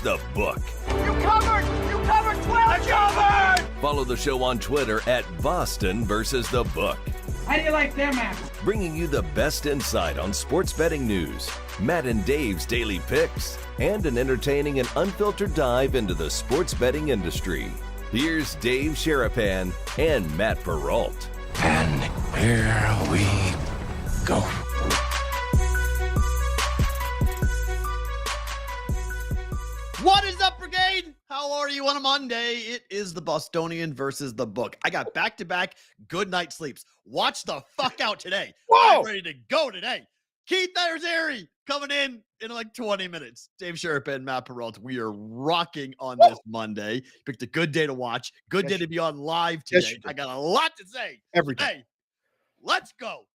the book. You covered! You covered 12! I covered! Follow the show on Twitter at Boston versus the book. How do you like them apples? Bringing you the best insight on sports betting news, Matt and Dave's daily picks, and an entertaining and unfiltered dive into the sports betting industry. Here's Dave Sharapan and Matt Perrault. And here we go. What is up, Brigade? How are you on a Monday? It is the Bostonian versus the book. I got back-to-back good night sleeps. Watch the fuck out today. Whoa! I'm ready to go today. Keith Ayers coming in like 20 minutes. Dave Sharapan, Matt Perrault. We are rocking on this Monday. Picked a good day to watch. Good day to be on live today. I got a lot to say. Every day. Hey, let's go.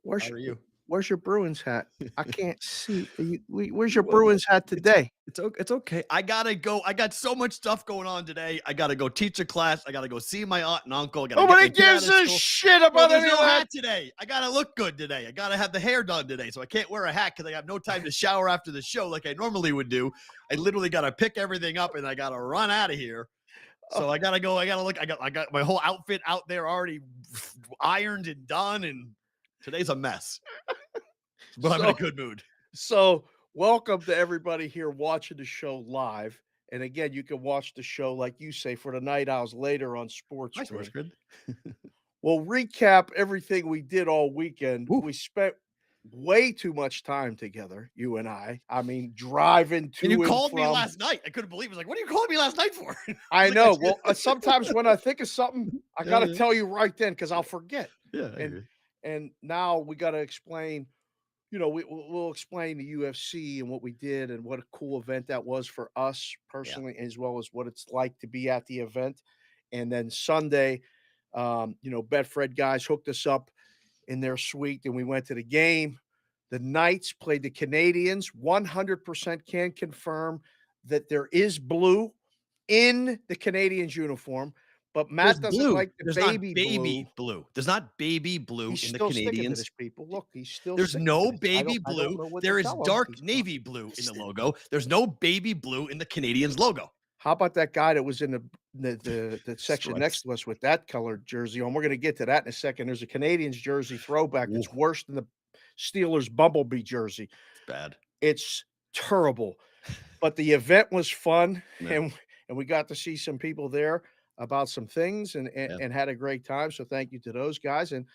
Where's How are you? Where's your Bruins hat? I can't see. Where's your Bruins hat today? It's okay. I gotta go. I got so much stuff going on today. I gotta go teach a class. I gotta go see my aunt and uncle. Nobody gives a shit about there's any no of hat that. today. I gotta look good today. I gotta have the hair done today, so I can't wear a hat because I have no time to shower after the show like I normally would do. I literally gotta pick everything up and I gotta run out of here. So I gotta go. I gotta look. I got my whole outfit out there already ironed and done, and today's a mess. But I'm in a good mood. So welcome to everybody here watching the show live. And again, you can watch the show, like you say, for the night owls later on Sports Grid. We'll recap everything we did all weekend. Ooh. We spent way too much time together, you and I. I mean, driving to And you and called me from. last night. I couldn't believe it. I was like, what are you calling me last night for? I know. Well, sometimes when I think of something, I got to tell you right then because I'll forget. Yeah. And now we got to explain. You know, we'll explain the UFC and what we did and what a cool event that was for us personally, as well as what it's like to be at the event. And then Sunday, Betfred guys hooked us up in their suite and we went to the game. The Knights played the Canadians. 100% can confirm that there is blue in the Canadians uniform. But Matt doesn't like the baby blue. There's not baby blue He's in the still sticking to Canadians. this, people. Look, he's still. There's sticking no to this. baby I don't know blue. what There to is tell him. dark He's navy blue in the logo. There's no baby blue in the Canadians logo. How about that guy that was in the section Stripes. next to us with that colored jersey on? We're going to get to that in a second. There's a Canadians jersey throwback that's worse than the Steelers Bumblebee jersey. It's bad. It's terrible. But the event was fun, Yeah. and we got to see some people there about some things and had a great time. So thank you to those guys. And,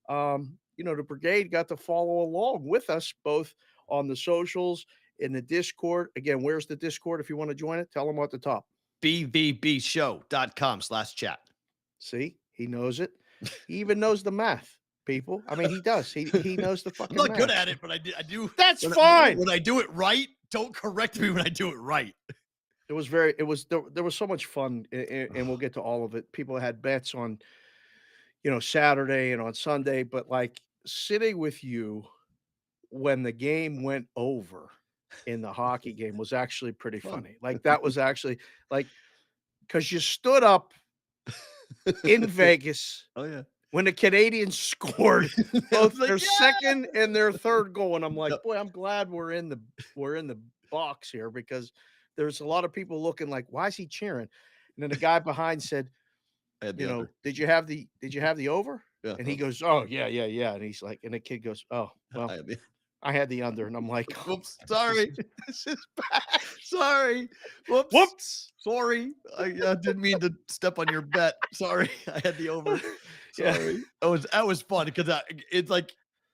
the brigade got to follow along with us both on the socials, in the Discord. Again, where's the Discord? If you want to join it, tell them at the top. bvbshow.com/chat. See, he knows it. He even knows the math, people. I mean, he does. He knows the fucking I'm not math. good at it, but I do. That's fine. When I do it right, don't correct me when I do it right. There was so much fun, and we'll get to all of it. People had bets on, Saturday and on Sunday, but like sitting with you when the game went over in the hockey game was actually pretty funny. Like that was actually because you stood up in Vegas. Oh yeah. When the Canadians scored both their second and their third goal, and I'm like, boy, I'm glad we're in the box here because there's a lot of people looking like, why is he cheering? And then the guy behind said, under. did you have the over? Yeah. And he goes, oh yeah. And he's like, and the kid goes, oh well, I had the under, and I'm like, whoops, sorry. This is bad. Sorry. Whoops. Sorry. I didn't mean to step on your bet. Sorry. I had the over. Sorry. Yeah. That was fun because it's like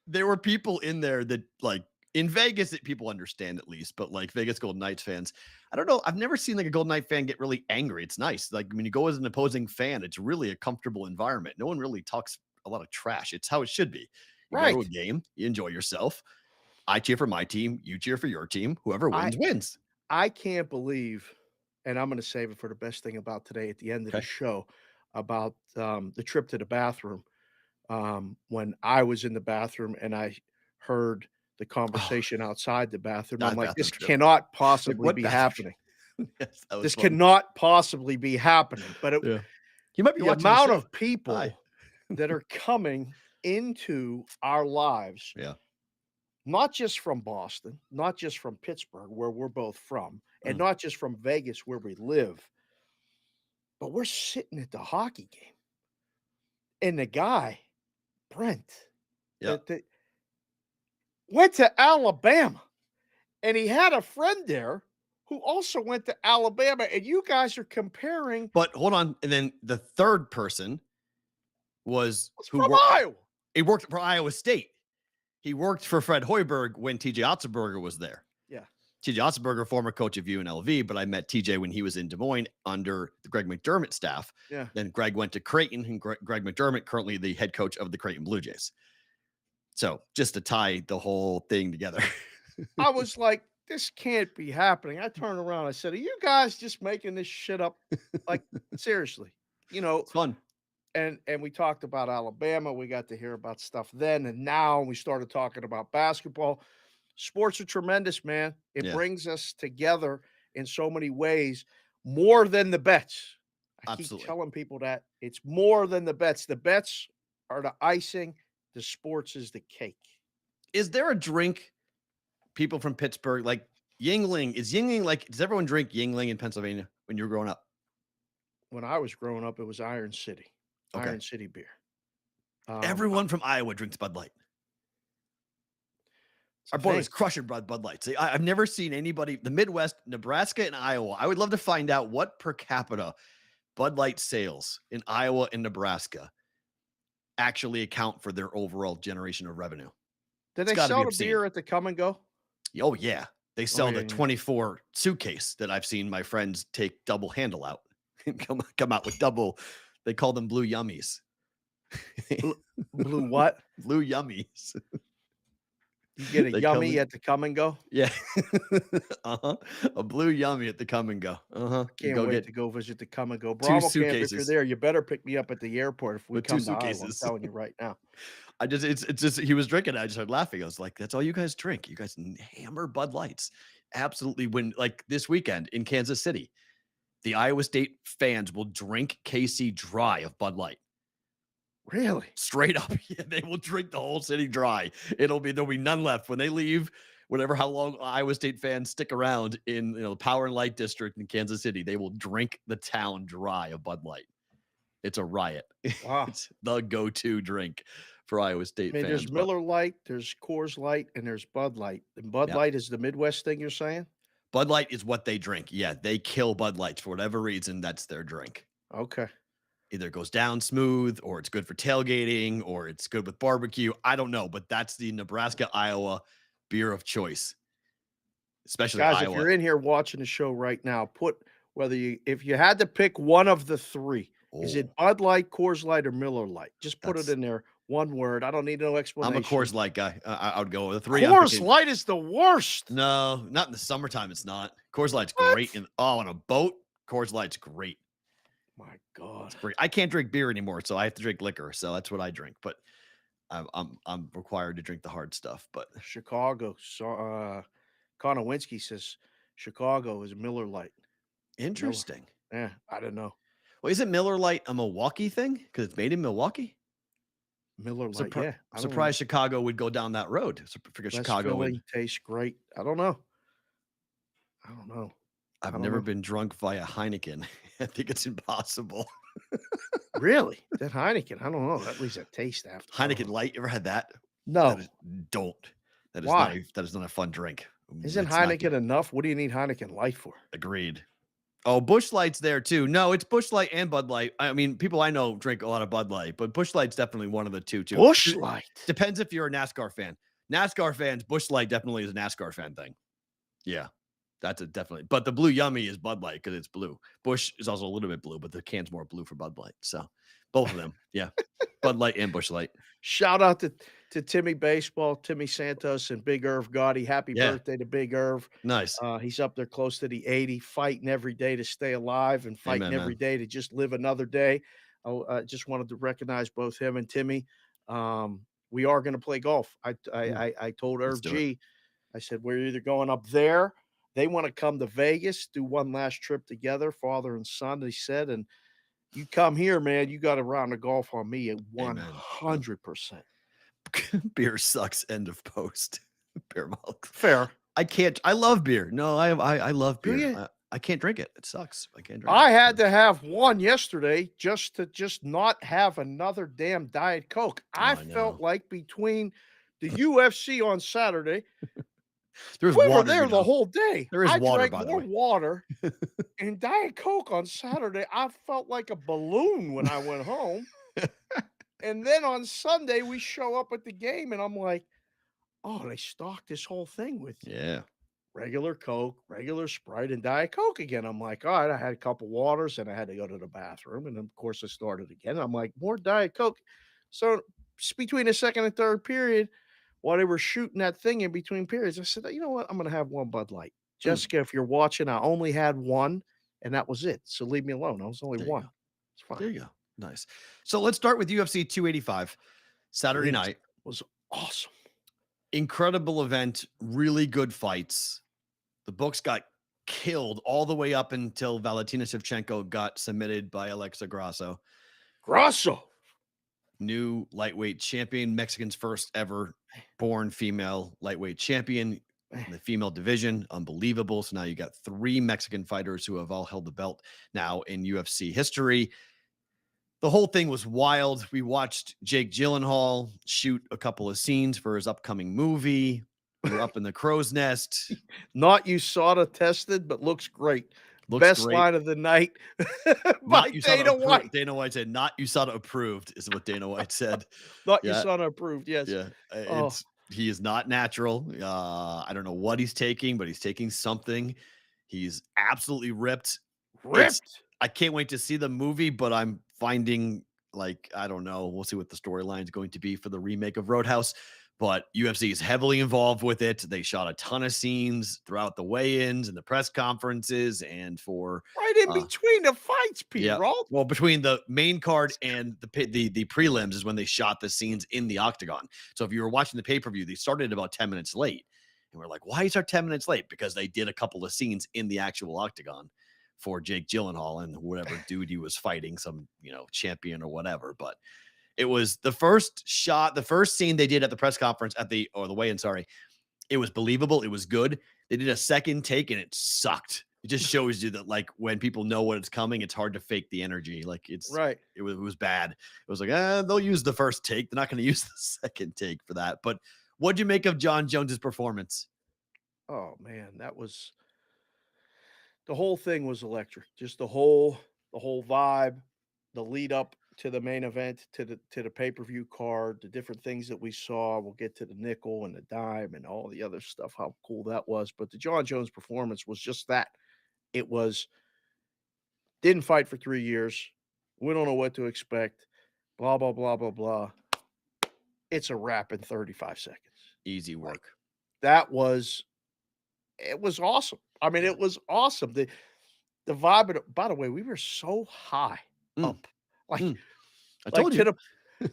there were people in there that like in Vegas that people understand at least, but like Vegas Golden Knights fans, I don't know. I've never seen like a Golden Knight fan get really angry. It's nice. Like when you go as an opposing fan, it's really a comfortable environment. No one really talks a lot of trash. It's how it should be. You go to a game, you enjoy yourself. I cheer for my team. You cheer for your team. Whoever wins, wins. I can't believe, and I'm going to save it for the best thing about today at the end of the show about the trip to the bathroom. When I was in the bathroom and I heard the conversation outside the bathroom, I'm like, this cannot possibly be happening. Yes, this cannot possibly be happening. But you might be the amount of people that are coming into our lives. Yeah. Not just from Boston, not just from Pittsburgh, where we're both from, and not just from Vegas where we live, but we're sitting at the hockey game. And the guy, Brent, that went to Alabama, and he had a friend there who also went to Alabama, and you guys are comparing. But hold on, and then the third person was from Iowa. He worked for Iowa State. He worked for Fred Hoiberg when TJ Otzelberger was there. Yeah. TJ Otzelberger, former coach of UNLV, but I met TJ when he was in Des Moines under the Greg McDermott staff. Yeah. Then Greg went to Creighton, and Greg McDermott, currently the head coach of the Creighton Blue Jays. So just to tie the whole thing together. I was like, this can't be happening. I turned around. I said, are you guys just making this shit up? Like, seriously, It's fun. And we talked about Alabama. We got to hear about stuff then. And now we started talking about basketball. Sports are tremendous, man. It brings us together in so many ways, more than the bets. I keep telling people that it's more than the bets. The bets are the icing. The sports is the cake. Is there a drink, people from Pittsburgh, like Yingling? Is Yingling like, does everyone drink Yingling in Pennsylvania when you were growing up? When I was growing up, it was Iron City. Okay. Iron City beer. Everyone from Iowa drinks Bud Light. Our boy was crushing Bud Light. See, I've never seen anybody, the Midwest, Nebraska and Iowa. I would love to find out what per capita Bud Light sales in Iowa and Nebraska actually account for their overall generation of revenue. Did they sell the beer at the Come and Go? Oh, yeah. They sell the 24 suitcase that I've seen my friends take double handle out and come out with double. They call them blue yummies. Blue what? Blue yummies. You get a yummy at the Come and Go? Yeah. A blue yummy at the Come and Go. Can't wait to go visit the Come and Go. Bravo Camp, if you're there, you better pick me up at the airport if we come to Iowa. I'm telling you right now. It's just, he was drinking. I just started laughing. I was like, that's all you guys drink. You guys hammer Bud Lights. Absolutely. When, like this weekend in Kansas City, the Iowa State fans will drink KC dry of Bud Light. Really? Straight up. Yeah, they will drink the whole city dry. There'll be none left when they leave. How long Iowa State fans stick around in the Power and Light District in Kansas City, they will drink the town dry of Bud Light. It's a riot. Wow. It's the go-to drink for Iowa State fans. There's Miller Lite, there's Coors Light, and there's Bud Light. And Bud Light is the Midwest thing you're saying? Bud Light is what they drink. Yeah, they kill Bud Lights for whatever reason. That's their drink. Okay. Either it goes down smooth, or it's good for tailgating, or it's good with barbecue. I don't know, but that's the Nebraska, Iowa beer of choice. Especially guys, Iowa. If you're in here watching the show right now, put if you had to pick one of the three, is it Bud Light, Coors Light, or Miller Light? Just put it in there. One word. I don't need no explanation. I'm a Coors Light guy. I would go with the three. Coors Light is the worst. No, not in the summertime. It's not. Coors Light's great. On a boat, Coors Light's great. My God, I can't drink beer anymore, so I have to drink liquor. So that's what I drink. But I'm required to drink the hard stuff. But Chicago, Konowinski says Chicago is Miller Light. Interesting. Yeah, I don't know. Well, isn't Miller Light a Milwaukee thing because it's made in Milwaukee? Miller Light, yeah. I'm surprised Chicago would go down that road. So I figure Chicago would taste great. I don't know. I've never been drunk via Heineken. I think it's impossible. Really? That Heineken? I don't know. At least a taste after. Heineken Light, you ever had that? No. Don't. That is Why? That is not a fun drink. Isn't Heineken enough? What do you need Heineken Light for? Agreed. Oh, Busch Light's there too. No, it's Busch Light and Bud Light. I mean, people I know drink a lot of Bud Light, but Busch Light's definitely one of the two too. Busch Light. Depends if you're a NASCAR fan. NASCAR fans, Busch Light definitely is a NASCAR fan thing. Yeah, that's definitely. But the blue yummy is Bud Light because it's blue. Busch is also a little bit blue, but the can's more blue for Bud Light. So both of them. Yeah. Bud Light and Busch Light. Shout out to Timmy Baseball, Timmy Santos, and Big Irv Gotti. Happy birthday to Big Irv. Nice. He's up there close to the 80, fighting every day to stay alive and fighting every day to just live another day. I just wanted to recognize both him and Timmy. We are going to play golf. I told Irv G, I said, we're either going up there. They want to come to Vegas, do one last trip together, father and son, he said, and you come here, man, you got a round of golf on me at 100%. Beer sucks. End of post. Beer milk. Fair. I can't. I love beer. No, I love Do beer. you? I can't drink it. It sucks. I can't drink I it. had to have one yesterday just to not have another damn Diet Coke. I I know. felt like between the UFC on Saturday, There's we were water, there the whole day. There is I water, drank by the more way. water and Diet Coke on Saturday. I felt like a balloon when I went home. And then on Sunday, we show up at the game, and I'm like, oh, they stocked this whole thing with Yeah. regular Coke, regular Sprite, and Diet Coke again. I'm like, all right, I had a couple waters and I had to go to the bathroom. And then, of course, I started again. I'm like, more Diet Coke. So between the second and third period, while they were shooting that thing in between periods, I said, you know what? I'm going to have one Bud Light. Jessica, if you're watching, I only had one, and that was it. So leave me alone. I was only There you one. go. It's fine. There you go. Nice. So let's start with UFC 285, Saturday It night. was awesome. Incredible event. Really good fights. The books got killed all the way up until Valentina Shevchenko got submitted by Alexa Grasso. Grasso. New lightweight champion, Mexican's first ever born female lightweight champion in the female division. Unbelievable. So now you got 3 Mexican fighters who have all held the belt now in UFC history. The whole thing was wild. We watched Jake Gyllenhaal shoot a couple of scenes for his upcoming movie. We were up in the crow's nest. Not USADA tested, but looks great. Looks Best great. line of the night by Not USADA Dana approved. White. Dana White said, not USADA approved, is what Dana White said. Not Yeah. USADA approved, yes. Yeah. Oh. He is not natural. I don't know what he's taking, but he's taking something. He's absolutely ripped. I can't wait to see the movie, but I'm finding, like, I don't know. We'll see what the storyline is going to be for the remake of Roadhouse, but UFC is heavily involved with it. They shot a ton of scenes throughout the weigh-ins and the press conferences and for right in between the fights, Perrault. Well, between the main card and the prelims is when they shot the scenes in the octagon. So if you were watching the pay-per-view, they started about 10 minutes late. And we're like, why is our 10 minutes late? Because they did a couple of scenes in the actual octagon for Jake Gyllenhaal and whatever dude he was fighting, some, champion or whatever. But it was the first scene they did at the press conference the weigh-in, sorry. It was believable. It was good. They did a second take and it sucked. It just shows you that, like, when people know what it's coming, it's hard to fake the energy. Like, it's right. It was bad. It was like, they'll use the first take. They're not going to use the second take for that. But what'd you make of John Jones's performance? Oh man, the whole thing was electric. Just the whole vibe, the lead up to the main event, to the pay-per-view card, the different things that we saw. We'll get to the nickel and the dime and all the other stuff, how cool that was. But the John Jones performance was just that. It was didn't fight for 3 years. We don't know what to expect. Blah, blah, blah, blah, blah. It's a wrap in 35 seconds. Easy work. It was awesome. I mean, it was awesome. The vibe, by the way, we were so high up. Like, I told you.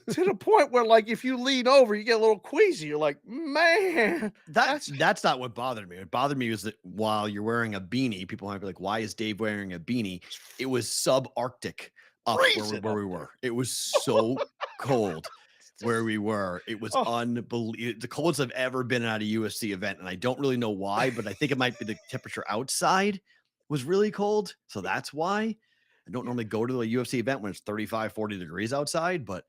To the point where, like, if you lean over, you get a little queasy. You're like, man. That's not what bothered me. What bothered me was that while you're wearing a beanie, people might be like, why is Dave wearing a beanie? It was subarctic up where we were. It was so cold where we were. It was unbelievable. The coldest I've ever been at a UFC event. And I don't really know why, but I think it might be the temperature outside was really cold. So that's why. I don't normally go to a UFC event when it's 35, 40 degrees outside, but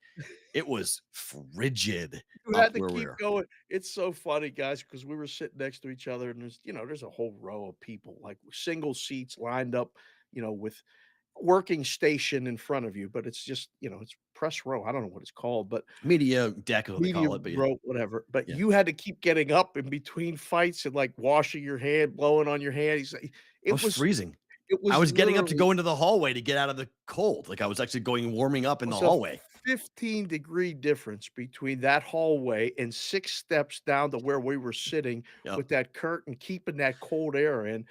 it was frigid. You had to keep going. It's so funny, guys, because we were sitting next to each other and there's a whole row of people, like single seats lined up, with working station in front of you, but it's just, it's press row. I don't know what it's called, but media deck is what they call it, but row, whatever. But you had to keep getting up in between fights and like washing your hand, blowing on your hand. It was freezing. I was getting up to go into the hallway to get out of the cold. Like I was actually warming up in the hallway. 15-degree difference between that hallway and 6 steps down to where we were sitting with that curtain, keeping that cold air in.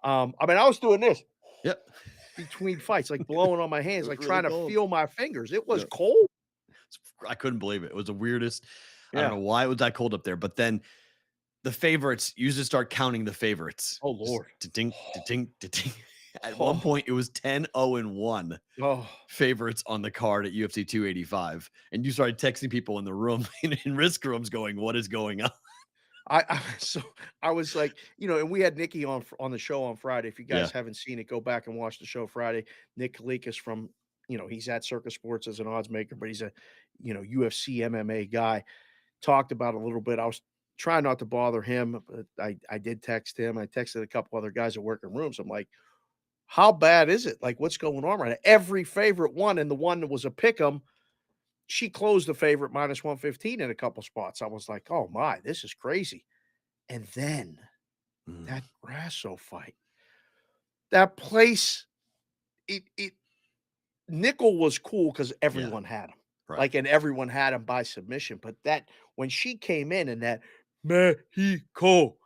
I mean, I was doing this. Yep. Between fights, like blowing on my hands, like really trying to feel my fingers. It was cold. I couldn't believe it. It was the weirdest. I don't know why it was that cold up there, but then the favorites, you just start counting the favorites. Oh Lord. Ding, ding, ding. At one point, it was 10-0-1 favorites on the card at UFC 285. And you started texting people in the room, in risk rooms going, what is going on? So I was like, and we had Nikki on the show on Friday. If you Yeah. guys haven't seen it, go back and watch the show Friday. Nick Kalikas from, he's at Circus Sports as an odds maker, but he's a, UFC MMA guy. Talked about it a little bit. I was trying not to bother him, but I did text him. I texted a couple other guys that work in rooms. I'm like, how bad is it? Like, what's going on right now? Every favorite one, and the one that was a pick 'em, she closed the favorite minus 115 in a couple spots. I was like, oh my, this is crazy. And then that Grasso fight, that place, it Nickel was cool because everyone had him. Right. Like, and everyone had him by submission. But that when she came in and that Mexico,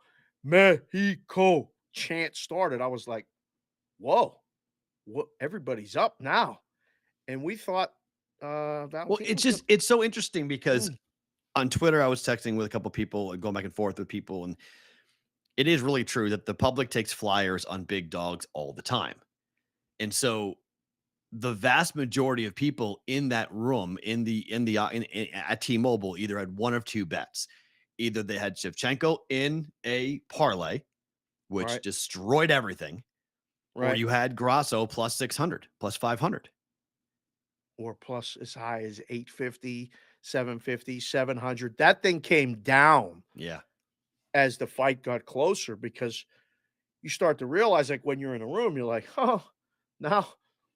Mexico chant started, I was like, whoa, what everybody's up now. And we thought Valentina Well, it's so interesting because on Twitter, I was texting with a couple people and going back and forth with people, and it is really true that the public takes flyers on big dogs all the time. And so the vast majority of people in that room at T-Mobile either had one of two bets. Either they had Shevchenko in a parlay, which Right. destroyed everything, or Right. you had Grasso plus 600, plus 500. Or plus as high as 850, 750, 700. That thing came down Yeah. as the fight got closer because you start to realize, like, when you're in a room, you're like, oh, now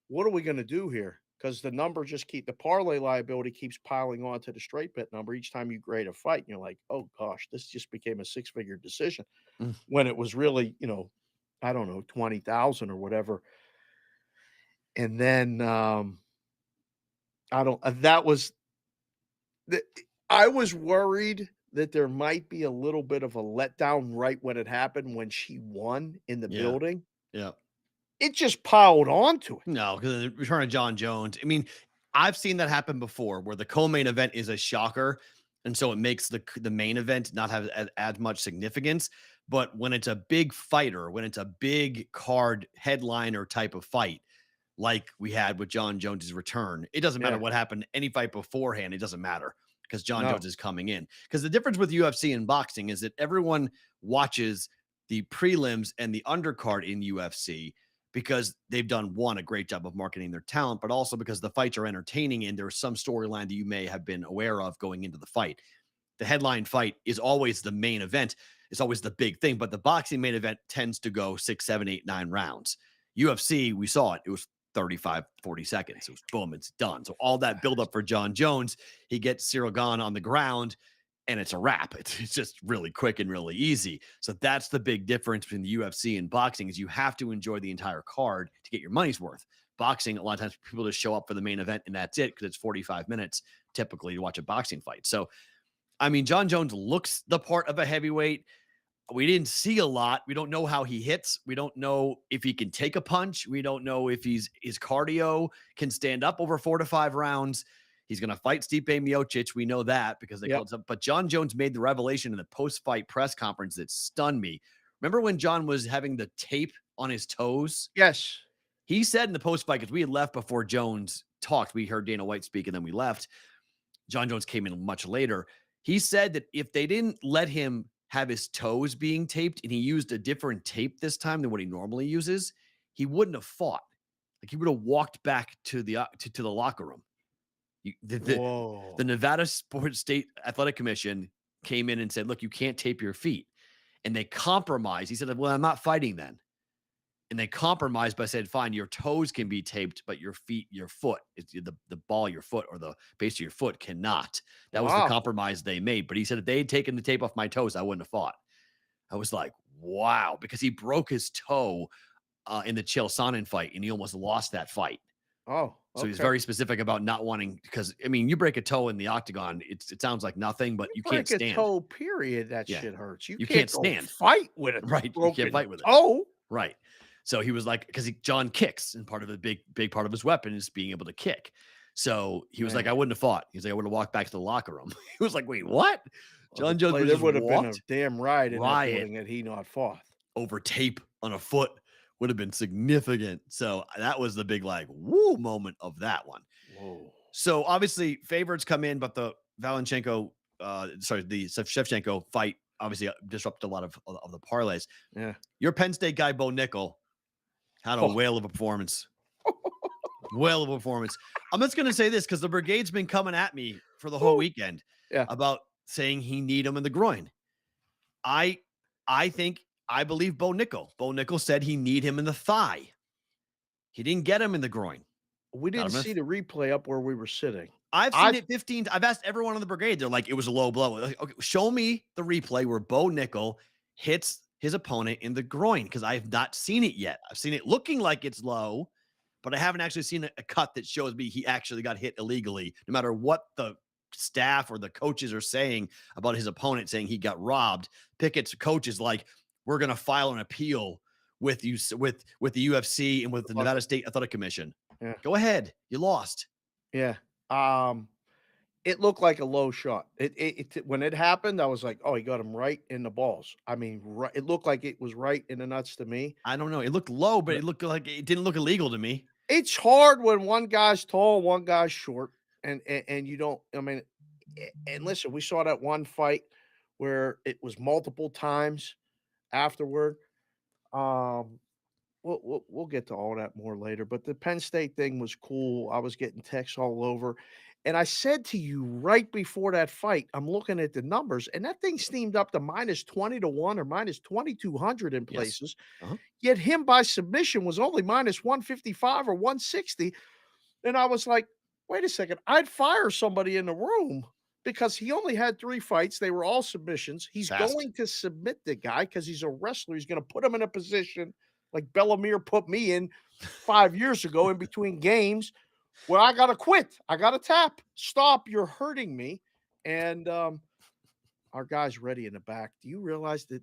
what are we going to do here? Because the number the parlay liability keeps piling on to the straight bet number each time you grade a fight. And you're like, oh gosh, this just became a six-figure decision Mm. when it was really, I don't know, 20,000 or whatever. And then I was worried that there might be a little bit of a letdown right when it happened when she won in the building. Yeah. It just piled onto it. No, because the return of John Jones. I mean, I've seen that happen before where the co-main event is a shocker. And so it makes the main event not have as much significance. But when it's a big fighter, when it's a big card headliner type of fight, like we had with John Jones's return, it doesn't matter Yeah. what happened. Any fight beforehand, it doesn't matter because John No. Jones is coming in. Because the difference with UFC and boxing is that everyone watches the prelims and the undercard in UFC because they've done a great job of marketing their talent, but also because the fights are entertaining and there's some storyline that you may have been aware of going into the fight. The headline fight is always the main event. It's always the big thing, but the boxing main event tends to go 6, 7, 8, 9 rounds. UFC, we saw it. It was 35, 40 seconds. It was boom, it's done. So all that buildup for John Jones, he gets Cyril Gahn on the ground and it's a wrap. It's just really quick and really easy. So that's the big difference between the UFC and boxing is you have to enjoy the entire card to get your money's worth. Boxing, a lot of times people just show up for the main event and that's it because it's 45 minutes typically to watch a boxing fight. So, I mean, John Jones looks the part of a heavyweight. We didn't see a lot. We don't know how he hits. We don't know if he can take a punch. We don't know if his cardio can stand up over 4 to 5 rounds. He's going to fight Stipe Miocic. We know that because they called up. But John Jones made the revelation in the post-fight press conference that stunned me. Remember when John was having the tape on his toes? Yes. He said in the post-fight, because we had left before Jones talked. We heard Dana White speak, and then we left. John Jones came in much later. He said that if they didn't let him have his toes being taped and he used a different tape this time than what he normally uses, he wouldn't have fought. Like he would have walked back to the locker room. The Nevada Sports State Athletic Commission came in and said, look, you can't tape your feet. And they compromised. He said, well, I'm not fighting then. And they compromised by saying, fine, your toes can be taped, but your feet, your foot, the ball of your foot or the base of your foot cannot. That was the compromise they made. But he said, if they had taken the tape off my toes, I wouldn't have fought. I was like, wow, because he broke his toe in the Chael Sonnen fight, and he almost lost that fight. Oh, so he's very specific about not wanting, because I mean, you break a toe in the octagon, it sounds like nothing, but you can't stand. Break a toe, period. That shit hurts. You can't stand. Fight with it, right? You can't fight with it. Oh, right. So he was like, because John kicks, and part of the big part of his weapon is being able to kick. So he was like, I wouldn't have fought. He's like, I would have walked back to the locker room. He was like, wait, what? John Jones there would have been a damn riot in that building had he not fought. Over tape on a foot would have been significant. So that was the big like woo moment of that one. Whoa. So obviously favorites come in, but the Shevchenko fight obviously disrupted a lot of the parlays. Yeah. Your Penn State guy, Bo Nickel, had a whale of a performance. Whale of a performance. I'm just going to say this because the brigade's been coming at me for the whole weekend about saying he need him in the groin. I believe Bo Nickel. Bo Nickel said he need him in the thigh. He didn't get him in the groin. We didn't see the replay up where we were sitting. I've seen it 15. I've asked everyone on the brigade. They're like, it was a low blow. Like, okay, show me the replay where Bo Nickel hits his opponent in the groin because I have not seen it yet. I've seen it looking like it's low, but I haven't actually seen a cut that shows me he actually got hit illegally, no matter what the staff or the coaches are saying about his opponent saying he got robbed. Pickett's coach is like, we're going to file an appeal with you, with the UFC and with the Nevada State Athletic Commission. Yeah. Go ahead. You lost. Yeah. It looked like a low shot. It when it happened, I was like, oh, he got him right in the balls. I mean, right, it looked like it was right in the nuts to me. I don't know. It looked low, but it looked like it didn't look illegal to me. It's hard when one guy's tall, one guy's short, and you don't. I mean, and listen, we saw that one fight where it was multiple times afterward. We'll get to all that more later. But the Penn State thing was cool. I was getting texts all over. And I said to you right before that fight, I'm looking at the numbers, and that thing steamed up to minus 20 to 1 or minus 2,200 in places. Yes. Uh-huh. Yet him by submission was only minus 155 or 160. And I was like, wait a second, I'd fire somebody in the room because he only had 3 fights. They were all submissions. He's going to submit the guy because he's a wrestler. He's going to put him in a position like Bellamere put me in 5 years ago in between games where I got to quit. I got to tap. Stop. You're hurting me. And our guy's ready in the back. Do you realize that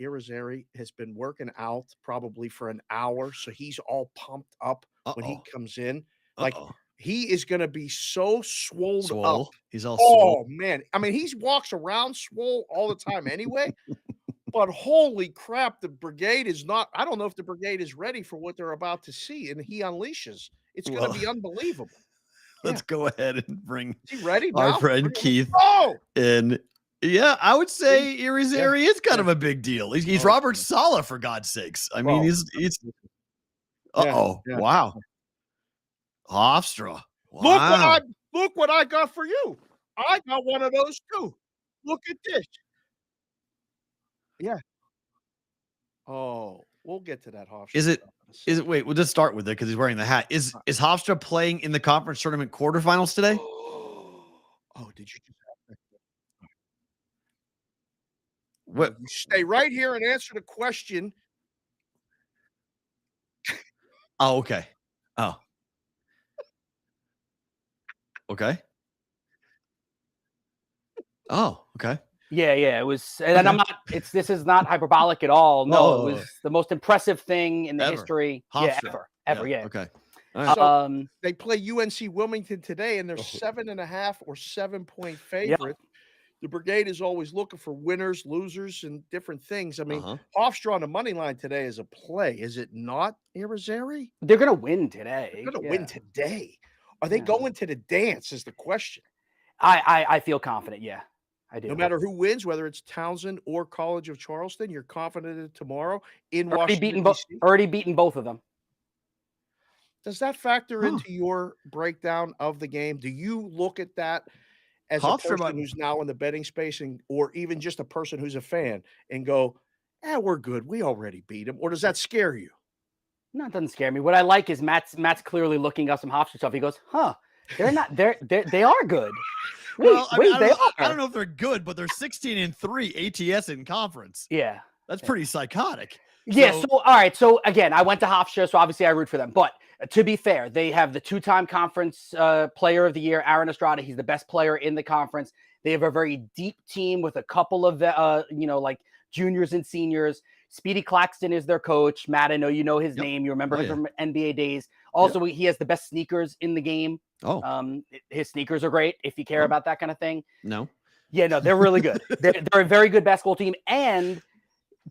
Irizarry has been working out probably for an hour? So he's all pumped up when he comes in. Like he is going to be so swolled up. He's all swole. Man. I mean, he walks around swole all the time anyway. But holy crap, the brigade is not. I don't know if the brigade is ready for what they're about to see, and he unleashes. It's going to be unbelievable. Let's go ahead and bring ready our now? friend Keith in. Yeah, I would say Irizarry is kind of a big deal. He's Robert Saleh, for God's sakes. I mean, he's. Wow. Hofstra. Wow. Look what I got for you. I got one of those too. Look at this. Yeah. Oh, we'll get to that, Hofstra. Is it? Wait, we'll just start with it because he's wearing the hat. Is Hofstra playing in the conference tournament quarterfinals today? Oh, did you just have that? What? You stay right here and answer the question. Oh, okay. Oh. Okay. Oh, okay. Yeah, it was, and I'm not. This is not hyperbolic at all. No, it was the most impressive thing in the history, ever. Yeah. Okay. So they play UNC Wilmington today, and they're 7.5 or 7-point favorite. Yeah. The brigade is always looking for winners, losers, and different things. I mean, Hofstra on the money line today is a play, is it not, Irizarry? They're going to win today. They're going to win today. Are they going to the dance? Is the question. I feel confident. Yeah. I do. No matter who wins, whether it's Townsend or College of Charleston, you're confident that tomorrow in already Washington, already beaten both of them. Does that factor into your breakdown of the game? Do you look at that as a person who's now in the betting space, or even just a person who's a fan, and go, we're good. We already beat him. Or does that scare you? No, it doesn't scare me. What I like is Matt's clearly looking up some Hofstra stuff. He goes, they are good. I don't know if they're good, but they're 16-3 ATS in conference. Yeah. That's pretty psychotic. Yeah. So all right. So again, I went to Hofstra, so obviously I root for them. But to be fair, they have the 2-time conference player of the year, Aaron Estrada. He's the best player in the conference. They have a very deep team with a couple of like juniors and seniors. Speedy Claxton is their coach. Matt, I know you know his name. You remember him from NBA days. Also, he has the best sneakers in the game. His sneakers are great if you care about that kind of thing. No. Yeah, no, they're really good. They're a very good basketball team, and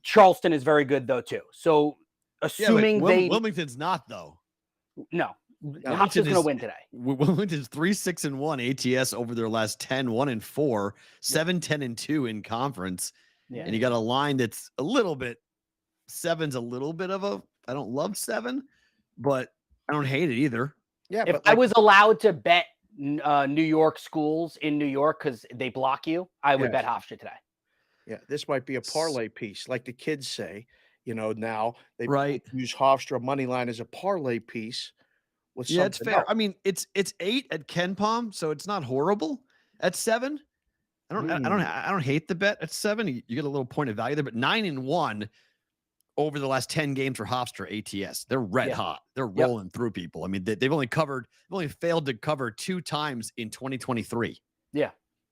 Charleston is very good though too. So assuming Wilmington's not though. No. Hofstra's going to win today. Wilmington's 3-6-1 ATS over their last 10, 1-4, 7-10-2 in conference. And you got a line that's a little bit, 7's a little bit of a, I don't love 7, but I don't hate it either. Yeah. If I was allowed to bet New York schools in New York because they block you, I would bet Hofstra today. Yeah, this might be a parlay piece, like the kids say. Now they Right. use Hofstra money line as a parlay piece. With Yeah, it's fair. else. I mean, it's 8 at Ken Palm, so it's not horrible. At 7, I don't hate the bet at 7. You get a little point of value there, but 9-1 over the last 10 games for Hofstra ATS. They're red hot. They're rolling through people. I mean, they've only failed to cover 2 times in 2023. Yeah.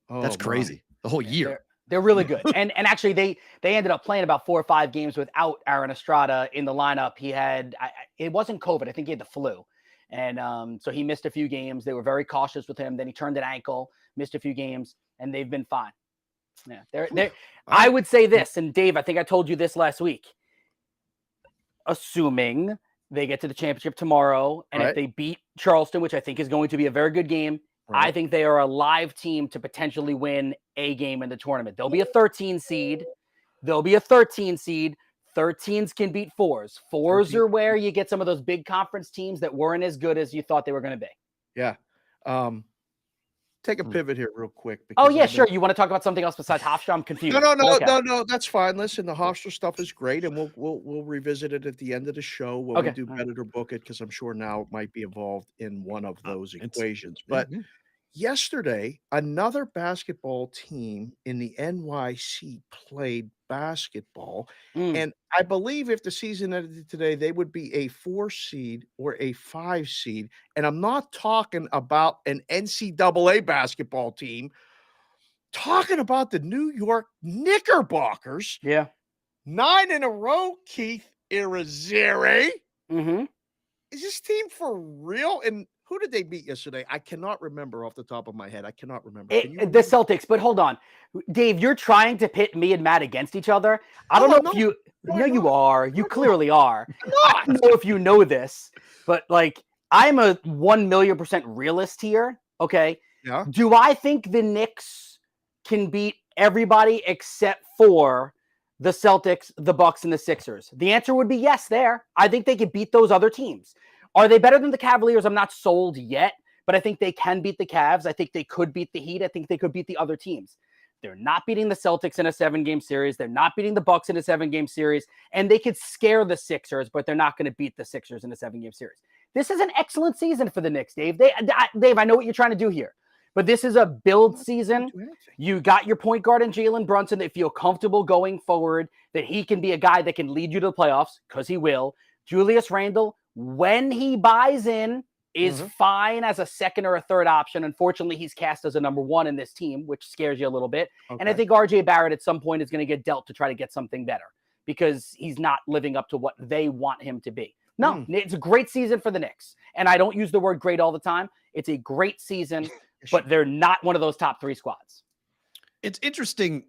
That's crazy. The whole year. They're really good. And actually they ended up playing about 4 or 5 games without Aaron Estrada in the lineup. He had, it wasn't COVID. I think he had the flu. And so he missed a few games. They were very cautious with him. Then he turned an ankle, missed a few games, and they've been fine. Yeah. I would say this, and Dave, I think I told you this last week. Assuming they get to the championship tomorrow, and if they beat Charleston, which I think is going to be a very good game, I think they are a live team to potentially win a game in the tournament. They'll be a 13 seed. 13s can beat 4s. 4s are where you get some of those big conference teams that weren't as good as you thought they were going to be. Yeah. Take a pivot here real quick. Oh, yeah, sure. You want to talk about something else besides Hofstra? I'm confused. No. That's fine. Listen, the Hofstra stuff is great, and we'll revisit it at the end of the show when we do bet it or book it, because I'm sure now it might be involved in one of those equations. But yesterday, another basketball team in the NYC played basketball, and I believe if the season ended today, they would be a 4 seed or a 5 seed. And I'm not talking about an NCAA basketball team. Talking about the New York Knickerbockers. Yeah. 9 in a row, Keith Irizarry. Mm-hmm. Is this team for real? And who did they beat yesterday? I cannot remember off the top of my head. I cannot remember. The Celtics, but hold on. Dave, you're trying to pit me and Matt against each other. I don't know if you... No, you are. You clearly are. I don't know if you know this, but I'm a 1,000,000% realist here, okay? Yeah. Do I think the Knicks can beat everybody except for the Celtics, the Bucks, and the Sixers? The answer would be yes there. I think they could beat those other teams. Are they better than the Cavaliers? I'm not sold yet, but I think they can beat the Cavs. I think they could beat the Heat. I think they could beat the other teams. They're not beating the Celtics in a 7-game series. They're not beating the Bucks in a 7-game series. And they could scare the Sixers, but they're not going to beat the Sixers in a 7-game series. This is an excellent season for the Knicks, Dave. Dave, I know what you're trying to do here, but this is a build season. You got your point guard in Jalen Brunson that feel comfortable going forward, that he can be a guy that can lead you to the playoffs, because he will. Julius Randle, when he buys in, is fine as a second or a third option. Unfortunately, he's cast as a number 1 in this team, which scares you a little bit. Okay. And I think RJ Barrett at some point is going to get dealt to try to get something better, because he's not living up to what they want him to be. No, it's a great season for the Knicks. And I don't use the word great all the time. It's a great season, but they're not one of those top 3 squads. It's interesting,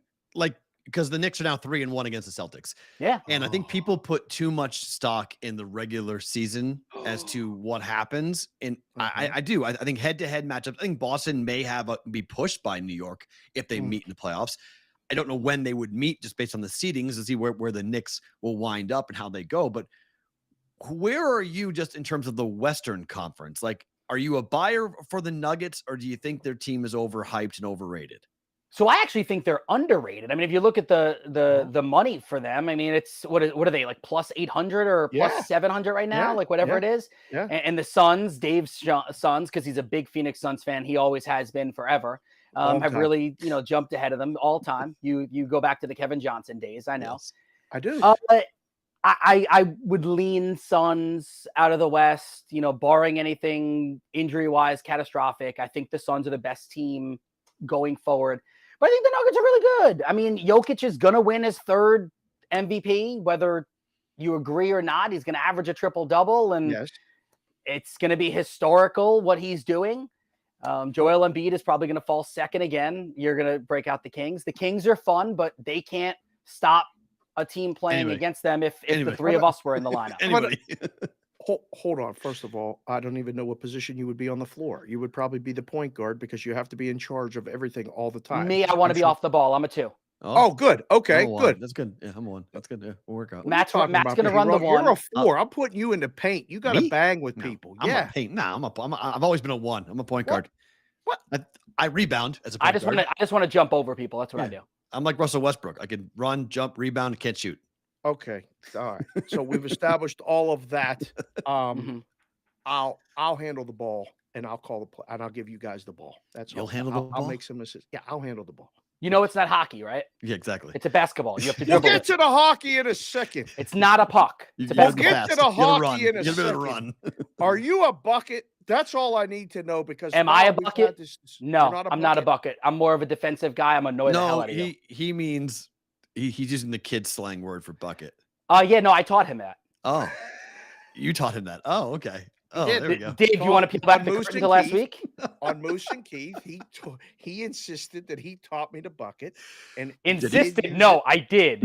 because the Knicks are now 3-1 against the Celtics. Yeah. And I think people put too much stock in the regular season as to what happens. And I do. I think head-to-head matchups, I think Boston may be pushed by New York if they meet in the playoffs. I don't know when they would meet just based on the seedings to see where the Knicks will wind up and how they go. But where are you just in terms of the Western Conference? Are you a buyer for the Nuggets, or do you think their team is overhyped and overrated? So I actually think they're underrated. I mean, if you look at the money for them, I mean, it's what are they, plus 800 or plus 700 right now, whatever it is. Yeah. And the Suns, Dave's Suns, because he's a big Phoenix Suns fan, he always has been forever. Have really jumped ahead of them all time. You go back to the Kevin Johnson days, I know. Yes, I do. I would lean Suns out of the West, barring anything injury-wise catastrophic. I think the Suns are the best team going forward. But I think the Nuggets are really good. I mean, Jokic is going to win his 3rd MVP, whether you agree or not. He's going to average a triple-double, and it's going to be historical what he's doing. Joel Embiid is probably going to fall 2nd again. You're going to break out the Kings. The Kings are fun, but they can't stop a team playing against them if the 3 of us were in the lineup. Hold on. First of all, I don't even know what position you would be on the floor. You would probably be the point guard, because you have to be in charge of everything all the time. Me, I want to be off the ball. I'm a 2. Oh, good. Okay, good. That's good. Yeah, I'm one. That's good. Yeah, we'll work out. Matt's Talking Matt's about going to run the Perrault. one. You're a 4. I'm putting you in the paint. You got to Me? bang with No, people. I'm Yeah. a paint. Nah, I've always been a 1. I'm a point guard. What? I rebound as a point I just guard. want to. I just want to jump over people. That's what I do. I'm like Russell Westbrook. I can run, jump, rebound, can't shoot. Okay. All right. So we've established all of that. Mhm. I'll handle the ball and I'll call the play and I'll give you guys the ball. That's You'll all. handle the I'll ball? make some assists. Yeah, I'll handle the ball. You know it's not hockey, right? Yeah, exactly. It's a basketball. You have to We'll dribble. get to the hockey in a second. It's not a puck. It's a You gotta We'll be basketball. get to fast. the You gotta run. hockey in a You gotta be able to second. run. Are you a bucket? That's all I need to know because Am I now a we've bucket? had this- No, you're I'm not a bucket. I'm more of a defensive guy. I'm annoyed the hell No, out of you. he means he's using the kid slang word for bucket. Yeah, no, I taught him that. Oh, you taught him that. Oh, okay. Oh, did. there we go. Dave, you want to peel back On the Moose curtain and to last Keith. week? On Moose and Keith, he insisted that he taught me to bucket and Insisted? No, I did.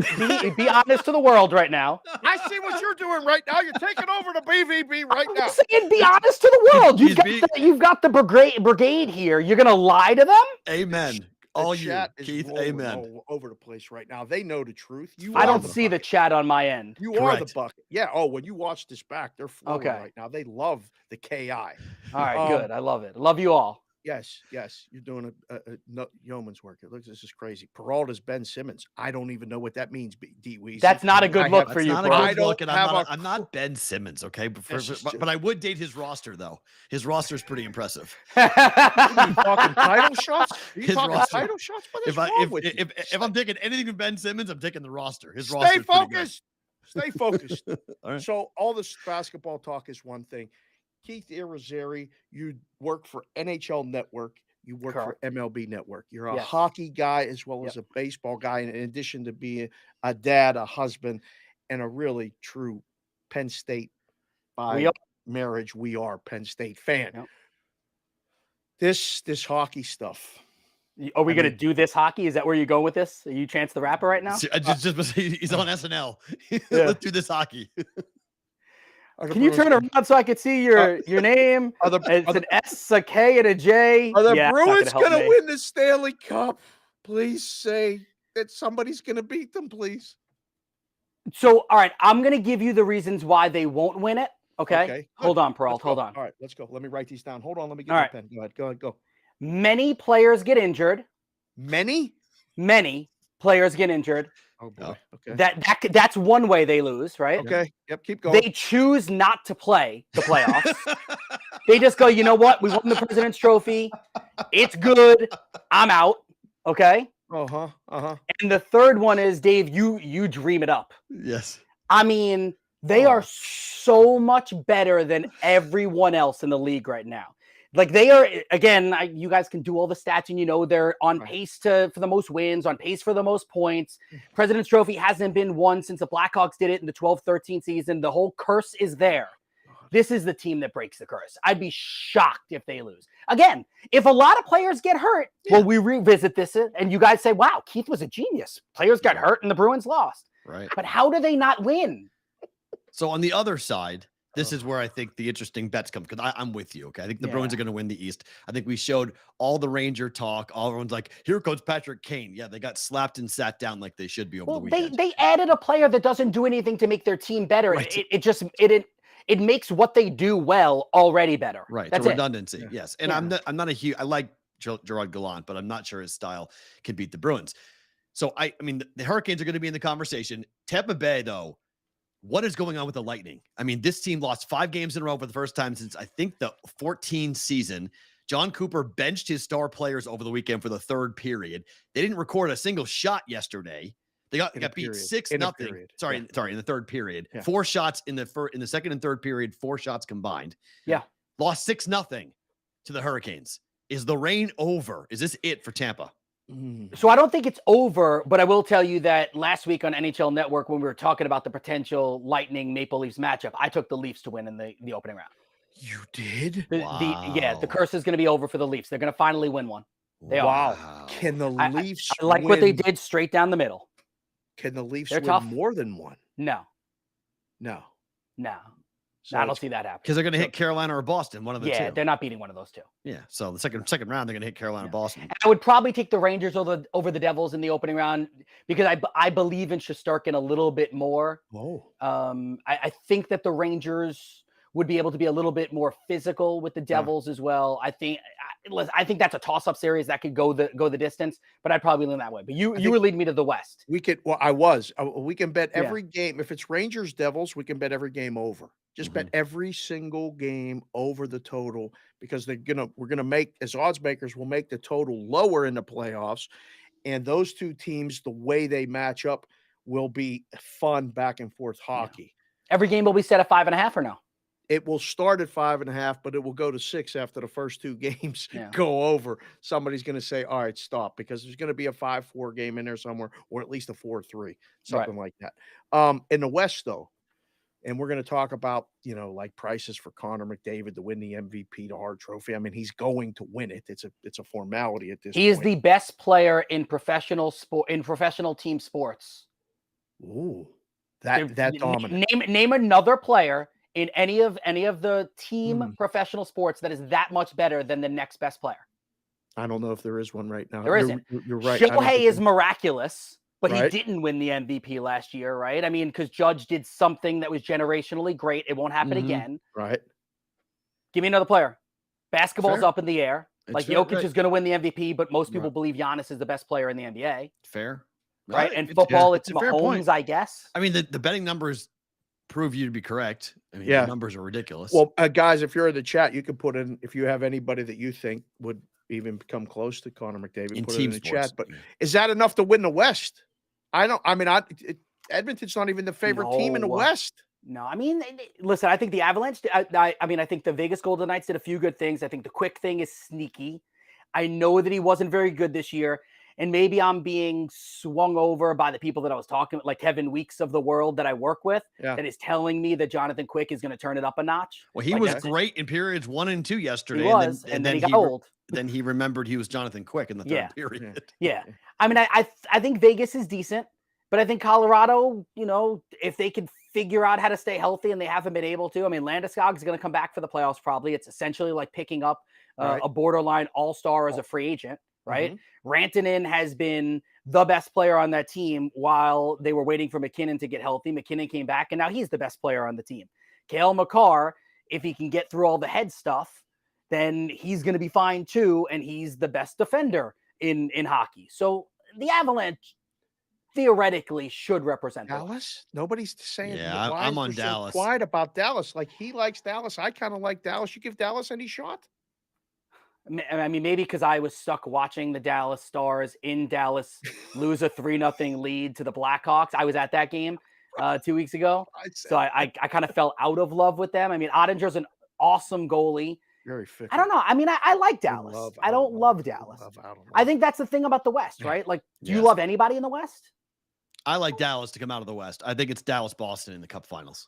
Be honest to the world right now. I see what you're doing right now. You're taking over the BVB right I'm now. just saying, be honest to the world. He's You've got the brigade here. You're gonna lie to them? Amen. The All you, chat is Keith. rolling Amen. all over the place right now. They know the truth. I are don't the see the bucket. chat on my end. You are the Correct. bucket. Yeah. Oh, when you watch this back, they're flowing Okay. right now. They love the KI. All right, Um, good. I love it. I love you all. Yes, you're doing a yeoman's work. It looks this is crazy. Perrault is Ben Simmons. I don't even know what that means. D Weezy. That's not a good I look have- for That's you, not a bro. I good don't look, and have I'm not Ben Simmons, okay? But I would date his roster though. His roster is pretty impressive. Are you talking title shots? Are you His talking roster. title shots? What is If wrong with you? if I'm taking anything from Ben Simmons, I'm taking the roster. His roster. Stay focused. Stay focused. All right. So all this basketball talk is one thing. Keith Irizarry, you work for NHL Network. You work Correct. for MLB Network. You're a Yes. hockey guy as well as a baseball guy, in addition to being a dad, a husband, and a really true Penn State by are. marriage. We are Penn State fan. Yep. This hockey stuff. Are we I gonna mean- do this hockey? Is that where you go with this? Are you Chance the Rapper right now? I just he's on SNL. Yeah. Let's do this hockey. Can you turn around so I can see your name? Are the, It's an S, a K, and a J. Are the Yeah, it's not Bruins help going to me. win the Stanley Cup? Please say that somebody's going to beat them, please. So, all right, I'm gonna give you the reasons why they won't win it. Okay. good. Hold on, Perrault. Let's go. Hold on. All right, let's go. Let me write these down. Hold on. Let me get All my right. pen. Go ahead. Go. Many players get injured. Many? Many players get injured. Oh, boy. Okay. That's one way they lose, right? Okay. Yep. Keep going. They choose not to play the playoffs. They just go, you know what? We won the President's Trophy. It's good. I'm out. Okay. Uh-huh. And the third one is, Dave, you dream it up. Yes. I mean, they are so much better than everyone else in the league right now. Like they are, again, you guys can do all the stats and they're on pace for the most wins, on pace for the most points. President's Trophy hasn't been won since the Blackhawks did it in the 12-13 season. The whole curse is there. This is the team that breaks the curse. I'd be shocked if they lose. Again, if a lot of players get hurt, well, we revisit this and you guys say, wow, Keith was a genius. Players got hurt and the Bruins lost. Right. But how do they not win? So on the other side, this is where I think the interesting bets come, because I'm with you. Okay. I think the Bruins are going to win the East. I think we showed all the Ranger talk. All everyone's like, here comes Patrick Kane. Yeah, they got slapped and sat down like they should be over the weekend. They added a player that doesn't do anything to make their team better. Right. It makes what they do well already better. Right. That's So it. redundancy. Yes. And I'm not a huge, I like Gerard Gallant, but I'm not sure his style can beat the Bruins. So I mean, the Hurricanes are going to be in the conversation. Tampa Bay, though, what is going on with the Lightning? I mean, this team lost 5 games in a row for the first time since I think the 14 season. John Cooper benched his star players over the weekend for the third period. They didn't record a single shot yesterday. They got beat 6-0. Sorry, in the third period. Yeah. 4 shots in the second and third period, 4 shots combined. Yeah. Lost 6-0 to the Hurricanes. Is the reign over? Is this it for Tampa? So I don't think it's over, but I will tell you that last week on NHL Network, when we were talking about the potential Lightning Maple Leafs matchup, I took the Leafs to win in the opening round. You did? The curse is going to be over for the Leafs. They're going to finally win one. They are. Can the Leafs I like what they did straight down the middle. Can the Leafs They're win tough. more than one? No. No. So I don't see that happening because they're going to hit Carolina or Boston, one of the two. Yeah, they're not beating one of those two. Yeah, so the second round they're going to hit Carolina, Boston. And I would probably take the Rangers over the Devils in the opening round because I believe in Shesterkin a little bit more. I think that the Rangers would be able to be a little bit more physical with the Devils as well. I think that's a toss-up series that could go the distance, but I'd probably lean that way. But you were leading me to the West. We could. Well, I was. We can bet every game. If it's Rangers Devils, we can bet every game over. Just bet every single game over the total because we're gonna make, as odds makers, we'll make the total lower in the playoffs, and those two teams, the way they match up, will be fun back and forth hockey. Every game will be set at 5.5 or no? It will start at 5.5, but it will go to 6 after the first two games go over. Somebody's going to say, all right, stop, because there's going to be a 5-4 game in there somewhere, or at least a 4-3, something like that. In the West, though, and we're going to talk about, like prices for Connor McDavid to win the MVP, the Hart Trophy. I mean, he's going to win it. It's a formality at this point. He is the best player in professional team sports. Ooh, that dominant. Name another player in any of the team professional sports that is that much better than the next best player. I don't know if there is one right now. There isn't. You're right. Shohei is miraculous, but he didn't win the MVP last year, right? I mean, because Judge did something that was generationally great. It won't happen again. Right. Give me another player. Basketball's up in the air. It's Jokic is going to win the MVP, but most people believe Giannis is the best player in the NBA. Fair. Right? And football, it's Mahomes, I guess. I mean, the betting numbers prove you to be correct. I mean, the numbers are ridiculous. Well, guys, if you're in the chat, you can put in, if you have anybody that you think would even come close to Connor McDavid, put it in the chat. But is that enough to win the West? Edmonton's not even the favorite team in the West. No, I mean, listen, I think the Avalanche, I think the Vegas Golden Knights did a few good things. I think the Quick thing is sneaky. I know that he wasn't very good this year. And maybe I'm being swung over by the people that I was talking, like Kevin Weeks of the world that I work with, that is telling me that Jonathan Quick is going to turn it up a notch. Well, he was great in periods 1 and 2 yesterday. He was, and then he got old. Then he remembered he was Jonathan Quick in the third period. Yeah. I mean, I think Vegas is decent, but I think Colorado, if they could figure out how to stay healthy, and they haven't been able to. I mean, Landeskog is going to come back for the playoffs probably. It's essentially like picking up a borderline all-star as a free agent. Right. Rantanen has been the best player on that team while they were waiting for McKinnon to get healthy. McKinnon came back, and now he's the best player on the team. Cale Makar, if he can get through all the head stuff, then he's going to be fine too. And he's the best defender in hockey. So the Avalanche theoretically should represent Dallas. Nobody's saying. Yeah, I'm on Dallas. So quiet about Dallas. Like, he likes Dallas. I kind of like Dallas. You give Dallas any shot? I mean, maybe because I was stuck watching the Dallas Stars in Dallas lose a 3-0 lead to the Blackhawks. I was at that game 2 weeks ago. So I kind of fell out of love with them. I mean, Ottinger's an awesome goalie. Very fickle. I don't know. I mean, I like Dallas. I don't love Dallas. I think that's the thing about the West, right? Like, do you love anybody in the West? I like Dallas to come out of the West. I think it's Dallas-Boston in the Cup Finals.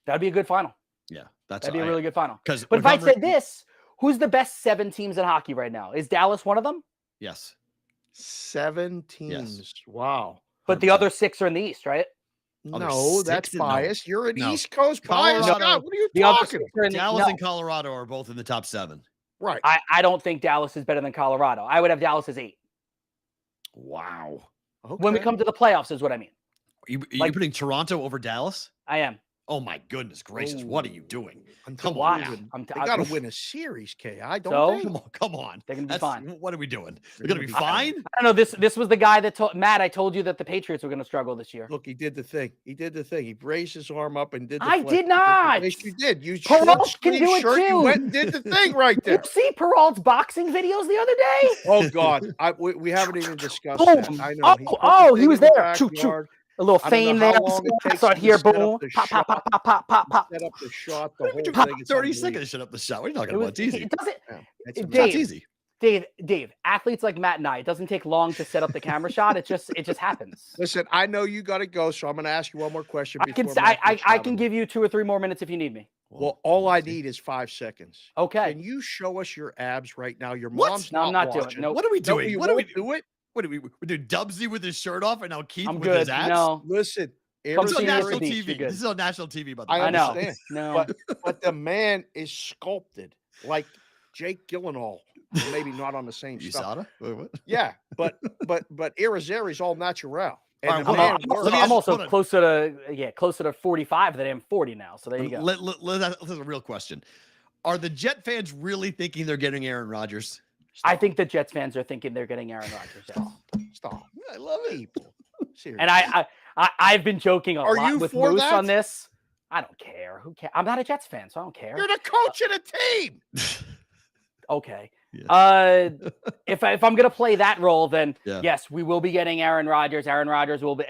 That'd be a good final. Yeah. That'd be a really good final. But if I said this, who's the best 7 teams in hockey right now? Is Dallas one of them? Yes. 7 teams. Yes. Wow. But the other 6 are in the East, right? No, that's biased. You're an East Coast bias. What are you the talking about? Dallas and Colorado are both in the top 7. Right. I don't think Dallas is better than Colorado. I would have Dallas as 8. Wow. Okay. When we come to the playoffs is what I mean. Are you putting Toronto over Dallas? I am. Oh my goodness gracious! What are you doing? Come on, they got to win a series, Ki. Don't they? Come on. They're gonna be fine. What are we doing? They're gonna be fine. I don't know. This was the guy that told Matt. I told you that the Patriots were going to struggle this year. Look, he did the thing. He raised his arm up and did. The I did not. Yes, you did. You Perrault can do it too. You went and did the thing right there. Did you see Perrault's boxing videos the other day? Oh God, we haven't even discussed that. I know. He was there. A little feign there. Start here, boom. Pop. Set up the shot. The whole thing. 30 seconds to shut up the shot. What are you talking about? It's easy. It's easy. Dave, athletes like Matt and I, it doesn't take long to set up the camera shot. It just happens. Listen, I know you got to go, so I'm going to ask you one more question. I can give you 2 or 3 more minutes if you need me. Well, all I need is 5 seconds. Okay. Can you show us your abs right now? Your mom's I'm not watching. doing it. No. What are we doing? What do we do it? What do we do? Dubsy with his shirt off and now Keith I'm with good. his abs? No. Listen, Come This is see on me at national the beach, you're TV. good. This is on national TV, by the I way. I know. understand. No. But the man is sculpted like Jake Gyllenhaal. Maybe not on the same stuff. USADA? Wait, what? Yeah, but Irizarry's all natural. And All right, the hold man on. works. Let me I'm ask- also hold on. closer to 45 than I am 40 now. So there you go. This is a real question. Are the Jet fans really thinking they're getting Aaron Rodgers? I think the Jets fans are thinking they're getting Aaron Rodgers. Yes. Stop. I love it. People. Seriously. And I've been joking a Are lot you with for Moose that? on this. I don't care. Who cares? I'm not a Jets fan, so I don't care. You're the coach of the team. Okay. Yeah. If I'm gonna play that role, then Yeah. yes, we will be getting Aaron Rodgers. Aaron Rodgers will be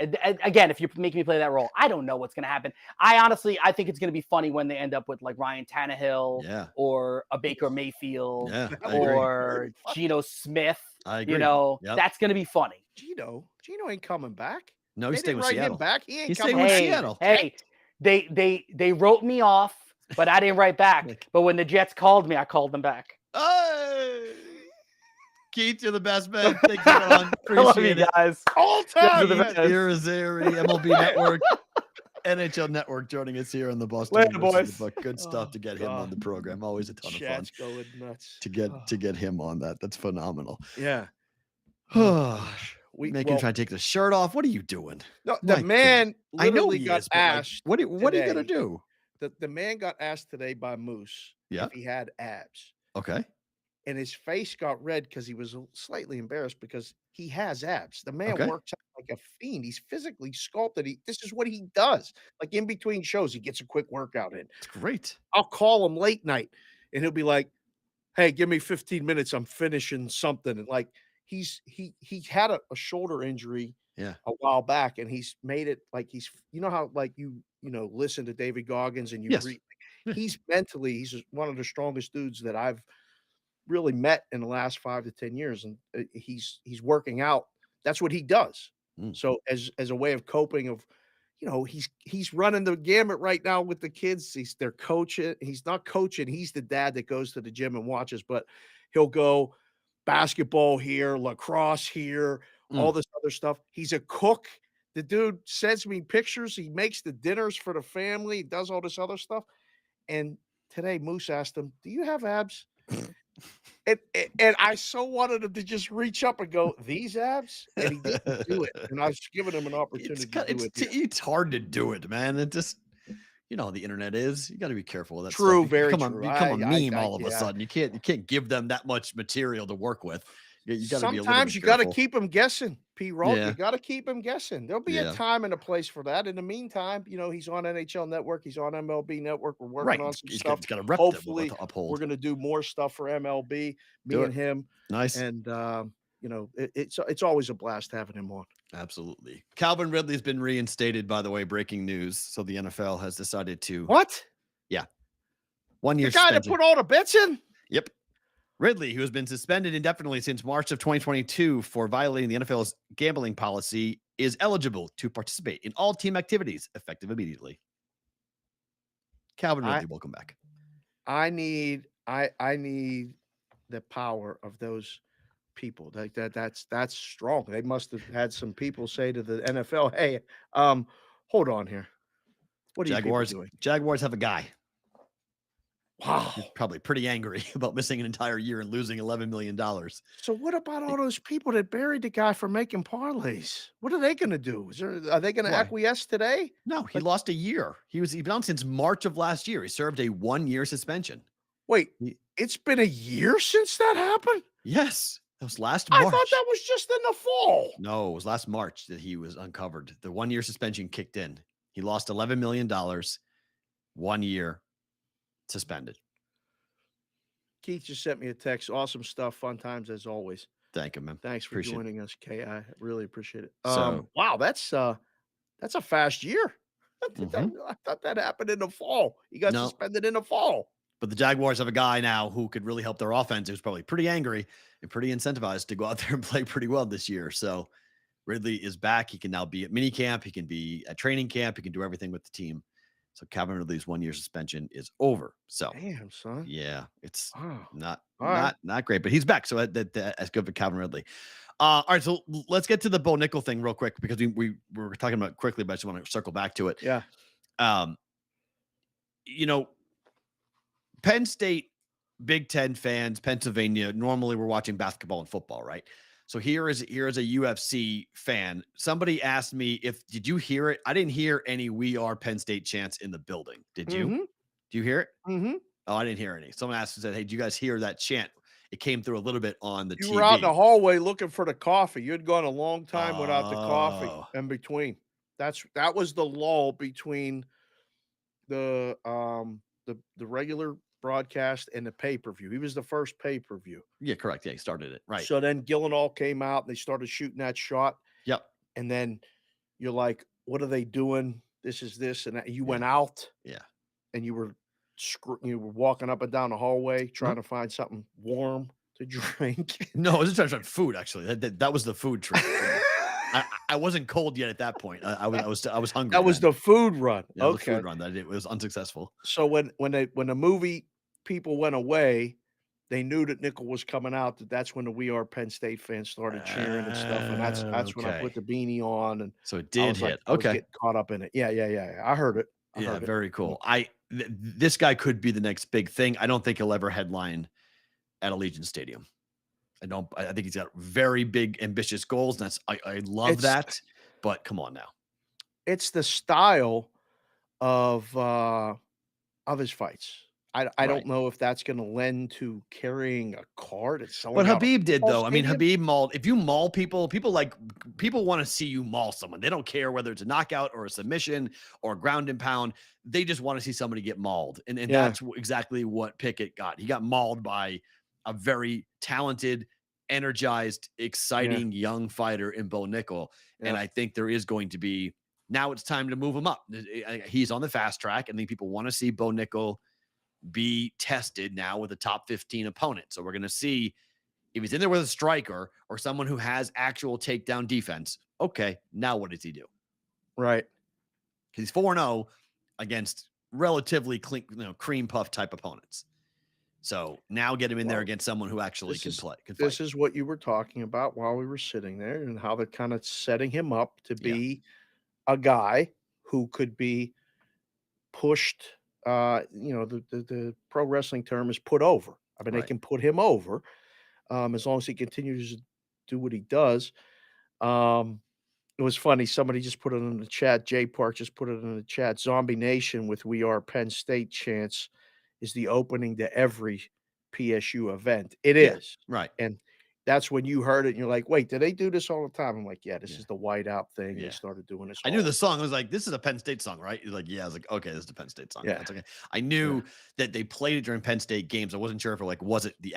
again. If you make me play that role, I don't know what's gonna happen. I think it's gonna be funny when they end up with like Ryan Tannehill, Yeah. or a Baker Mayfield, Yeah, I agree. or Geno Smith. I agree. Yep. That's gonna be funny. Gino ain't coming back. No, They he's staying didn't with write Seattle. him back. He ain't He's coming staying with back. Seattle. Hey, they wrote me off, but I didn't write back. But when the Jets called me, I called them back. Hey! Keith, you're the best, man. Thanks for on. I love you Appreciate it. guys. All Jets are time. the Keith best. Irizarry, MLB Network, NHL Network joining us here on the Boston. Later, University boys. Book. Good stuff to get him on the program. Always a ton of fun Chat's going nuts. to get him on that. That's phenomenal. Yeah. Make him try to take the shirt off. What are you doing? No, My the man I know literally he got is, but, like, asked. what are you gonna today. do? The man got asked today by Moose Yeah. if he had abs. Okay. And his face got red because he was slightly embarrassed because he has abs. The man Okay. works out like a fiend. He's physically sculpted. This is what he does. Like in between shows, he gets a quick workout in. It's great. I'll call him late night and he'll be like, "Hey, give me 15 minutes. I'm finishing something." And like he had a shoulder injury Yeah. a while back, and he's made it like he's how like listen to David Goggins and you Yes. read. Yeah. He's one of the strongest dudes that I've really met in the last 5 to 10 years, and he's working out. That's what he does. Mm. So as a way of coping of, he's running the gamut right now with the kids. They're coaching. He's not coaching. He's the dad that goes to the gym and watches, but he'll go basketball here, lacrosse here, all this other stuff. He's a cook. The dude sends me pictures. He makes the dinners for the family. He does all this other stuff. And today Moose asked him, "Do you have abs?" And I so wanted him to just reach up and go, "These abs?" And he didn't do it. And I was giving him an opportunity to do it. It's hard to do it, man. It just, how the internet is. You got to be careful with that. True, stuff. very become true. Become a meme all of a yeah. sudden. You can't give them that much material to work with. You got to be a little Sometimes bit you got to careful. keep them guessing, Perrault. Yeah. You got to keep them guessing. There'll be Yeah. a time and a place for that. In the meantime, he's on NHL Network. He's on MLB Network. We're working on some stuff. He's got a rep Hopefully, to uphold. we're going to do more stuff for MLB. Me Do and him. Nice. And it's always a blast having him on. Absolutely. Calvin Ridley's been reinstated, by the way, breaking news. So the NFL has decided to What? 1 year The guy that suspension. put all the bets in? Yep. Ridley, who has been suspended indefinitely since March of 2022 for violating the NFL's gambling policy, is eligible to participate in all team activities effective immediately. Calvin Ridley, welcome back. I need the power of those people. That's strong. They must have had some people say to the NFL, "Hey, hold on here. What are you people doing?" Jaguars have a guy. Wow. He's probably pretty angry about missing an entire year and losing $11 million. So what about all those people that buried the guy for making parlays? What are they going to do? Are they going to Why? acquiesce today? No, he lost a year. He's been on since March of last year. He served a 1 year suspension. Wait, it's been a year since that happened? Yes. That was last March. I thought that was just in the fall. No, it was last March that he was uncovered. The 1 year suspension kicked in. He lost $11 million, 1 year suspended. Keith just sent me a text. Awesome stuff. Fun times as always. Thank you, man. Thanks for Appreciate it. joining us, Kay. I really appreciate it. So- Wow, that's a fast year. Mhm. I thought that happened in the fall. He got No. suspended in the fall. But the Jaguars have a guy now who could really help their offense. Who's probably pretty angry and pretty incentivized to go out there and play pretty well this year. So Ridley is back. He can now be at minicamp. He can be at training camp. He can do everything with the team. So Calvin Ridley's 1 year suspension is over. So Damn, son. yeah, it's Wow. not All right. not great, but he's back. So that's good for Calvin Ridley. All right, so let's get to the Bo Nickel thing real quick because we were talking about it quickly, but I just want to circle back to it. Yeah. You know, Penn State, Big Ten fans, Pennsylvania, normally we're watching basketball and football, right? So here is a UFC fan. Somebody asked me did you hear it? I didn't hear any "We Are Penn State" chants in the building. Did you? Mm-hmm. Do you hear it? Mm-hmm. Oh, I didn't hear any. Someone asked and said, "Hey, do you guys hear that chant?" It came through a little bit on the TV. You were out in the hallway looking for the coffee. You'd gone a long time without the coffee Oh. in between. That was the lull between the regular broadcast and the pay-per-view. He was the first pay-per-view. Yeah, correct. Yeah, he started it. Right. So then Gyllenhaal came out and they started shooting that shot. Yep. And then you're like, what are they doing? This is this. And that. You went out. Yeah. And you were walking up and down the hallway trying to find something warm to drink. No, I was just trying to find food, actually. That was the food trip. I wasn't cold yet at that point. I was hungry. That was the food run. Yeah, okay. the food run. That it was unsuccessful. So when the movie people went away, they knew that Nickel was coming out. That's when the We Are Penn State fans started cheering and stuff. And that's when I put the beanie on. And so it did hit. I was getting caught up in it. Yeah. I heard it. Very cool. This guy could be the next big thing. I don't think he'll ever headline at Allegiant Stadium. I think he's got very big, ambitious goals. And I love that. But come on now. It's the style of his fights. I don't know if that's going to lend to carrying a card. But Habib did, though. I mean, Habib mauled. If you maul people want to see you maul someone. They don't care whether it's a knockout or a submission or a ground and pound. They just want to see somebody get mauled. And that's exactly what Pickett got. He got mauled by a very talented, energized, exciting young fighter in Bo Nickel. Yeah. And I think there is going to be, now it's time to move him up. He's on the fast track. I think people want to see Bo Nickel be tested now with a top 15 opponent. So we're going to see if he's in there with a striker or someone who has actual takedown defense. Okay, now what does he do? Right. Because he's 4-0 against relatively clean, cream puff type opponents. So now get him in there against someone who actually can play. This is what you were talking about while we were sitting there and how they're kind of setting him up to be a guy who could be pushed. The pro wrestling term is put over. I mean, they can put him over as long as he continues to do what he does. It was funny. Somebody just put it in the chat. Jay Park just put it in the chat. Zombie Nation with We Are Penn State chants is the opening to every PSU event. It is. Right. And that's when you heard it and you're like, wait, do they do this all the time? I'm like, this is the whiteout thing. Yeah. They started doing this. I knew the song. I was like, this is a Penn State song, right? He's like, yeah. I was like, okay, this is a Penn State song. Yeah. That's okay. I knew that they played it during Penn State games. I wasn't sure if was it the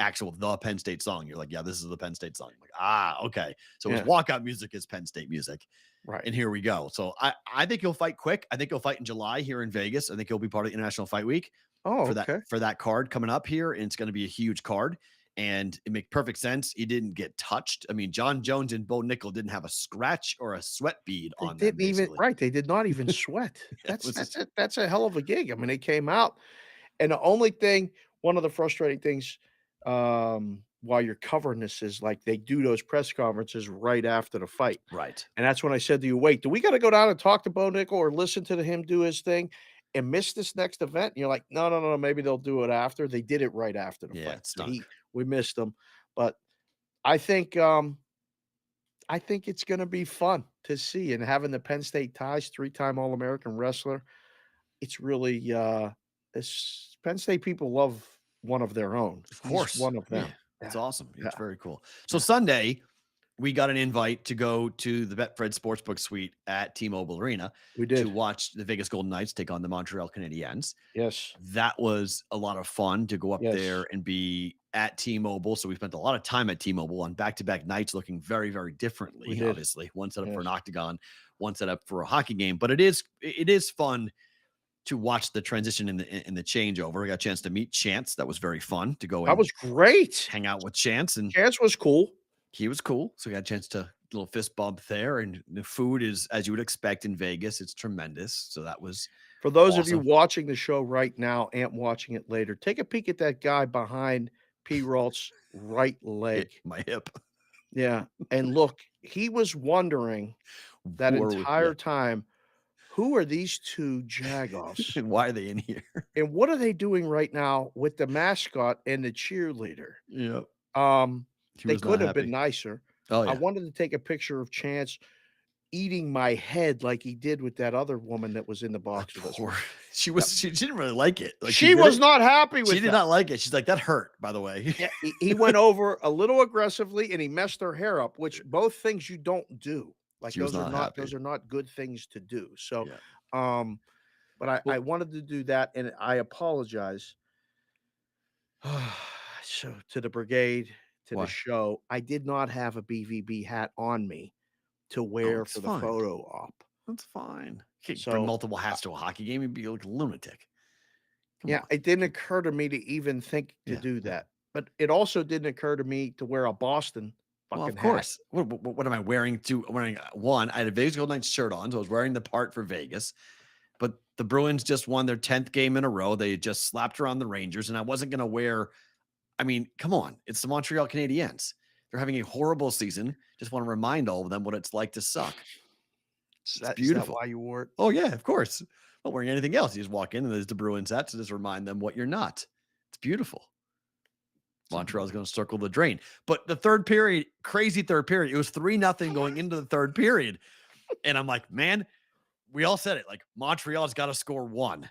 Penn State song? You're like, yeah, this is the Penn State song. I'm like, okay. So his walkout music is Penn State music. Right. And here we go. So I think he'll fight quick. I think he'll fight in July here in Vegas. I think he'll be part of the International Fight Week. Oh, for that card coming up here. And it's going to be a huge card. And it makes perfect sense. He didn't get touched. I mean, John Jones and Bo Nickel didn't have a scratch or a sweat bead on them. They did not even sweat. That's a hell of a gig. I mean, they came out, and the only thing, one of the frustrating things, while you're covering this is like they do those press conferences right after the fight. Right. And that's when I said to you, wait, do we got to go down and talk to Bo Nickel or listen to him do his thing and miss this next event? And you're like, no, maybe they'll do it after. They did it right after the fight. So we missed them. But I think it's going to be fun to see. And having the Penn State ties, 3-time All-American wrestler, it's really Penn State people love one of their own. Of course. He's one of them. Yeah. It's awesome. It's very cool. So Sunday, we got an invite to go to the Betfred Sportsbook Suite at T-Mobile Arena. We did. To watch the Vegas Golden Knights take on the Montreal Canadiens. Yes. That was a lot of fun to go up there and be at T-Mobile. So we spent a lot of time at T-Mobile on back-to-back nights looking very, very differently, obviously. One set up for an octagon, one set up for a hockey game. But it is fun to watch the transition in the changeover. I got a chance to meet Chance. That was very fun to go. That was great. Hang out with Chance, and Chance was cool. He was cool. So we got a chance to little fist bump there. And the food is, as you would expect in Vegas, it's tremendous. So that was for those of you watching the show right now and watching it later. Take a peek at that guy behind Perrault's right leg. My hip. Yeah. And look, he was wondering that entire time, who are these two jagoffs? And why are they in here? And what are they doing right now with the mascot and the cheerleader? Yeah. He They was could not have been happy. nicer. Oh, I yeah. wanted to take a picture of Chance eating my head like he did with that other woman that was in the box with us. Poor. She didn't really like it. Like She was not happy with She did that. not like it. She's like, that hurt, by the way. Yeah, he went over a little aggressively and he messed her hair up, which both things you don't do. Like She was not happy. those are not good things to do. So, Yeah. but I Well- wanted to do that and I apologize. So to the brigade, to Why? the show, I did not have a BVB hat on me to wear it's for the fine. photo op. That's fine. You can't So, bring multiple hats to a hockey game. You'd be like a lunatic. Come Yeah, on. it didn't occur to me to even think to Yeah, do yeah. that. But it also didn't occur to me to wear a Boston Well, fucking of course. What am I wearing? Wearing one. I had a Vegas Golden Knights shirt on, so I was wearing the part for Vegas. But the Bruins just won their 10th game in a row. They just slapped around the Rangers, and I wasn't going to wear. I mean, come on. It's the Montreal Canadiens. They're having a horrible season. Just want to remind all of them what it's like to suck. Is It's that beautiful. why you wore it? Oh, yeah, of course. Not wearing anything else. You just walk in and there's the Bruins hat to just remind them what you're not. It's beautiful. Montreal's going to circle the drain. But the third period, crazy third period, it was 3-0 going into the third period. And I'm like, man, we all said it. Like, Montreal's got to score one.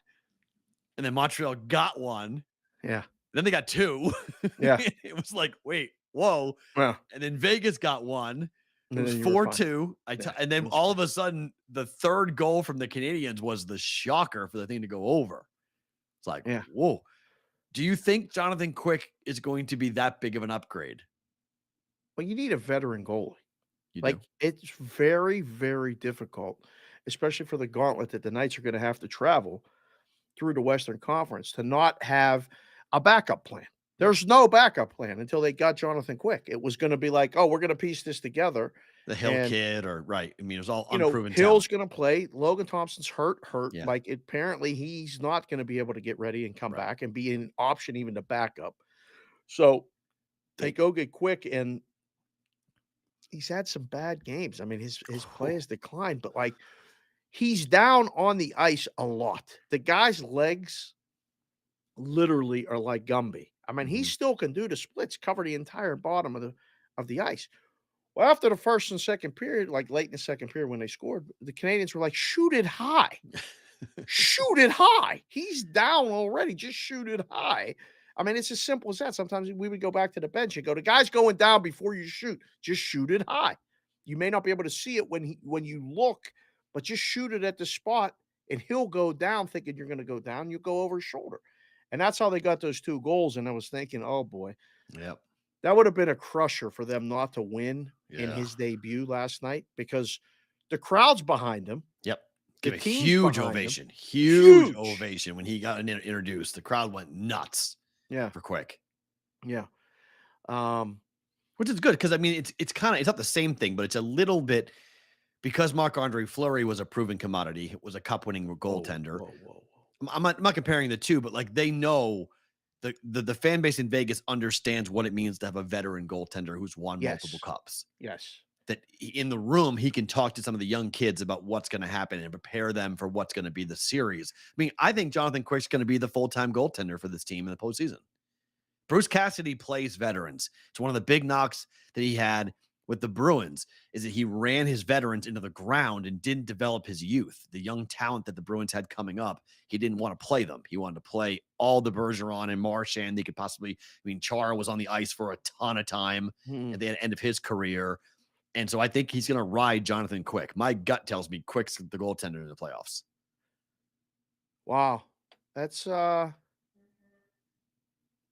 And then Montreal got one. Yeah. Then they got two. Yeah. It was like, wait, whoa. Well, And then Vegas got one. It and was then you were fine. 4-2. Yeah, And then it was all fine. of a sudden, the third goal from the Canadians was the shocker for the thing to go over. It's like, Yeah. whoa. Do you think Jonathan Quick is going to be that big of an upgrade? Well, you need a veteran goalie. You Like, do. it's very, very difficult, especially for the gauntlet that the Knights are going to have to travel through the Western Conference to not have a backup plan. There's no backup plan until they got Jonathan Quick. It was going to be like, oh, we're going to piece this together. The Hill and, kid, or right. I mean, it was all You know, unproven Hill's talent. going to play. Logan Thompson's hurt. Yeah. Like, apparently he's not going to be able to get ready and come Right. back and be an option even to back up. So they go get Quick, and he's had some bad games. I mean, his play has declined, but like he's down on the ice a lot. The guy's legs literally are like Gumby. I mean, he Mhm. still can do the splits, cover the entire bottom of the ice. Well, after the first and second period, like late in the second period when they scored, the Canadians were like, shoot it high. Shoot it high. He's down already. Just shoot it high. I mean, it's as simple as that. Sometimes we would go back to the bench and go, the guy's going down before you shoot. Just shoot it high. You may not be able to see it when you look, but just shoot it at the spot and he'll go down thinking you're going to go down. You go over his shoulder. And that's how they got those 2 goals. And I was thinking, oh boy, Yep. that would have been a crusher for them not to win in Yeah. his debut last night because the crowd's behind him. Yep. The Give a team's huge behind him. ovation. Huge Huge. ovation when he got introduced. The crowd went nuts Yeah. for Quick. Yeah. Which is good because I mean it's not the same thing, but it's a little bit because Marc-Andre Fleury was a proven commodity, was a cup-winning goaltender. Whoa. I'm not comparing the two, but like they know the fan base in Vegas understands what it means to have a veteran goaltender who's won multiple Yes. cups. Yes. That in the room he can talk to some of the young kids about what's going to happen and prepare them for what's going to be the series. I mean, I think Jonathan Quick's going to be the full-time goaltender for this team in the postseason. Bruce Cassidy plays veterans. It's one of the big knocks that he had with the Bruins is that he ran his veterans into the ground and didn't develop his youth, the young talent that the Bruins had coming up. He didn't want to play them. He wanted to play all the Bergeron and Marchand they could possibly. I mean, Chara was on the ice for a ton of time at the end of his career. And so I think he's going to ride Jonathan Quick. My gut tells me Quick's the goaltender in the playoffs. Wow. That's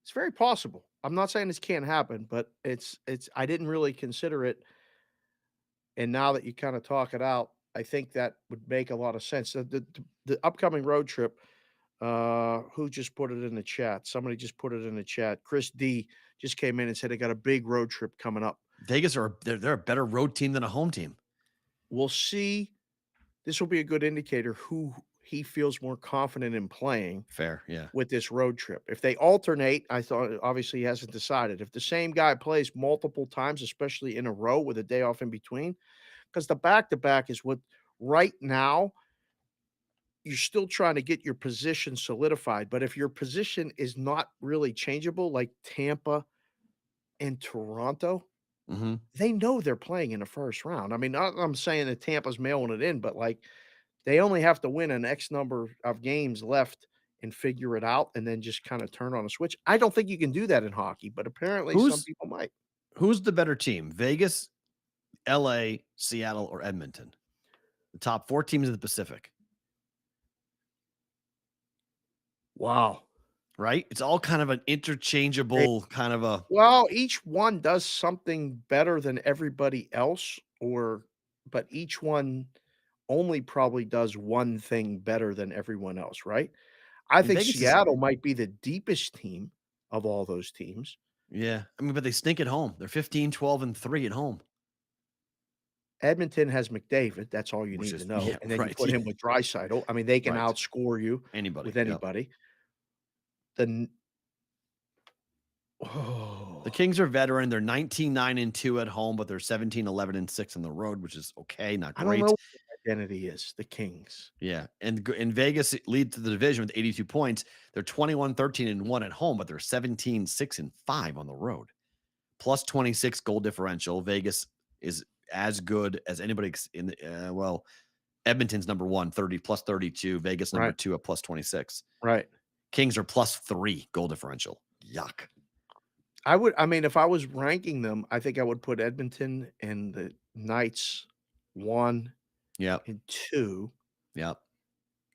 it's very possible. I'm not saying this can't happen, but it's I didn't really consider it. And now that you kind of talk it out, I think that would make a lot of sense. The upcoming road trip, who just put it in the chat? Somebody just put it in the chat. Chris D just came in and said they got a big road trip coming up. Vegas they're a better road team than a home team. We'll see. This will be a good indicator who he feels more confident in playing Fair, yeah. with this road trip. If they alternate, I thought obviously he hasn't decided. If the same guy plays multiple times, especially in a row with a day off in between, because the back-to-back is what right now you're still trying to get your position solidified. But if your position is not really changeable, like Tampa and Toronto, Mhm. they know they're playing in the first round. I mean, I'm saying that Tampa's mailing it in, but like they only have to win an X number of games left and figure it out and then just kind of turn on a switch. I don't think you can do that in hockey, but apparently some Who's people might. who's the better team? Vegas, LA, Seattle, or Edmonton? The top 4 teams in the Pacific, Wow. right? It's all kind of an interchangeable kind of a Well, each one does something better than everybody else, but each one only probably does one thing better than everyone else, right? I think Vegas is Seattle might be the deepest team of all those teams. yeah. I mean, but they stink at home. They're 15, 12, and 3 at home, Edmonton has McDavid, that's all you which need to is know, yeah, and then you right. put Yeah, him with Draisaitl. I mean, they can right. outscore you Anybody. with Yep. anybody. The The oh, Kings are veteran. They're 19-9-2 at home, but they're 17-11-6 on the road, which is okay, not I don't know great. what their identity is, the Kings. Yeah, and in Vegas leads the division with 82 points. They're 21-13-1 at home, but they're 17-6-5 on the road. Plus 26 goal differential. Vegas is as good as anybody in the well, Edmonton's number 1, 30 plus 32. Vegas number Right, 2 at plus 26. right. Kings are plus 3 goal differential. Yuck. I mean, if I was ranking them, I think I would put Edmonton and the Knights 1 Yep. and 2, Yep.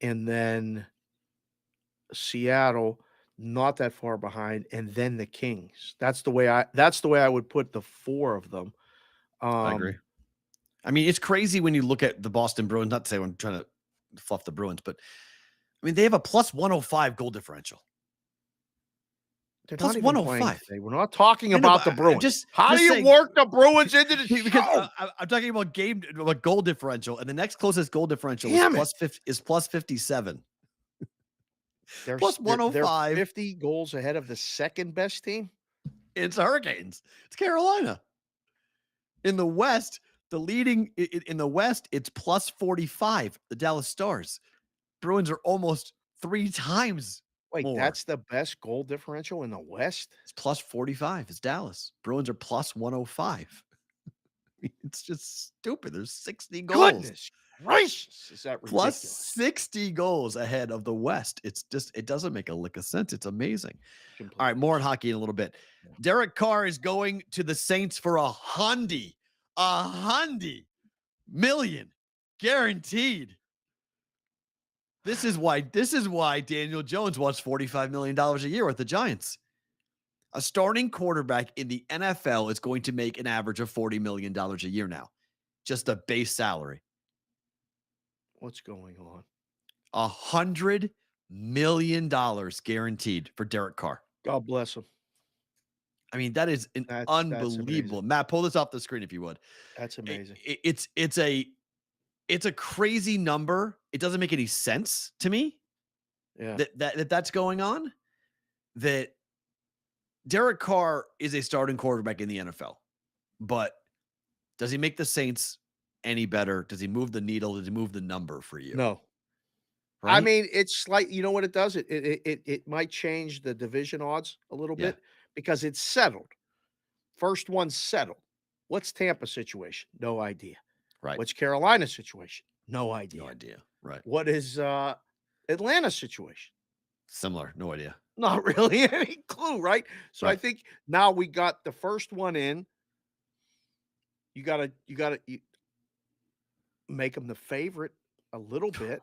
and then Seattle not that far behind, and then the Kings. That's the way I would put the 4 of them. I agree. I mean, it's crazy when you look at the Boston Bruins. Not to say I'm trying to fluff the Bruins, but I mean, they have a plus 105 goal differential. They're Plus not even playing 105. today. We're not talking I know, about but the Bruins. just How do you saying, work the Bruins into the because show? I'm talking about goal differential, and the next closest goal differential Damn it. is plus 57. They're Plus they're 105. 50 goals ahead of the second best team? It's Hurricanes. It's Carolina. In the West, in the West, it's plus 45. The Dallas Stars. Bruins are almost 3 times Wait, more. that's the best goal differential in the West? It's plus 45. It's Dallas. Bruins are plus 105. It's just stupid. There's 60 goals. Goodness gracious, is that Plus ridiculous? 60 goals ahead of the West. It's just, it doesn't make a lick of sense. It's amazing. Completely. All right, more on hockey in a little bit. Yeah. Derek Carr is going to the Saints for a $100 million guaranteed. This is why Daniel Jones wants $45 million a year with the Giants. A starting quarterback in the NFL is going to make an average of $40 million a year now. Just a base salary. What's going on? $100 million guaranteed for Derek Carr. God bless him. I mean, that is That's unbelievable. amazing. Matt, pull this off the screen if you would. That's amazing. It's a crazy number. It doesn't make any sense to me. Yeah. That's going on. That Derek Carr is a starting quarterback in the NFL, but does he make the Saints any better? Does he move the needle? Does he move the number for you? No. Right? I mean, it's like, you know what it does? It might change the division odds a little Yeah. bit because it's settled. First one settled. What's Tampa's situation? No idea. Right. What's Carolina's situation? No idea. No idea. Right. What is Atlanta's situation? Similar. No idea. Not really any clue, right? So I Right. think now we got the first one in. You gotta make them the favorite a little bit,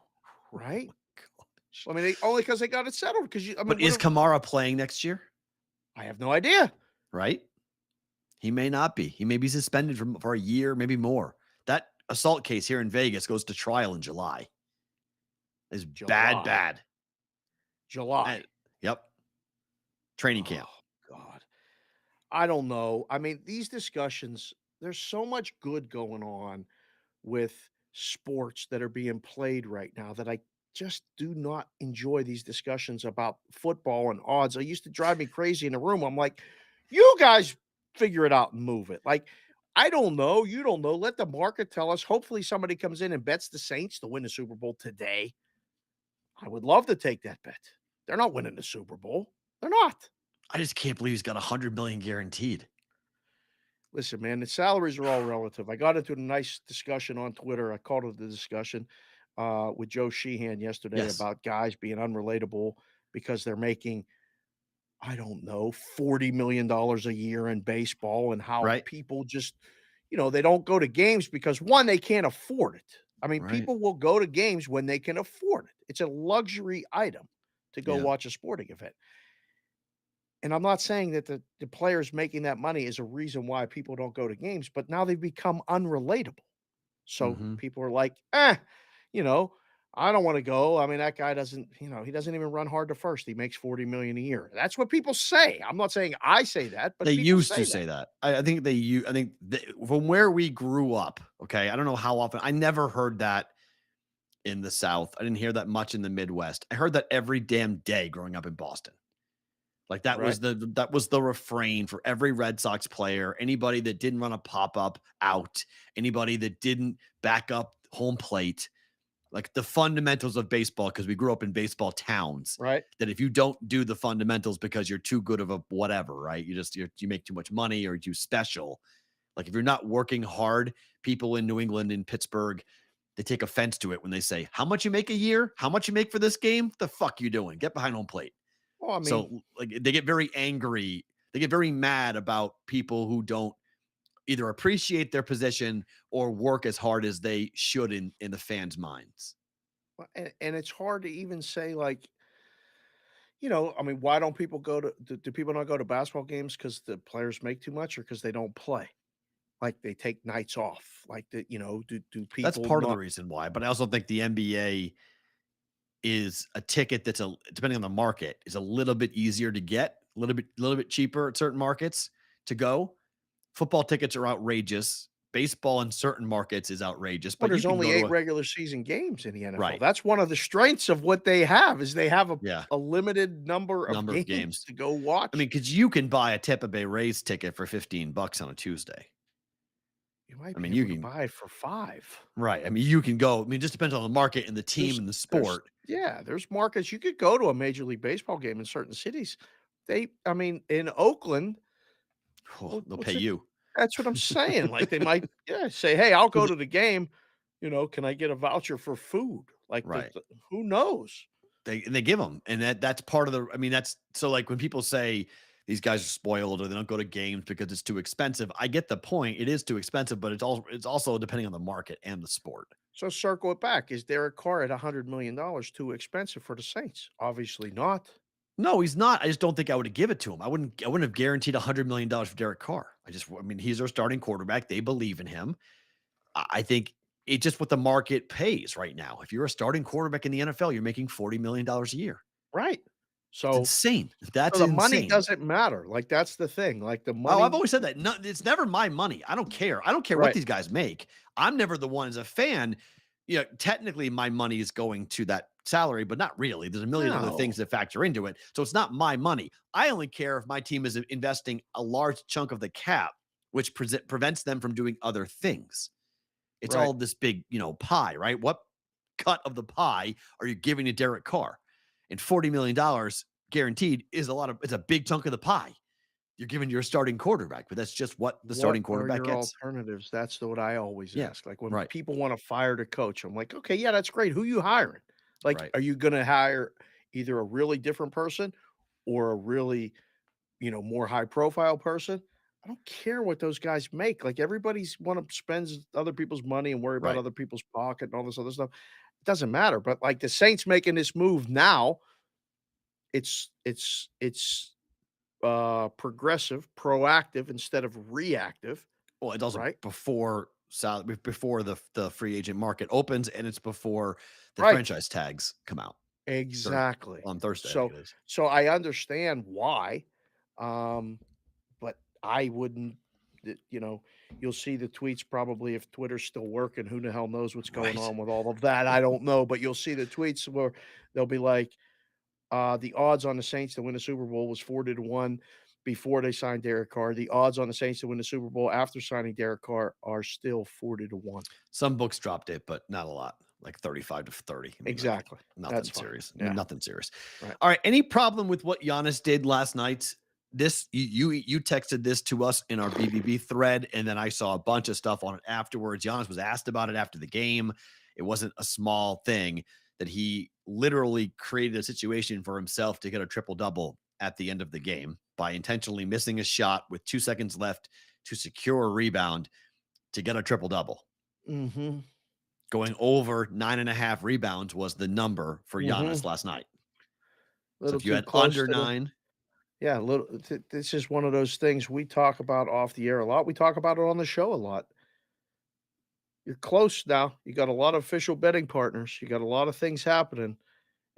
right? Gosh. I mean, only because they got it settled. Because But is Kamara playing next year? I have no idea. Right? He may not be. He may be suspended for a year, maybe more. That assault case here in Vegas goes to trial in July. Is bad. July. Yep. Training camp. Oh, God. I don't know. I mean, these discussions, there's so much good going on with sports that are being played right now that just do not enjoy these discussions about football and odds. It used to drive me crazy in the room. I'm like, you guys figure it out and move it. Like, I don't know. You don't know. Let the market tell us. Hopefully, somebody comes in and bets the Saints to win the Super Bowl today. I would love to take that bet. They're not winning the Super Bowl. They're not. I just can't believe he's got 100 million guaranteed. Listen, man, the salaries are all relative. I got into a nice discussion on Twitter. I called it the discussion with Joe Sheehan yesterday Yes. about guys being unrelatable because they're making, I don't know, $40 million a year in baseball, and how Right. people just, they don't go to games because, one, they can't afford it. I mean, Right. people will go to games when they can afford it. It's a luxury item to go Yeah. watch a sporting event. And I'm not saying that the players making that money is a reason why people don't go to games, but now they've become unrelatable. So Mhm. people are like, you know, I don't want to go. I mean, that guy doesn't, he doesn't even run hard to first. He makes 40 million a year. That's what people say. I'm not saying I say that, but They people used to say say that. that. I think from where we grew up, okay, I don't know how often. I never heard that in the South. I didn't hear that much in the Midwest. I heard that every damn day growing up in Boston. Like that Right. was the refrain for every Red Sox player, anybody that didn't run a pop-up out, anybody that didn't back up home plate, like the fundamentals of baseball, because we grew up in baseball towns. Right. That if you don't do the fundamentals because you're too good of a whatever, right? You make too much money or you're too special. Like if you're not working hard, people in New England, in Pittsburgh, they take offense to it when they say, "How much you make a year? How much you make for this game? What the fuck you doing? Get behind home plate." Well, I mean, So like they get very angry. They get very mad about people who don't either appreciate their position or work as hard as they should in the fans' minds. and it's hard to even say, like, I mean, why don't people do people not go to basketball games because the players make too much, or because they don't play? Like, they take nights off, like, do That's people part of the not? reason why, but I also think the NBA is a ticket that's depending on the market, is a little bit easier to get, a little bit cheaper at certain markets to go. Football tickets are outrageous. Baseball in certain markets is outrageous, Well, but you there's can only go 8 to a regular season games in the NFL. right. That's one of the strengths of what they have, is they have a Yeah, a limited number of number of games games. to go I watch. mean, because you can buy a Tampa Bay Rays ticket for $15 on a Tuesday. You might I be mean, you able to can buy it for 5. right. I mean, you can go. I mean, it just depends on the market and the team and the There's sport. yeah, there's markets you could go to a Major League Baseball game in certain cities. I mean, in Oakland, Oh, they'll pay what's it? you. That's what I'm saying. Like, they might, say, "Hey, I'll So go to the game. Can I get a voucher for food?" Like, right. who knows? They give them, and that's part of the. I mean, that's so like when people say these guys are spoiled or they don't go to games because it's too expensive. I get the point. It is too expensive, but it's also depending on the market and the sport. So circle it back. Is Derek Carr at $100 million too expensive for the Saints? Obviously not. No, he's not. I just don't think I would have give it to him. I wouldn't have guaranteed $100 million for Derek Carr. I mean, he's their starting quarterback. They believe in him. I think it's just what the market pays right now. If you're a starting quarterback in the NFL, you're making $40 million a year. Right. It's So insane. so That's the money insane. doesn't matter. Like, that's the thing. Like, the Oh, I've money. always said that. No, it's never my money. I don't care. I don't care what Right. these guys make. I'm never the one as a fan. Technically my money is going to that salary, but not really. There's a million other No. things that factor into it. So it's not my money. I only care if my team is investing a large chunk of the cap, which prevents them from doing other things. It's Right. all this big, pie, right? What cut of the pie are you giving to Derek Carr? And $40 million guaranteed it's a big chunk of the pie you're giving your starting quarterback, but that's just what the What starting are quarterback your gets. alternatives? That's what I always Yeah. ask. Like, when Right. people want to fire the coach, I'm like, okay, yeah, that's great. Who you hiring? Like, Right. are you going to hire either a really different person or a really, more high profile person? I don't care what those guys make. Like, everybody's want to spend other people's money and worry about Right. other people's pocket and all this other stuff. It doesn't matter. But like the Saints making this move now, it's progressive, proactive instead of reactive, Well, it's also right? before the free agent market opens, and it's before the Right. franchise tags come out Exactly. on Thursday, I think So it is. so I understand why, but I wouldn't you'll see the tweets probably if Twitter's still working. Who the hell knows what's going on with all of that? I don't know, but you'll see the tweets where they'll be like, the odds on the Saints to win the Super Bowl was 40-1 before they signed Derek Carr. The odds on the Saints to win the Super Bowl after signing Derek Carr are still 40-1. Some books dropped it, but not a lot, like 35-30. Exactly. Nothing That's fine. serious. Yeah. Nothing serious. Right. All right. Any problem with what Giannis did last night? This you texted this to us in our BBB thread, and then I saw a bunch of stuff on it afterwards. Giannis was asked about it after the game. It wasn't a small thing that he literally created a situation for himself to get a triple-double at the end of the game by intentionally missing a shot with 2 seconds left to secure a rebound to get a triple-double. Mm-hmm. Going over 9.5 rebounds was the number for Giannis last night. So if you had under 9. Yeah, this is one of those things we talk about off the air a lot. We talk about it on the show a lot. You're close now. You got a lot of official betting partners. You got a lot of things happening.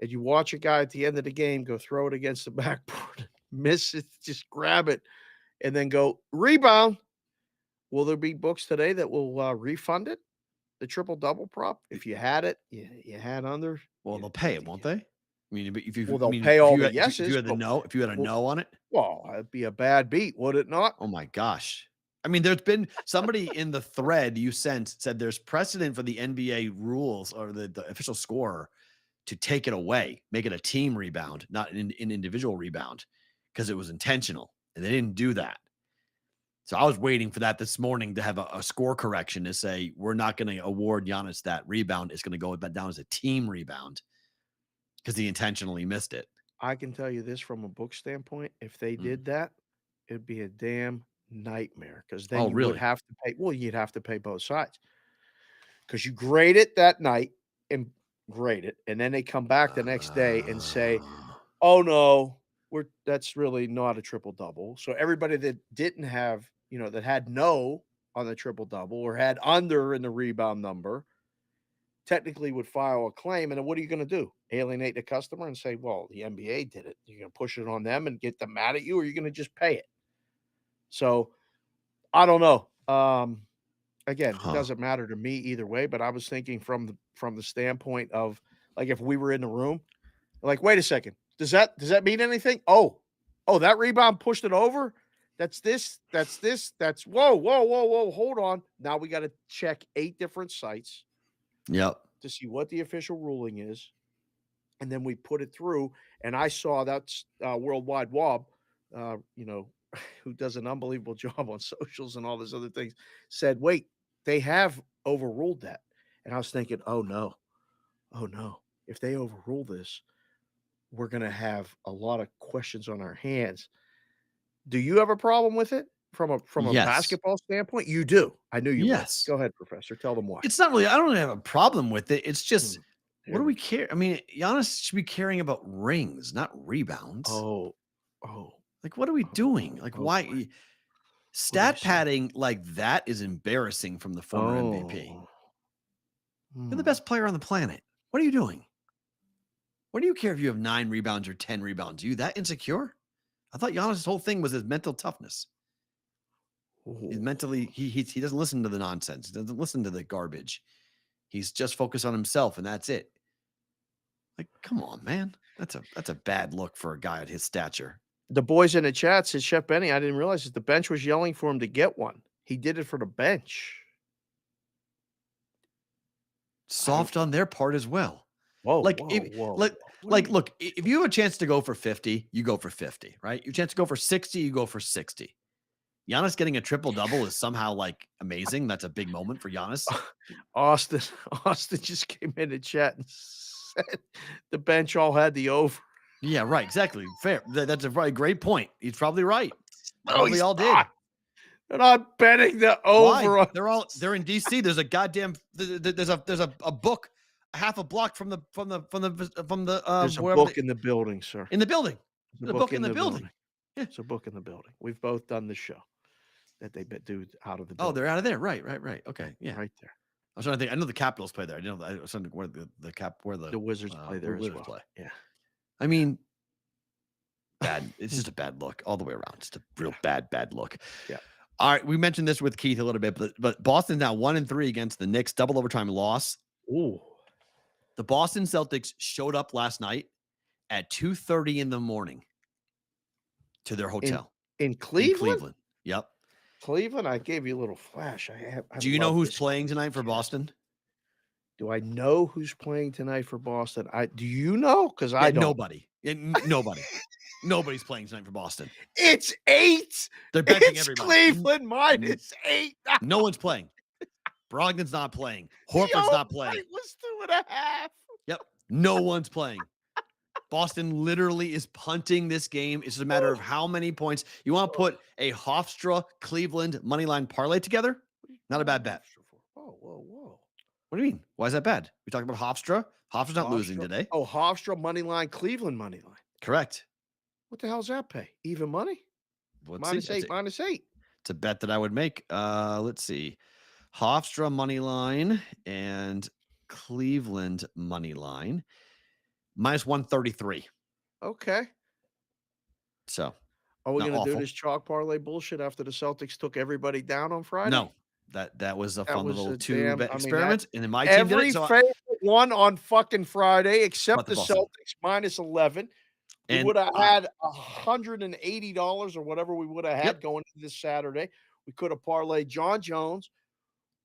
And you watch a guy at the end of the game go throw it against the backboard, miss it, just grab it, and then go rebound. Will there be books today that will refund it? The triple-double prop? If you had it, you had under. Well, they'll pay it, won't they? I mean, if you they'll pay all the yeses. If you had a no on it, well, it'd be a bad beat, would it not? Oh my gosh! I mean, there's been somebody in the thread you sent said there's precedent for the NBA rules or the official scorer to take it away, make it a team rebound, not an individual rebound, because it was intentional, and they didn't do that. So I was waiting for that this morning to have a score correction to say we're not going to award Giannis that rebound. It's going to go down as a team rebound because he intentionally missed it. I can tell you this from a book standpoint. If they did that, it'd be a damn nightmare because then you would have to pay. Well, you'd have to pay both sides because you grade it that night and grade it. And then they come back the next day and say, oh, no, that's really not a triple-double. So everybody that didn't have, that had no on the triple-double or had under in the rebound number technically would file a claim. And then what are you going to do? Alienate the customer and say, well, the NBA did it. You're going to push it on them and get them mad at you, or you're going to just pay it. So I don't know. Again, it doesn't matter to me either way, but I was thinking from the standpoint of like, if we were in the room, like, wait a second, does that mean anything? Oh, that rebound pushed it over. That's whoa. Hold on. Now we got to check 8 different sites. Yep. To see what the official ruling is. And then we put it through. And I saw that's Worldwide Wob, who does an unbelievable job on socials and all these other things, said, wait, they have overruled that. And I was thinking, oh no. If they overrule this, we're going to have a lot of questions on our hands. Do you have a problem with it from a basketball standpoint? You do. I knew you would. Go ahead, Professor. Tell them why. It's not really, I don't have a problem with it. It's just, what do we care? I mean, Giannis should be caring about rings, not rebounds. Oh. Like, what are we doing? Like, why? Stat padding like that is embarrassing from the former MVP. You're the best player on the planet. What are you doing? What do you care if you have 9 rebounds or 10 rebounds? Are you that insecure? I thought Giannis' whole thing was his mental toughness. He's mentally, he doesn't listen to the nonsense. He doesn't listen to the garbage. He's just focused on himself, and that's it. Like, come on, man. That's a bad look for a guy at his stature. The boys in the chat said, Chef Benny, I didn't realize that the bench was yelling for him to get one. He did it for the bench. Soft on their part as well. Whoa, look, if you have a chance to go for 50, you go for 50, right? You have a chance to go for 60, you go for 60. Giannis getting a triple-double is somehow like amazing. That's a big moment for Giannis. Austin just came in the chat and said the bench all had the over. Yeah, right. Exactly. Fair. That's a very great point. He's probably right. Probably all did. They're not betting the over. Why? They're in DC. There's a goddamn there's a book half a block from the there's a book in the building, sir. In the building. There's a book in the building. Yeah. It's a book in the building. We've both done the show that they do out of the building. Oh, they're out of there. Right. Okay. Yeah. Right there. I was trying to think. I know the Capitals play there. I didn't know I was trying to where the Wizards play there as well. Play. Yeah. I mean, bad. It's just a bad look all the way around. Just a real bad look. Yeah. All right, we mentioned this with Keith a little bit, but Boston's now 1-3 against the Knicks, double overtime loss. Ooh. The Boston Celtics showed up last night at 2:30 in the morning to their hotel In in Cleveland? Cleveland. Yep. Cleveland, I gave you a little flash. Do you know love who's this playing tonight for podcast. Boston? Do I know who's playing tonight for Boston? Do you know? Because I don't. Nobody. Nobody. Nobody's playing tonight for Boston. It's 8. They're benching It's everybody. Cleveland minus 8. No one's playing. Brogdon's not playing. Horford's not playing. It was 2.5. Yep. No one's playing. Boston literally is punting this game. It's just a matter of how many points. You want to put a Hofstra Cleveland money line parlay together? Not a bad bet. Whoa. What do you mean? Why is that bad? We talking about Hofstra? Hofstra's not losing today. Oh, Hofstra money line, Cleveland money line. Correct. What the hell's that pay? Even money? Let's see. minus 8. It's a bet that I would make. Let's see. Hofstra money line and Cleveland money line minus 133. Okay. So are we not going to do awful. this chalk parlay bullshit after the Celtics took everybody down on Friday? No, that was a That fun was little a two-bet damn- experiment. And then my team did Every it. So favorite one on fucking Friday except But the the Boston. Celtics minus 11. We And would have had $180 or whatever we would have had Yep. going into this Saturday. We could have parlayed John Jones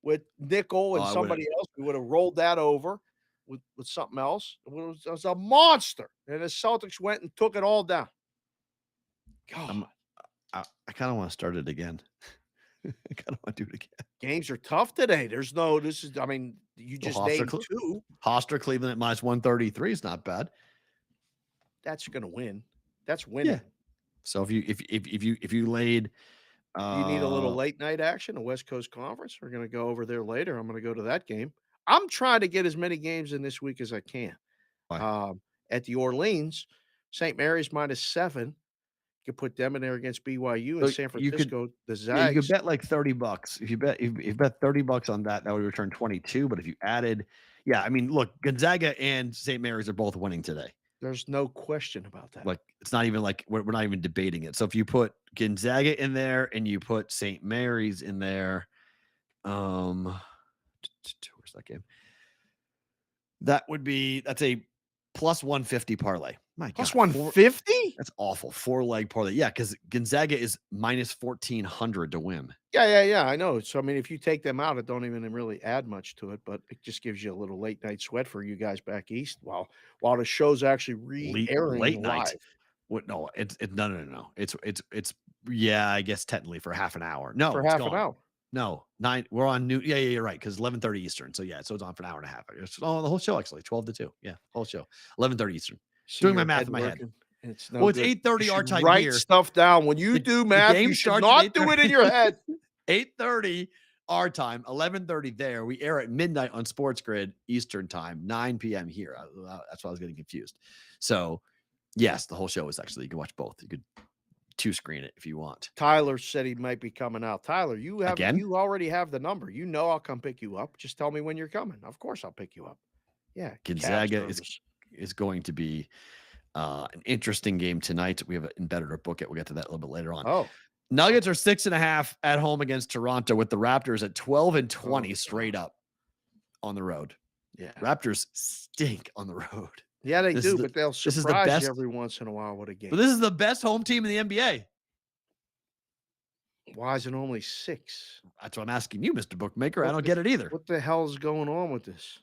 with Nickel and I would've- somebody else. We would have rolled that over with something else. It was a monster. And the Celtics went and took it all down. God, I kind of want to start it again. I kind of want to do it again. games are tough today. You just Hofstra named Cle- 2. Hofstra Cleveland at minus 133 is not bad. That's going to win. That's winning. Yeah. So if you laid, You need a little late night action, a West Coast Conference. We're going to go over there later. I'm going to go to that game. I'm trying to get as many games in this week as I can. Why? At the Orleans, St. Mary's minus 7. You could put them in there against BYU and So San you could- Francisco. The Yeah, Zags. you could bet like $30. If you bet $30 on that, that would return 22. But if you added, look, Gonzaga and St. Mary's are both winning today. There's no question about that. Like it's not even like we're not even debating it. So if you put Gonzaga in there and you put St. Mary's in there, where's that game? That's a plus 150 parlay. My Plus God, 150? That's awful. 4-leg parlay. Yeah, because Gonzaga is minus 1,400 to win. Yeah. I know. So, if you take them out, it don't even really add much to it, but it just gives you a little late night sweat for you guys back east while the show's actually re-airing Late night. live. What? No, it's no. It's I guess technically for half an hour. No, For it's half gone. an hour. No, 9. We're on new. Yeah, you're right. Because 11:30 Eastern. So so it's on for an hour and a half. The whole show actually 12 to 2. Yeah, whole show 11:30 Eastern. See Doing my your math head in my head. working. It's Well, it's good. 8:30 You our should time write here. stuff down. When you The- do the math, game you should starts not at do it in your head. 8:30 our time, 11:30 there. We air at midnight on Sports Grid Eastern time, 9 p.m. here. That's why I was getting confused. So, yes, the whole show is actually, you can watch both. You could two-screen it if you want. Tyler said he might be coming out. Tyler, you already have the number. I'll come pick you up. Just tell me when you're coming. Of course, I'll pick you up. Yeah, Gonzaga is going to be an interesting game tonight. We have embedded our book it. We'll get to that a little bit later on. Oh, Nuggets are 6.5 at home against Toronto, with the Raptors at 12-20 straight up on the road. yeah. Raptors stink on the road. Yeah, they This do, is the- but they'll this is the surprise best- you every once in a while with a game. But this is the best home team in the NBA. Why is it only 6? That's what I'm asking you, Mr. Bookmaker. I What don't the- get it either. What the hell is going on with this?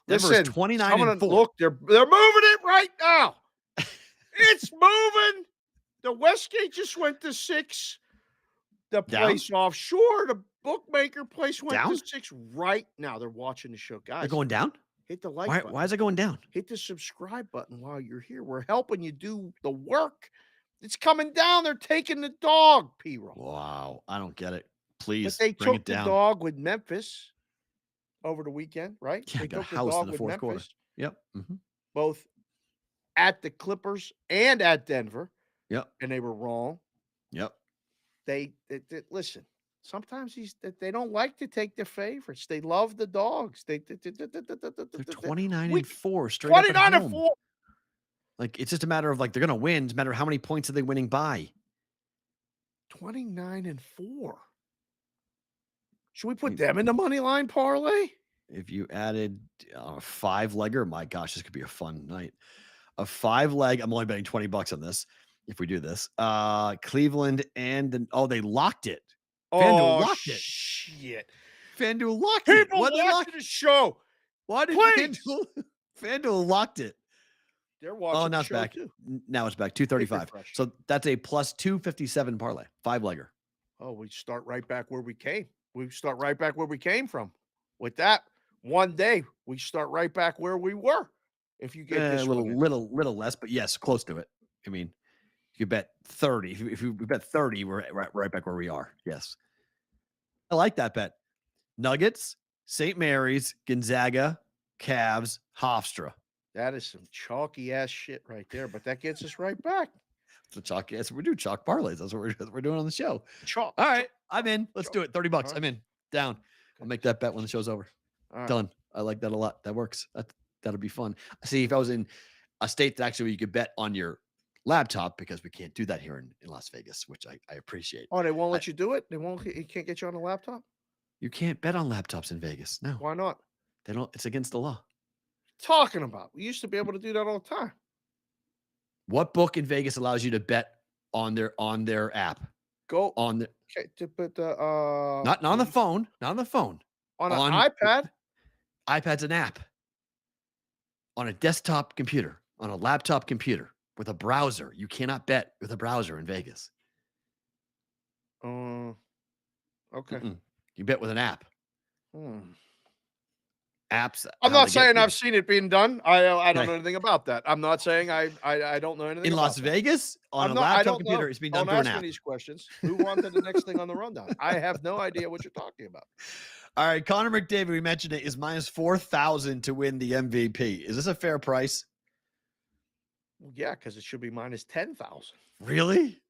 Denver's Listen, 29-4. Look, they're moving it right now. It's moving. The Westgate just went to 6. The Down? place offshore, the bookmaker place went Down? to 6 right now. They're watching the show, guys. They're going down? hit the like Why, button. why is it going down? Hit the subscribe button while you're here. We're helping you do the work. It's coming down. They're taking the dog, Perrault. Wow. I don't get it. But Please they bring took it the down. dog with Memphis over the weekend, right? Yeah, They got took the housed in dog the with fourth quarter. Memphis, Yep. Mm-hmm. both at the Clippers and at Denver, Yep. and they were wrong. Yep. They listen. Sometimes they don't like to take the favorites. They love the dogs. They're They're 29-4 straight up at 29 home. and 4. Like, it's just a matter of, like, they're going to win. It's a matter of how many points are they winning by. 29-4. Should we put them in the money line parlay? If you added a 5-legger, my gosh, this could be a fun night. A 5-leg, I'm only betting $20 on this if we do this. Cleveland they locked it. FanDuel locked it. Shit. FanDuel locked it. People watching the show. Why did FanDuel locked it? They're watching now the it's show back. too. Now it's back. 235. So that's a plus 257 parlay. 5-legger. Oh, we start right back where we came. We start right back where we came from. With that, one day we start right back where we were. If you get this a little less, but yes, close to it. I mean, you bet 30. If we bet 30, we're right back where we are. Yes. I like that bet. Nuggets, St. Mary's, Gonzaga, Cavs, Hofstra. That is some chalky ass shit right there, but that gets us right back. The chalky ass. We do chalk parlays. That's what we're doing on the show. Chalk. All right, I'm in. Let's do it. $30. Right. I'm in. Down. I'll make that bet when the show's over. All right. Done. I like that a lot. That works. That'll be fun. See, if I was in a state that actually you could bet on your laptop, because we can't do that here in Las Vegas, which I appreciate. Oh, they won't let you do it? You can't get you on a laptop? You can't bet on laptops in Vegas. No. Why not? They don't. It's against the law. Talking about. We used to be able to do that all the time. What book in Vegas allows you to bet on their app? Go on the but not on the phone. Not on the phone. On an iPad? iPad's an app. On a desktop computer, on a laptop computer, with a browser. You cannot bet with a browser in Vegas. Okay. You bet with an app. Apps. I'm not saying I've seen it being done. I don't know anything about that. I'm not saying I don't know anything in about Las that. Vegas on a laptop computer. It's being done through an app. Don't ask me these questions. Who wanted the next thing on the rundown? I have no idea what you're talking about. All right, Connor McDavid, we mentioned it, is minus 4,000 to win the MVP. Is this a fair price? Well, yeah, because it should be minus 10,000. Really?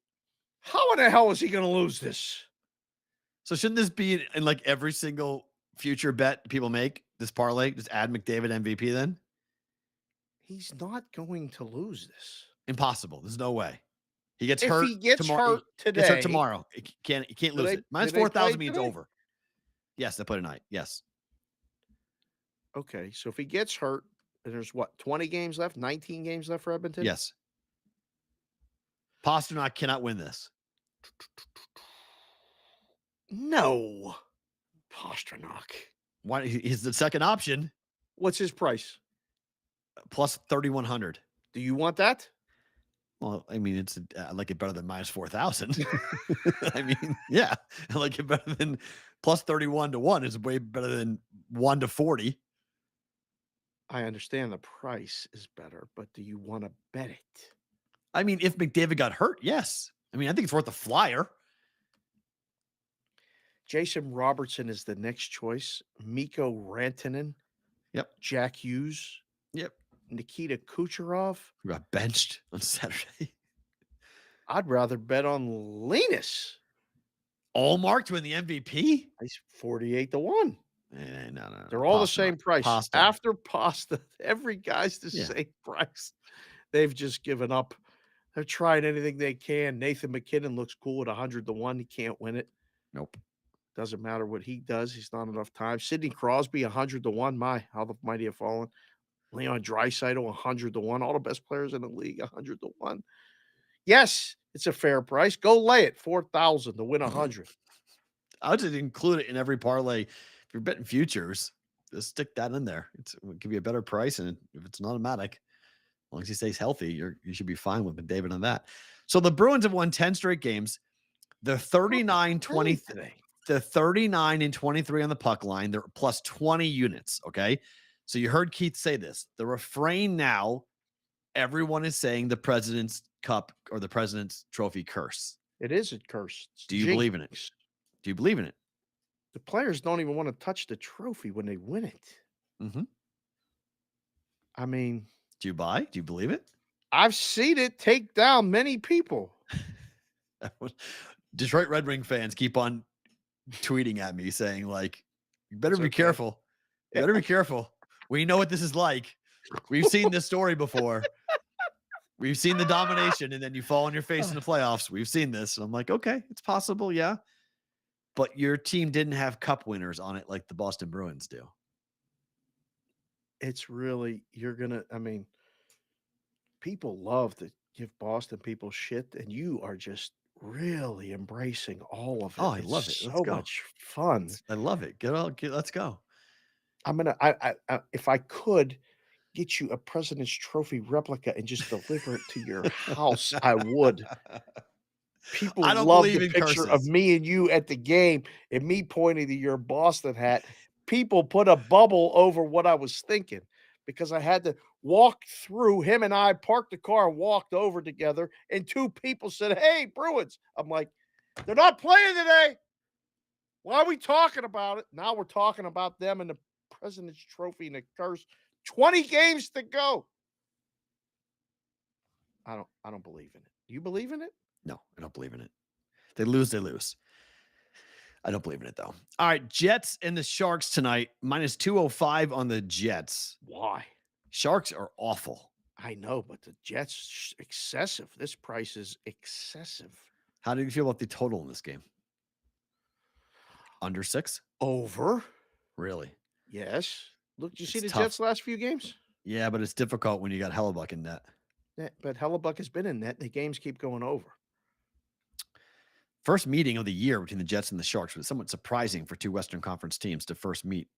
How in the hell is he going to lose this? So shouldn't this be in like every single future bet people make? This parlay, just add McDavid MVP then? He's not going to lose this. Impossible. There's no way. He gets if hurt. He gets tomorrow. hurt today. Gets hurt tomorrow. He can't lose it. Minus 4,000 means over. Yes, they play tonight. Yes. Okay, so if he gets hurt, there's what, 20 games left, 19 games left for Edmonton? Yes. Pasternak cannot win this. No. Pasternak. Why? He's the second option. What's his price? Plus 3,100. Do you want that? Well, I mean, I like it better than minus 4,000. I mean, yeah, I like it better than plus 31 to 1 is way better than 1 to 40. I understand the price is better, but do you want to bet it? I mean, if McDavid got hurt, yes. I mean, I think it's worth a flyer. Jason Robertson is the next choice. Mikko Rantanen. Yep. Jack Hughes. Yep. Nikita Kucherov. Who got benched on Saturday. I'd rather bet on Linus. Allmark to win the MVP? He's 48 to 1. No. They're all the same price. Pasta. After pasta, every guy's the same price. They've just given up. They're trying anything they can. Nathan McKinnon looks cool at 100 to 1. He can't win it. Nope. Doesn't matter what he does. He's not enough time. Sidney Crosby, 100 to 1. My, how the mighty have fallen. Leon Draisaitl, 100 to 1. All the best players in the league, 100 to 1. Yes, it's a fair price. Go lay it, 4,000 to win 100. I would just include it in every parlay. If you're betting futures, just stick that in there. It will give you a better price, and if it's an automatic, as long as he stays healthy, you should be fine with McDavid on that. So the Bruins have won 10 straight games. They're 39-20 today. They're 39 and 23 on the puck line. They're plus 20 units. Okay. So you heard Keith say this. The refrain now, everyone is saying the President's Cup or the President's Trophy curse. It is a curse. Do you believe in it? Do you believe in it? The players don't even want to touch the trophy when they win it. Mm-hmm. I mean, do you buy? Do you believe it? I've seen it take down many people. Detroit Red Wing fans keep on tweeting at me saying, like, you better be careful. You better be careful. We know what this is like. We've seen this story before. We've seen the domination, and then you fall on your face in the playoffs. We've seen this. And I'm like, okay, it's possible, yeah. But your team didn't have cup winners on it like the Boston Bruins do. It's really, people love to give Boston people shit, and you are just really embracing all of it. Oh, I love it. It's Let's so go. much fun. I love it. Let's go. If I could get you a President's Trophy replica and just deliver it to your house, I would. People I don't love believe the in picture of curses. me and you at the game and me pointing to your Boston hat. People put a bubble over what I was thinking because I had to walk through. Him and I parked the car and walked over together, and two people said, "Hey, Bruins." I'm like, "They're not playing today. Why are we talking about it?" Now we're talking about them and the President's Trophy and the curse. 20 games to go. I don't believe in it. Do you believe in it? No, I don't believe in it. They lose, they lose. I don't believe in it, though. All right, Jets and the Sharks tonight, minus 205 on the Jets. Why? Sharks are awful. I know, but the Jets excessive. This price is excessive. How do you feel about the total in this game? Under 6? Over. Really? Yes. Look, did you see It's the tough. Jets' last few games? Yeah, but it's difficult when you got Hellebuck in net. Yeah, but Hellebuck has been in net. The games keep going over. First meeting of the year between the Jets and the Sharks was somewhat surprising for two Western Conference teams to first meet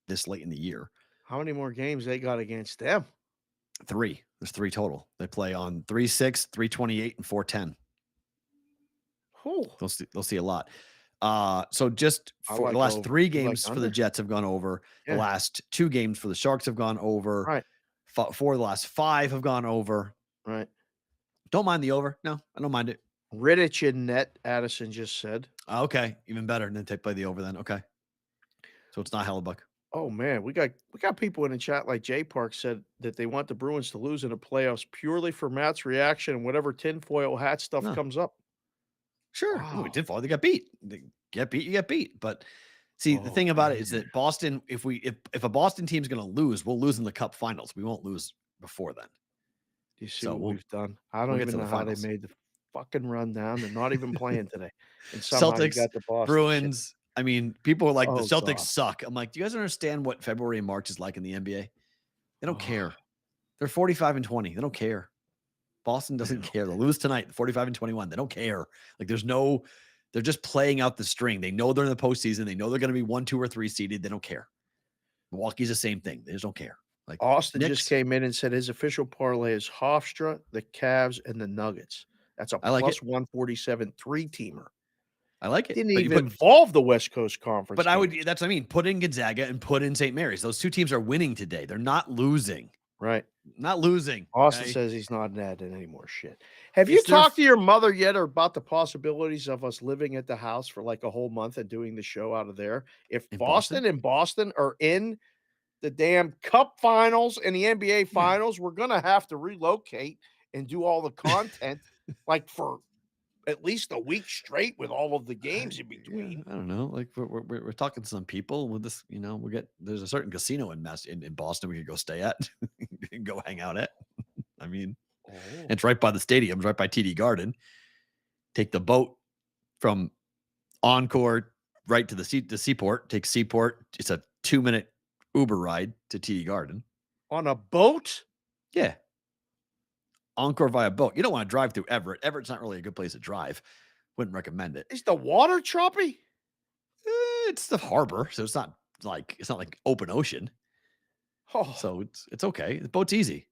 this late in the year. How many more games they got against them? 3. There's 3 total. They play on 3-6, 328, and 410. Oh, They'll see a lot. So just for like the last over. 3 You like games for the under? Jets have gone over. Yeah. The last 2 games for the Sharks have gone over. Right. 4 of the last 5 have gone over. Right. Don't mind the over. No, I don't mind it. Rittich in net, Addison just said. Okay, even better. And then play the over then. Okay. So it's not Hellebuck. Oh man, we got people in the chat like Jay Park said that they want the Bruins to lose in the playoffs purely for Matt's reaction and whatever tinfoil hat stuff No. comes up. Sure. Wow. No, we did fall. They got beat. They get beat, you get beat. But see, the thing about it is that Boston, if a Boston team's gonna lose, we'll lose in the cup finals. We won't lose before then. Do you see So what we've done? I don't we'll get even to know the how they finals. made the fucking rundown. They're not even playing today. And somehow you Celtics, got the Boston shit. Bruins. I mean, people are like, the Oh, Celtics God. suck. I'm like, do you guys understand what February and March is like in the NBA? They don't care. They're 45-20. They don't care. Boston doesn't care. They'll lose tonight, 45-21. They don't care. Like, they're just playing out the string. They know they're in the postseason. They know they're going to be 1, 2, or 3 seeded. They don't care. Milwaukee's the same thing. They just don't care. Like, Austin Knicks, just came in and said his official parlay is Hofstra, the Cavs, and the Nuggets. That's a I like plus it. 147 3-teamer. I like it. Didn't But even involve the West Coast Conference. But games. that's what I mean. Put in Gonzaga and put in St. Mary's. Those 2 teams are winning today. They're not losing. Right. Not losing. Austin Okay? says he's not adding any more shit. Have you It's their talked to your mother yet or about the possibilities of us living at the house for like a whole month and doing the show out of there? If In Boston and Boston are in the damn Cup Finals and the NBA Finals, we're going to have to relocate and do all the content like for at least a week straight with all of the games in between. I don't know. Like we're talking to some people with this, there's a certain casino in Boston we could go stay at and go hang out at. I mean, it's right by the stadium, it's right by TD Garden. Take the boat from Encore right to the seaport. Take Seaport. It's a 2-minute Uber ride to TD Garden. On a boat? Yeah. Encore via boat. You don't want to drive through Everett. Everett's not really a good place to drive. Wouldn't recommend it. Is the water choppy? It's the harbor, so it's not like open ocean. Oh, So it's okay. The boat's easy.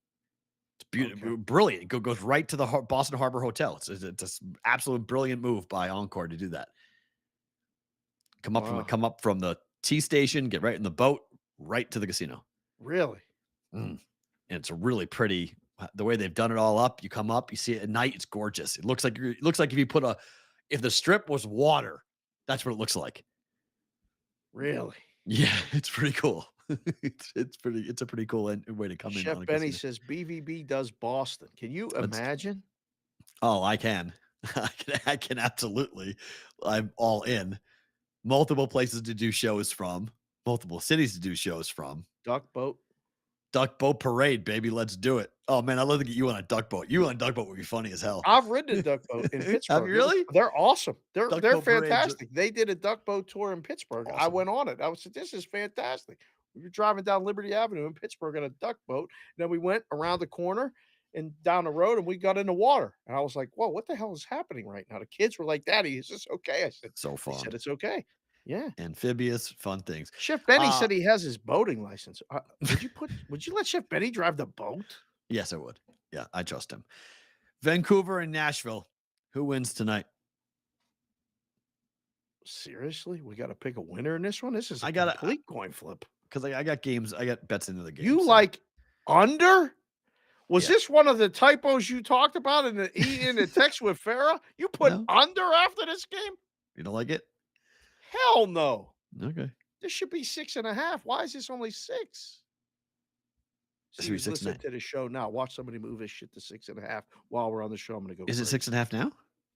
It's beautiful, brilliant. It goes right to the Boston Harbor Hotel. It's an absolute brilliant move by Encore to do that. Come up from the T station, get right in the boat, right to the casino. really? And it's a really pretty. The way they've done it all up. You come up, you see it at night. It's gorgeous. It looks like if the strip was water, that's what it looks like. Really? Yeah, it's pretty cool. It's a pretty cool way to come in. Chef Benny says BVB does Boston. Can you imagine? Oh, I can. I can absolutely. I'm all in. Multiple places to do shows from. Multiple cities to do shows from. Duck boat. Duck boat parade, baby. Let's do it. Oh man, I love to get you on a duck boat. You on a duck boat would be funny as hell. I've ridden a duck boat in Have Pittsburgh. you really? They're awesome. They're Duck they're boat parade's fantastic. They did a duck boat tour in Pittsburgh. I awesome. went on it. I was like, this is fantastic. We were driving down Liberty Avenue in Pittsburgh on a duck boat. And then we went around the corner and down the road and we got in the water. And I was like, whoa, what the hell is happening right now? The kids were like, Daddy, is this okay? I said, So They fun. said it's okay. Yeah. Amphibious, fun things. Chef Benny said he has his boating license. Would you let Chef Benny drive the boat? Yes, I would. Yeah, I trust him. Vancouver and Nashville. Who wins tonight? Seriously? We got to pick a winner in this one? This is a complete coin flip. Because I got games. I got bets into the game. You like under? Was this one of the typos you talked about in the text with Farra? You put under after this game? You don't like it? Hell no. Okay. This should be 6.5. Why is this only 6? Should be 6.5. Listen to the show now. Watch somebody move this shit to 6.5 while we're on the show. I'm going to go. Is it 6.5 now?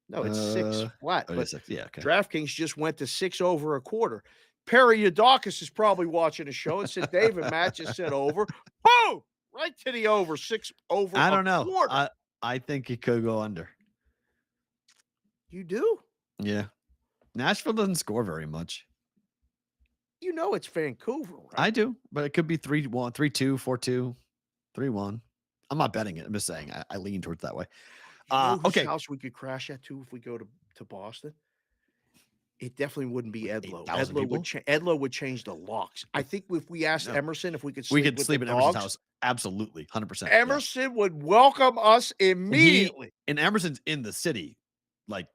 No, it's 6 flat. Oh, But 6. Yeah, okay. DraftKings just went to 6 over a quarter. Perry Yudakis is probably watching the show and said David Matt just said over. Boom! Right to the over. 6 over. I don't know. Quarter. I think it could go under. You do? Yeah. Nashville doesn't score very much. You know it's Vancouver, right? I do, but it could be 3-1, 3-2, 4-2, 3-1. I'm not betting it. I'm just saying I lean towards that way. You know whose Okay. house we could crash at too if we go to Boston? It definitely wouldn't be Edlow. 8,000 people? Edlow would change the locks. I think if we asked Emerson if we could We sleep could with sleep the in Emerson's dogs, house. Absolutely. 100%. Emerson would welcome us immediately. And Emerson's in the city. Like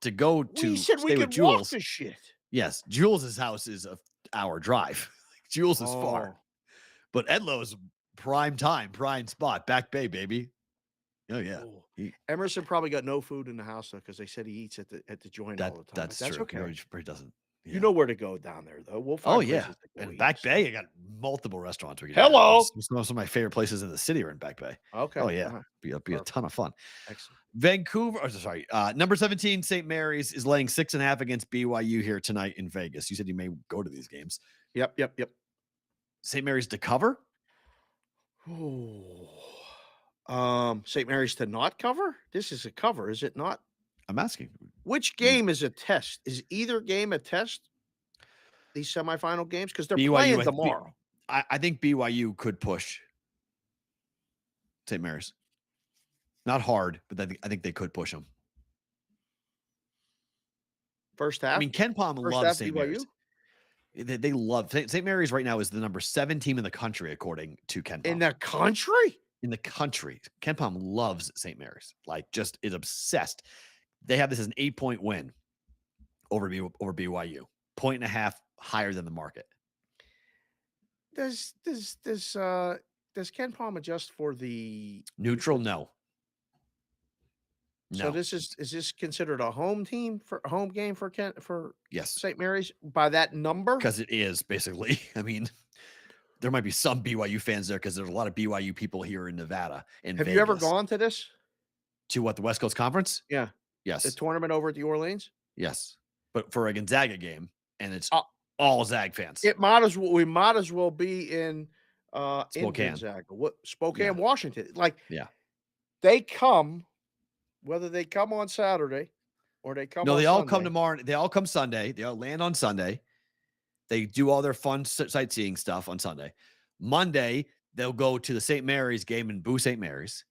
to go to We said we stay with could walk Jules. the shit. Yes. Jules' house is an hour drive. Jules is far. But Edlow is prime time, prime spot. Back Bay, baby. Oh, yeah. Emerson probably got no food in the house though, because they said he eats at the joint all the time. That's true. Okay. He doesn't. Yeah. You know where to go down there though. We'll find places to go And eat. Back Bay, you got multiple restaurants. Hello. Some of my favorite places in the city are in Back Bay. Okay. Oh yeah, be a ton of fun. Excellent. Vancouver. Oh, sorry. Number 17, St. Mary's is laying 6.5 against BYU here tonight in Vegas. You said you may go to these games. Yep. St. Mary's to cover. St. Mary's to not cover? This is a cover, is it not? I'm asking. Which game is a test? Is either game a test? These semifinal games? Because they're playing tomorrow. I think BYU could push St. Mary's. Not hard, but I think they could push them. First half? I mean, Ken Palm loves St. Mary's. They love St. Mary's right now is the number 7 team in the country, according to Ken Palm. In the country? In the country. Ken Palm loves St. Mary's. Like, just is obsessed. They have this as an 8-point win over BYU. 1.5 higher than the market. Does Ken Palm adjust for the neutral? No. So is this considered a home game for yes, St. Mary's by that number? Because it is basically. I mean, there might be some BYU fans there because there's a lot of BYU people here in Nevada. And have you ever gone to this? To what, the West Coast Conference? Yeah. Yes. The tournament over at the Orleans? Yes. But for a Gonzaga game, and it's all Zag fans. We might as well be in Spokane. In Gonzaga. Spokane, Washington. Like, they come, whether they come on Saturday or they come on they all Sunday. come tomorrow. They all come Sunday. They all land on Sunday. They do all their fun sightseeing stuff on Sunday. Monday, they'll go to the St. Mary's game and boo St. Mary's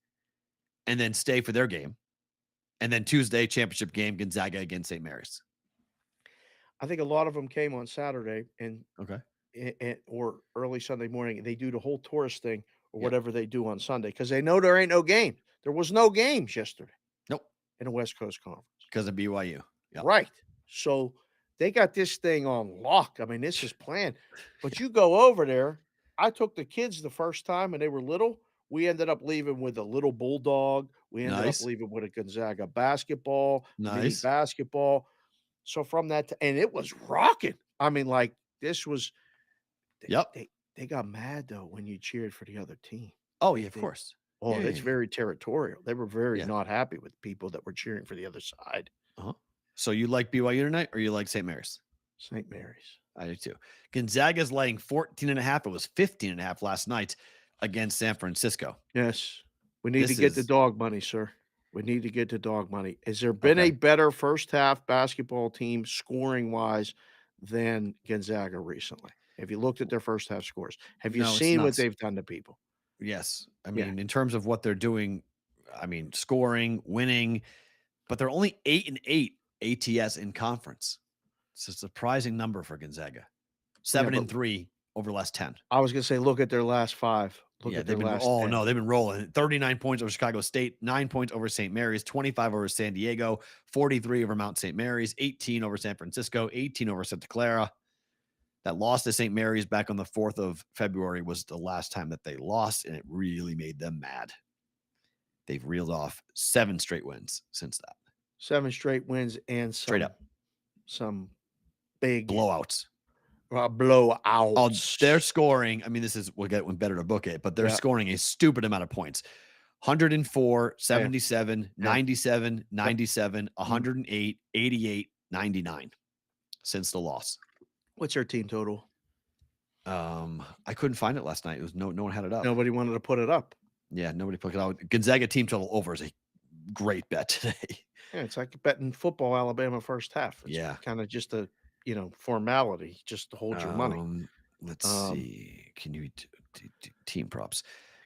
and then stay for their game. And then Tuesday, championship game, Gonzaga against St. Mary's. I think a lot of them came on Saturday or early Sunday morning. They do the whole tourist thing or whatever they do on Sunday because they know there ain't no game. There was no games yesterday. Nope. In the West Coast Conference. Because of BYU. Yep. Right. So they got this thing on lock. I mean, this is planned. But you go over there. I took the kids the first time and they were little. We ended up leaving with a little bulldog. We ended up leaving with a Gonzaga basketball, mini basketball. So from that, and it was rocking. I mean, like this was. They got mad though when you cheered for the other team. Oh yeah, of course. Oh, it's very territorial. They were very not happy with people that were cheering for the other side. So you like BYU tonight, or you like St. Mary's? St. Mary's. I do too. Gonzaga's laying 14.5. It was 15.5 last night. against San Francisco. Yes. We need to get the dog money, sir. We need to get the dog money. Has there been a better first half basketball team scoring wise than Gonzaga recently? Have you looked at their first half scores? Have you seen what they've done to people? Yes. I mean, in terms of what they're doing, I mean, scoring, winning, but they're only 8-8 ATS in conference. It's a surprising number for Gonzaga. 7-3 over the last 10. I was going to say, look at their last 5. Look at their last 10. No, they've been rolling. 39 points over Chicago State, 9 points over St. Mary's, 25 over San Diego, 43 over Mount St. Mary's, 18 over San Francisco, 18 over Santa Clara. That loss to St. Mary's back on the 4th of February was the last time that they lost, and it really made them mad. They've reeled off 7 straight wins since that. 7 straight wins and some big blowouts. Blowouts. Oh, they're scoring. I mean, we'll get one better to book it, but they're scoring a stupid amount of points. 104, 77, 97, 97, 108, 88, 99 since the loss. What's their team total? I couldn't find it last night. It was no one had it up. Nobody wanted to put it up. Yeah, nobody put it out. Gonzaga team total over is a great bet today. Yeah, it's like betting football Alabama first half. It's kind of just a formality just to hold your money. Let's see. Can you team props?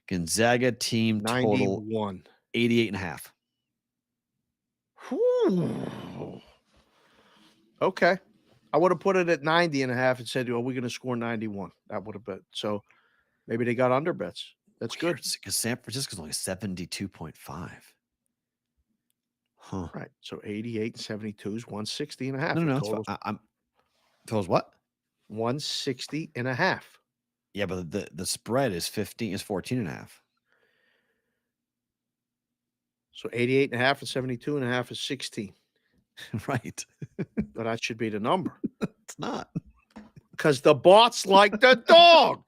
Gonzaga team total 91. 88.5. Okay. I would have put it at 90.5 and said, well, we're going to score 91. That would have been. So maybe they got under bets. That's good. Because San Francisco's only 72.5. Huh. Right. So 88 and 72 is 160.5. No. Total's what? 160.5. Yeah, but the spread is 14.5. So 88.5 and 72.5 is 16. Right. But that should be the number. It's not. Because the bots like the dog.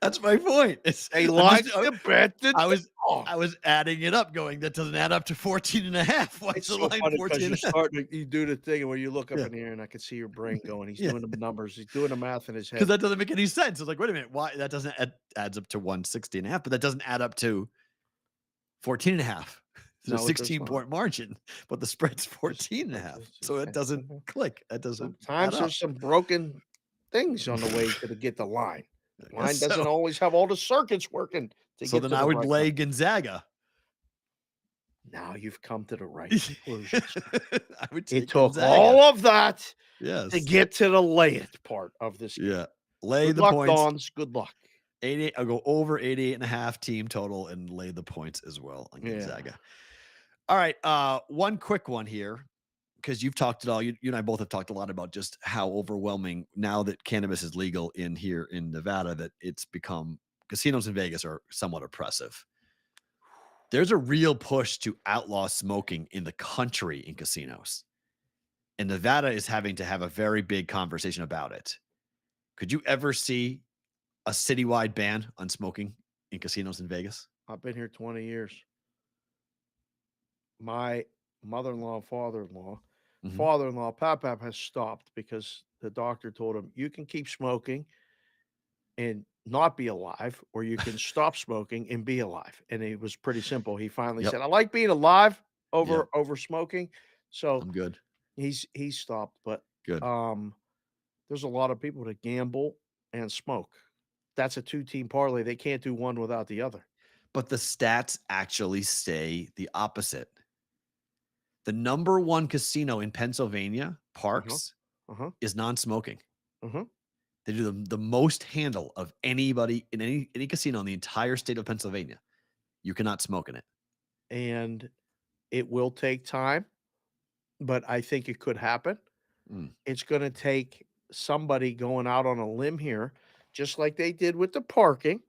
That's my point. They like to bet the dog. I was adding it up, going, that doesn't add up to 14.5. Why is the line 14.5? You do the thing where you look up in here and I can see your brain going. He's doing the numbers. He's doing the math in his head. Because that doesn't make any sense. It's like, wait a minute, why that doesn't adds up to 160.5, but that doesn't add up to 14.5. It's a 16-point margin, but the spread's 14.5. So it doesn't click. That doesn't. Sometimes there's some broken things on the way to get the line. Line doesn't always have all the circuits working. So then I would lay Gonzaga. Now you've come to the right conclusion. I would take it took Gonzaga. all of that to get to the lay it part of this game. Yeah. Lay Good the luck, points. Dawns. Good luck. 88. I'll go over 88.5 team total and lay the points as well on Gonzaga. All right. One quick one here, because you've talked you and I both have talked a lot about just how overwhelming now that cannabis is legal here in Nevada, that it's become casinos in Vegas are somewhat oppressive. There's a real push to outlaw smoking in the country in casinos. And Nevada is having to have a very big conversation about it. Could you ever see a citywide ban on smoking in casinos in Vegas? I've been here 20 years. My mother-in-law and father-in-law, Pap has stopped because the doctor told him, you can keep smoking and not be alive, or you can stop smoking and be alive. And it was pretty simple. He finally said, I like being alive over smoking. So I'm good. He's stopped, but good. There's a lot of people that gamble and smoke. That's a 2-team parlay. They can't do one without the other. But the stats actually say the opposite. The number 1 casino in Pennsylvania, Parks, is non-smoking. They do the most handle of anybody in any casino in the entire state of Pennsylvania. You cannot smoke in it. And it will take time, but I think it could happen. It's going to take somebody going out on a limb here, just like they did with the parking.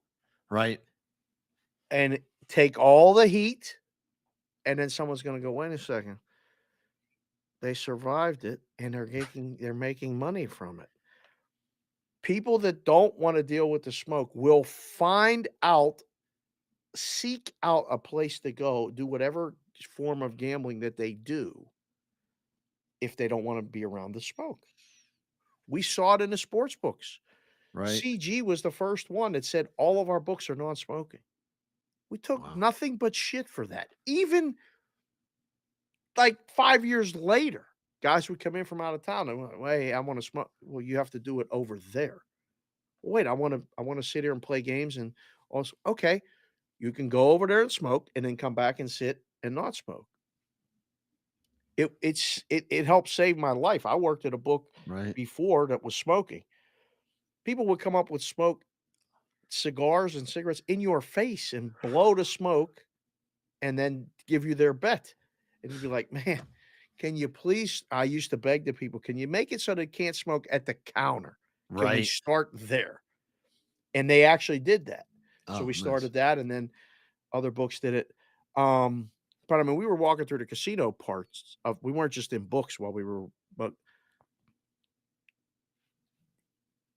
Right. And take all the heat, and then someone's going to go, wait a second. They survived it, and they're making money from it. People that don't want to deal with the smoke will seek out a place to go, do whatever form of gambling that they do if they don't want to be around the smoke. We saw it in the sports books. Right. CG was the first one that said all of our books are non-smoking. We took Wow. nothing but shit for that. Even like 5 years later, guys would come in from out of town and went, "Hey, I wanna smoke." "Well, you have to do it over there." "Wait, I wanna sit here and play games and also." "Okay, you can go over there and smoke and then come back and sit and not smoke." It helped save my life. I worked at a book Right. before that was smoking. People would come up with smoke cigars and cigarettes in your face and blow the smoke and then give you their bet. And you'd be like, "Man, can you please?" I used to beg the people, "Can you make it so they can't smoke at the counter? Can we Right. start there?" And they actually did that. So Oh, we nice. started that, and then other books did it. But I mean, we were walking through the casino parts of we weren't just in books while we were, but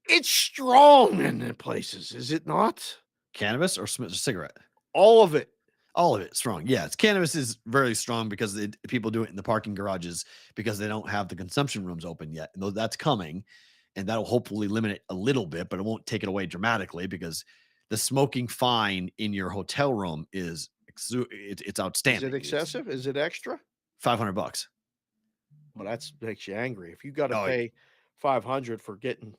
it's strong in the places, is it not? Cannabis or cigarette? All of it. All of it strong. Yeah, it's cannabis is very strong because people do it in the parking garages because they don't have the consumption rooms open yet. And that's coming, and that'll hopefully limit it a little bit, but it won't take it away dramatically because the smoking fine in your hotel room is it's Is outstanding. it excessive? Is it extra? $500. Well, that's makes you angry. If you gotta Oh pay 500 for getting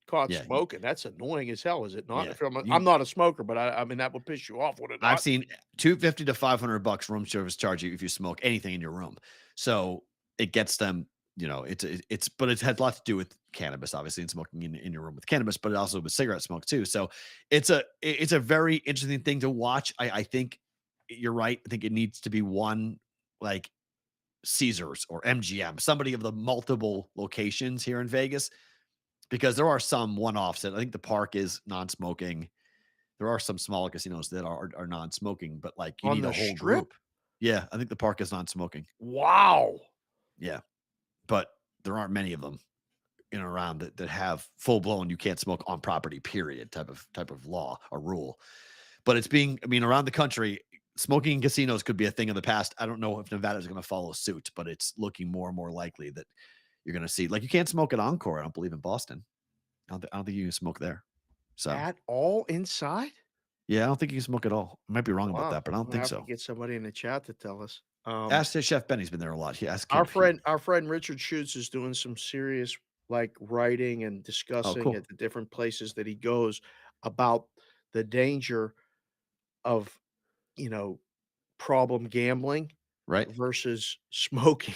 caught yeah, smoking, that's annoying as hell, is it not? yeah. If I'm You I'm not a smoker, but I mean, that would piss you off, would it I've not? seen 250 to $500 room service charge you if you smoke anything in your room. So it gets them, but it has a lot to do with cannabis, obviously, and smoking in your room with cannabis, but also with cigarette smoke too. So it's a very interesting thing to watch. I think you're right. I think it needs to be one like Caesars or MGM, somebody of the multiple locations here in Vegas, because there are some one-offs that I think the Park is non-smoking. There are some smaller casinos that are non-smoking, but, like, you On need a the whole strip? group. Yeah, I think the Park is non-smoking. Wow. Yeah, but there aren't many of them in and around that have full-blown you can't smoke on property, period, type of law or rule. But around the country, smoking in casinos could be a thing of the past. I don't know if Nevada is gonna follow suit, but it's looking more and more likely that you're gonna see like, you can't smoke at Encore, I don't believe, in Boston. I don't think you can smoke there. So, At all inside? yeah, I don't think you can smoke at all. I might be wrong about Wow. that, but I don't I'm gonna think have to so. get somebody in the chat to tell us. Ask the Chef Benny's been there a lot. He asked Our him if he friend our friend Richard Schutz is doing some serious, like, writing and Oh, discussing cool. at the different places that he goes about the danger of, you know, problem gambling Right? versus smoking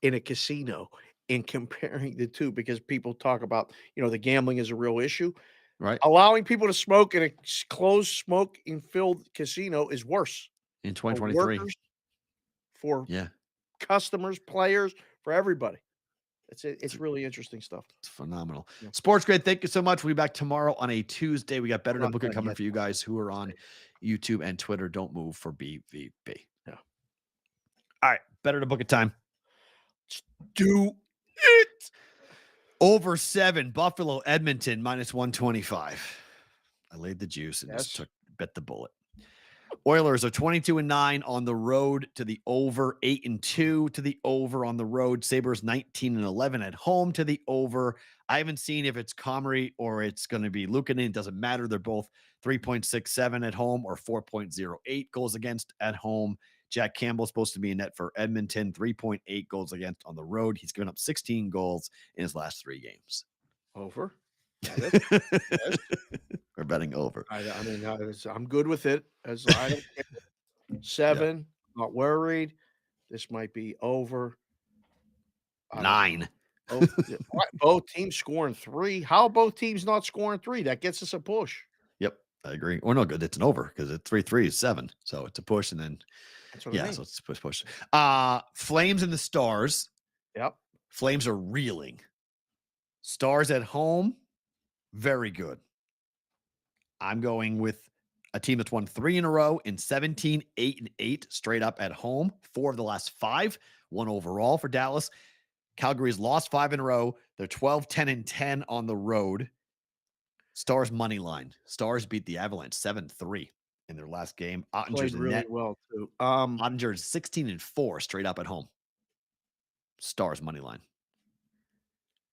in a casino and comparing the 2 because people talk about, the gambling is a real issue. Right? Allowing people to smoke in a closed smoking-filled casino is worse In for 2023. workers, for Yeah, customers, players, for everybody. It's really interesting stuff. it's phenomenal. Yeah. Sports Grid, thank you so much. We'll be back tomorrow on a Tuesday. We got I'm Better to not Book It done coming yet, for you though. guys who are on YouTube and Twitter. Don't move for BVB. Yeah. All right, Better to Book It time. Do it. Over 7, Buffalo, Edmonton, -125. I laid the juice and Yes. bet the bullet. Oilers are 22-9 on the road to the over, 8-2 to the over on the road. Sabres 19-11 at home to the over. I haven't seen if it's Comrie or it's going to be Luukkonen. It doesn't matter. They're both 3.67 at home or 4.08 goals against at home. Jack Campbell's supposed to be in net for Edmonton, 3.8 goals against on the road. He's given up 16 goals in his last 3 games. Over. Got it. Yes. We're betting over. I mean, I'm good with it. As I don't care. 7, not worried. This might be over. I don't know. 9. Both teams scoring 3. How are both teams not scoring 3? That gets us a push. Yep, I agree. Or no, good. It's an over because it's 3-3 is 7. So it's a push and then That's what I mean. so it's push. Flames and the Stars. Yep. Flames are reeling. Stars at home, very good. I'm going with a team that's won 3 in a row in 17, 8-8 straight up at home. 4 of the last 5, 1 overall for Dallas. Calgary's lost 5 in a row. They're 12, 10-10 on the road. Stars money line. Stars beat the Avalanche 7-3 in their last game. Ottinger's Played in really net. well too. Ottinger's 16-4 straight up at home. Stars money line.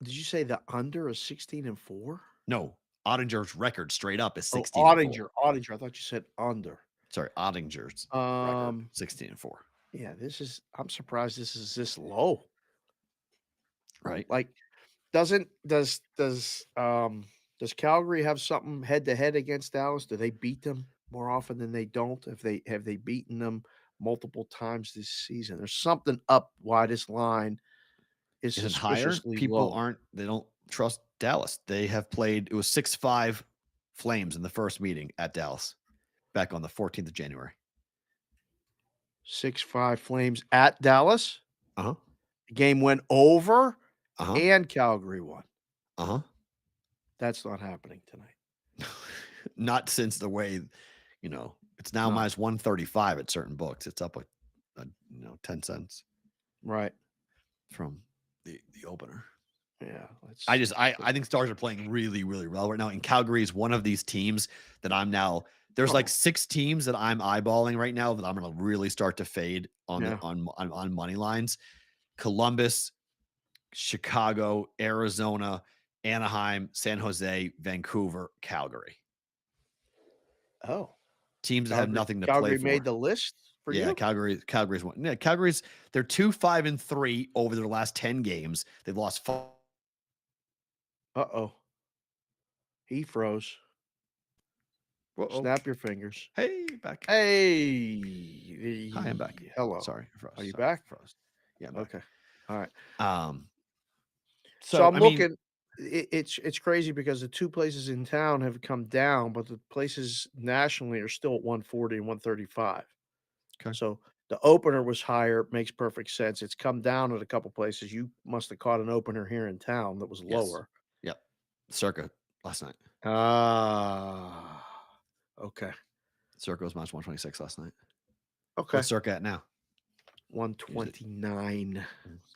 Did you say the under is 16-4? No, Ottinger's record straight up is Oh, 16-4. Ottinger. I thought you said under. Sorry, Ottinger's record 16-4. Yeah, I'm surprised this is this low. Right. Like, does Calgary have something head to head against Dallas? Do they beat them more often than they don't? Have they beaten them multiple times this season? There's something up why this line is Is it higher? suspiciously People low. they don't trust Dallas. They have played, it was 6-5 Flames in the first meeting at Dallas back on the 14th of January. 6-5 Flames at Dallas. Uh-huh. The game went over Uh-huh. and Calgary won. Uh-huh. That's not happening tonight. Not since the way, it's now No. minus 135 at certain books. It's up 10 cents Right. from the opener. Yeah. I think Stars are playing really, really well right now. And Calgary is one of these teams that there's like 6 teams that I'm eyeballing right now that I'm going to really start to fade on money lines. Columbus, Chicago, Arizona, Anaheim, San Jose, Vancouver, Calgary. Oh. Teams that have nothing to play Calgary for. made the list for you? Calgary's one. Yeah, Calgary's they're 2-5-3 over their last 10 games. They've lost 5. Uh-oh. He froze. Uh-oh. Snap your fingers. Hey, back. Hey. Hi, I'm back. Hello. Sorry, I froze. Are you Sorry, back? Froze. Yeah, I'm back. Okay. All right. So I'm looking. It's crazy because the 2 places in town have come down, but the places nationally are still at 140 and 135. Okay. So the opener was higher. Makes perfect sense. It's come down at a couple places. You must have caught an opener here in town that was lower. Yep. Circa last night. Ah. Okay. Circa was minus 126 last night. Okay. What's Circa at now? 129.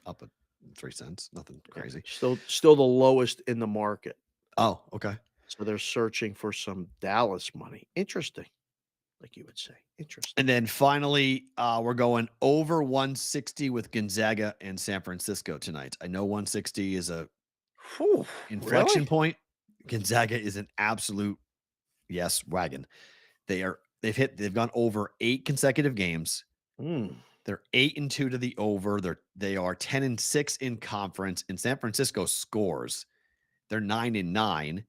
Up at 3 cents. Nothing crazy. Still the lowest in the market. Oh, okay. So they're searching for some Dallas money. Interesting. Like you would say. Interesting. And then finally, we're going over 160 with Gonzaga and San Francisco tonight. I know 160 is a inflection point. Gonzaga is an absolute wagon. They've gone over 8 consecutive games. They're 8-2 to the over. They are 10-6 in conference. And San Francisco scores. They're 9-9.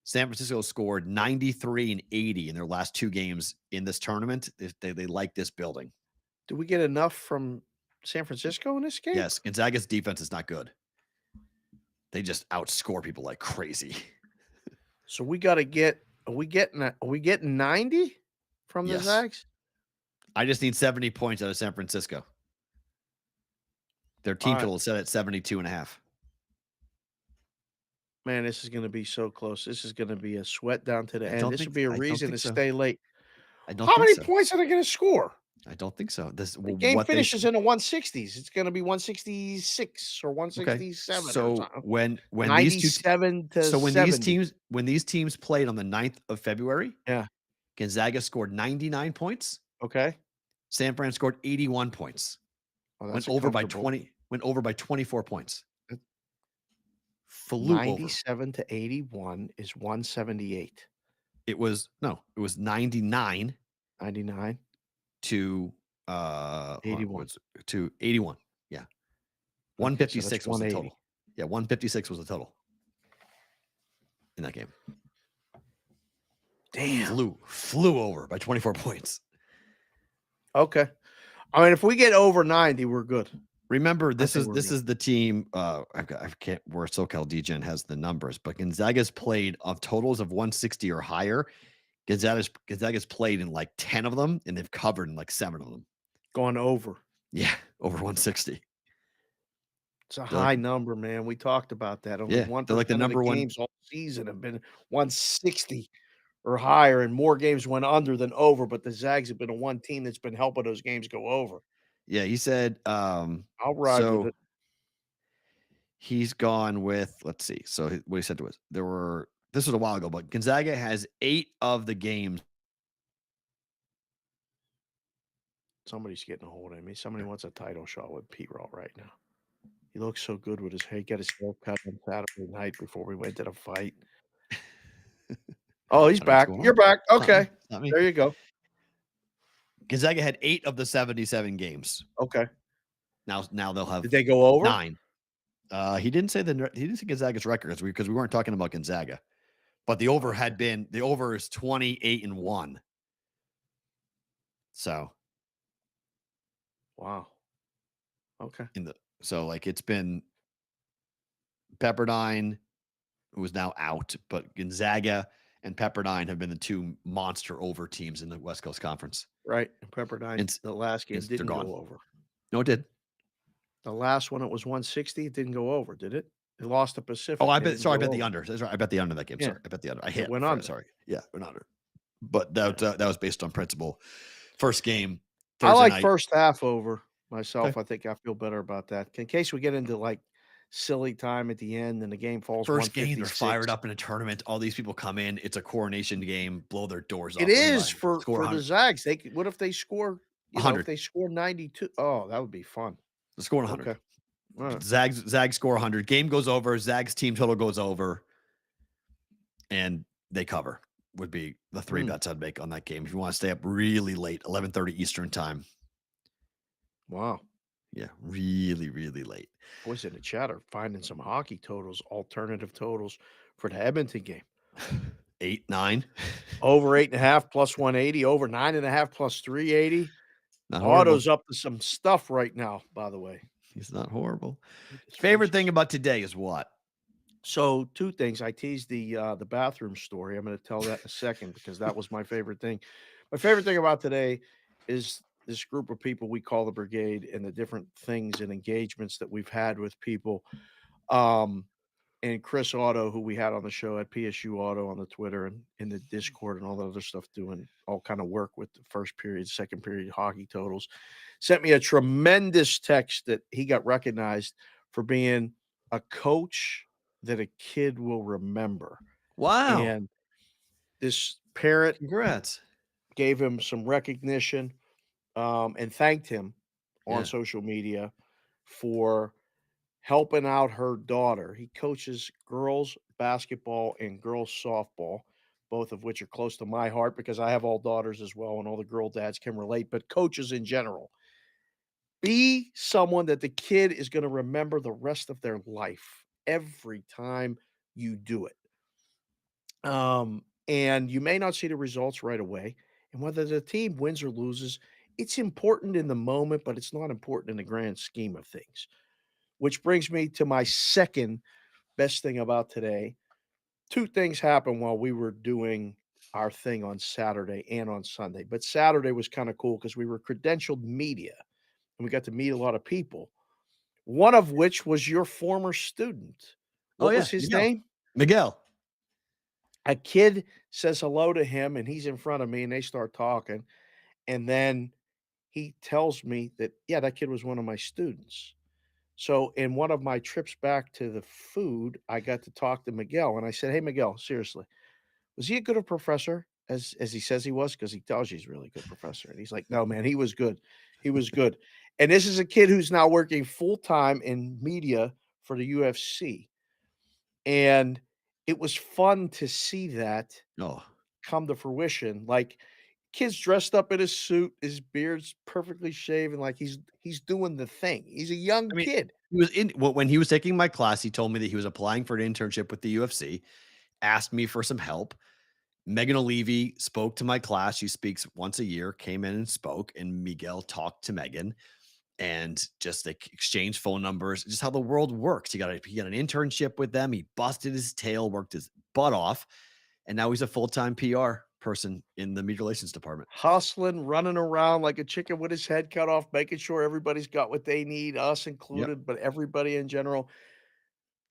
San Francisco scored 93 and 80 in their last 2 games in this tournament. They like this building. Do we get enough from San Francisco in this game? Yes, Gonzaga's defense is not good. They just outscore people like crazy. So we got to get. Are we getting 90 from the Zags? I just need 70 points out of San Francisco. Their team total is set at 72.5. Man, this is going to be so close. This is going to be a sweat down to the end. This would be a reason to stay late. How many points are they going to score? I don't think so. The game finishes in the 160s. It's going to be 166 or 167. Okay. So when 97 to 70. when these teams played on the 9th of February, yeah, Gonzaga scored 99 points. Okay. San Fran scored 81 points. Went over by 24 points. Flew 97 to 81 is 178. It was 99. 99 to 81. To 81. Yeah. 156 so was the total. Yeah, 156 was the total in that game. Damn. Flew over by 24 points. Okay. I mean, if we get over 90, we're good. Remember, this is the team. I can't. Where SoCal DGen has the numbers, but Gonzaga's played of totals of 160 or higher. Gonzaga's played in like 10 of them, and they've covered in like 7 of them. Gone over. Yeah, over 160. It's a high number, man. We talked about that. Only 1% they're like the number of the games all season have been 160 or higher, and more games went under than over. But the Zags have been a one team that's been helping those games go over. Yeah, he said. I'll ride with it. He's gone with. Let's see. So what he said to us, this was a while ago, but Gonzaga has 8 of the games. Somebody's getting a hold of me. Somebody wants a title shot with Perrault right now. He looks so good with his hair. He got his hair cut on Saturday night before we went to the fight. Oh, he's back. You're back. Okay. Not me. There you go. Gonzaga had 8 of the 77 games. Okay. Now they'll have Did they go over? 9. He didn't say Gonzaga's record because we weren't talking about Gonzaga. But the over is 28-1. So wow. Okay. So it's been Pepperdine, who is now out, but Gonzaga and Pepperdine have been the 2 monster over teams in the West Coast Conference. Right. And Pepperdine, the last game didn't go over. No, it did. The last one, it was 160. It didn't go over, did it? It lost the Pacific. Oh, I bet the under. That's right. I bet the under that game. Yeah. Sorry. I bet the under. I hit. Went under. Sorry. Yeah, went under. But that was based on principle. First game. I like night. first half over myself. Okay. I think I feel better about that. In case we get into silly time at the end and the game falls. First game, they're fired up in a tournament. All these people come in. It's a coronation game. Blow their doors off. It is for the Zags. What if they score? 100. If they score 92? Oh, that would be fun. They're scoring 100. Okay. Right. Zags score 100. Game goes over. Zags team total goes over, and they cover. Would be the 3 bets I'd make on that game if you want to stay up really late, 11:30 Eastern time. Wow. Yeah, really, really late. I was in the chatter finding some hockey totals, alternative totals for the Edmonton game. 8-9. Over 8.5 plus 180. Over 9.5 plus 380. Otto's up to some stuff right now, by the way. He's not horrible. Favorite thing about today is what? So 2 things. I teased the bathroom story. I'm going to tell that in a second because that was my favorite thing. My favorite thing about today is this group of people we call the brigade and the different things and engagements that we've had with people. And Chris Otto, who we had on the show at PSU Auto on the Twitter and in the Discord and all the other stuff, doing all kind of work with the first period, second period hockey totals, sent me a tremendous text that he got recognized for being a coach that a kid will remember. Wow. And this parent, congrats, gave him some recognition and thanked him on social media for helping out her daughter. He coaches girls basketball and girls softball, both of which are close to my heart because I have all daughters as well, and all the girl dads can relate, but coaches in general. Be someone that the kid is going to remember the rest of their life every time you do it. And you may not see the results right away. And whether the team wins or loses, it's important in the moment, but it's not important in the grand scheme of things. Which brings me to my second best thing about today. 2 things happened while we were doing our thing on Saturday and on Sunday. But Saturday was kind of cool because we were credentialed media and we got to meet a lot of people. One of which was your former student. What was his name? Miguel. A kid says hello to him and he's in front of me and they start talking. And then he tells me that, that kid was one of my students. So in one of my trips back to the food, I got to talk to Miguel and I said, "Hey, Miguel, seriously, was he a good professor as he says he was? Because he tells you he's a really good professor." And he's like, "No, man, he was good. He was good." And this is a kid who's now working full-time in media for the UFC. And it was fun to see that come to fruition. Like, kid's dressed up in his suit, his beard's perfectly shaven, like he's doing the thing. He's a young kid. He was when he was taking my class, he told me that he was applying for an internship with the UFC, asked me for some help. Megan O'Leary spoke to my class. She speaks once a year, came in and spoke, and Miguel talked to Megan and just exchanged phone numbers, just how the world works. He got an internship with them. He busted his tail, worked his butt off, and now he's a full-time PR person in the media relations department. Hustling, running around like a chicken with his head cut off, making sure everybody's got what they need, us included, but everybody in general.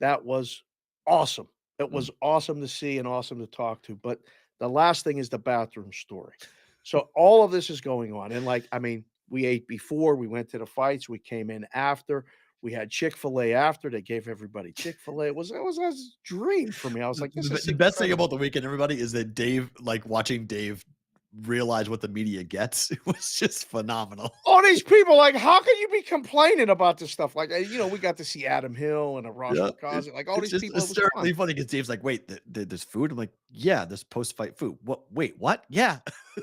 That was awesome. It was awesome to see and awesome to talk to. But the last thing is the bathroom story. So all of this is going on. And we ate before, we went to the fights, we came in after. We had Chick-fil-A after. They gave everybody Chick-fil-A. It was a dream for me. I was like, the best thing about the weekend, everybody, is that Dave, watching Dave realize what the media gets. It was just phenomenal. All these people, like, how can you be complaining about this stuff? Like, we got to see Adam Hill and a Ross Kazi, like all It's these just people. It was hysterically fun. funny because Dave's like, wait, there's food? I'm like, yeah, there's post-fight food. What? Wait, what? Yeah.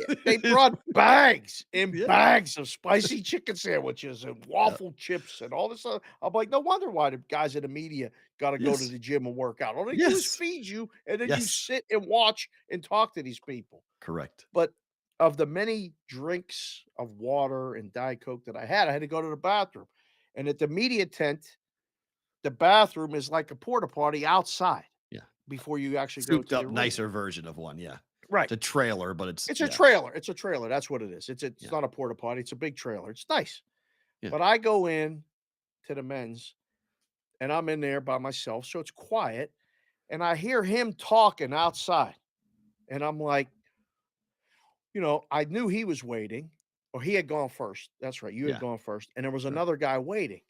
Yeah, they brought bags and bags of spicy chicken sandwiches and waffle chips and all this other. I'm like, no wonder why the guys in the media got to go to the gym and work out. All they do is feed you, and then you sit and watch and talk to these people. Correct. But of the many drinks of water and Diet Coke that I had to go to the bathroom. And at the media tent, the bathroom is like a porta potty outside. Yeah. Before you actually go to Souped up, the room. nicer version of one. Yeah. Right. It's a trailer, but it's a trailer. It's a trailer. That's what it is. It's Yeah. not a porta potty. It's a big trailer. It's nice. Yeah. But I go in to the men's and I'm in there by myself. So it's quiet. And I hear him talking outside. And I'm like, I knew he was waiting, or he had gone first. That's right. You had gone first. And there was another guy waiting.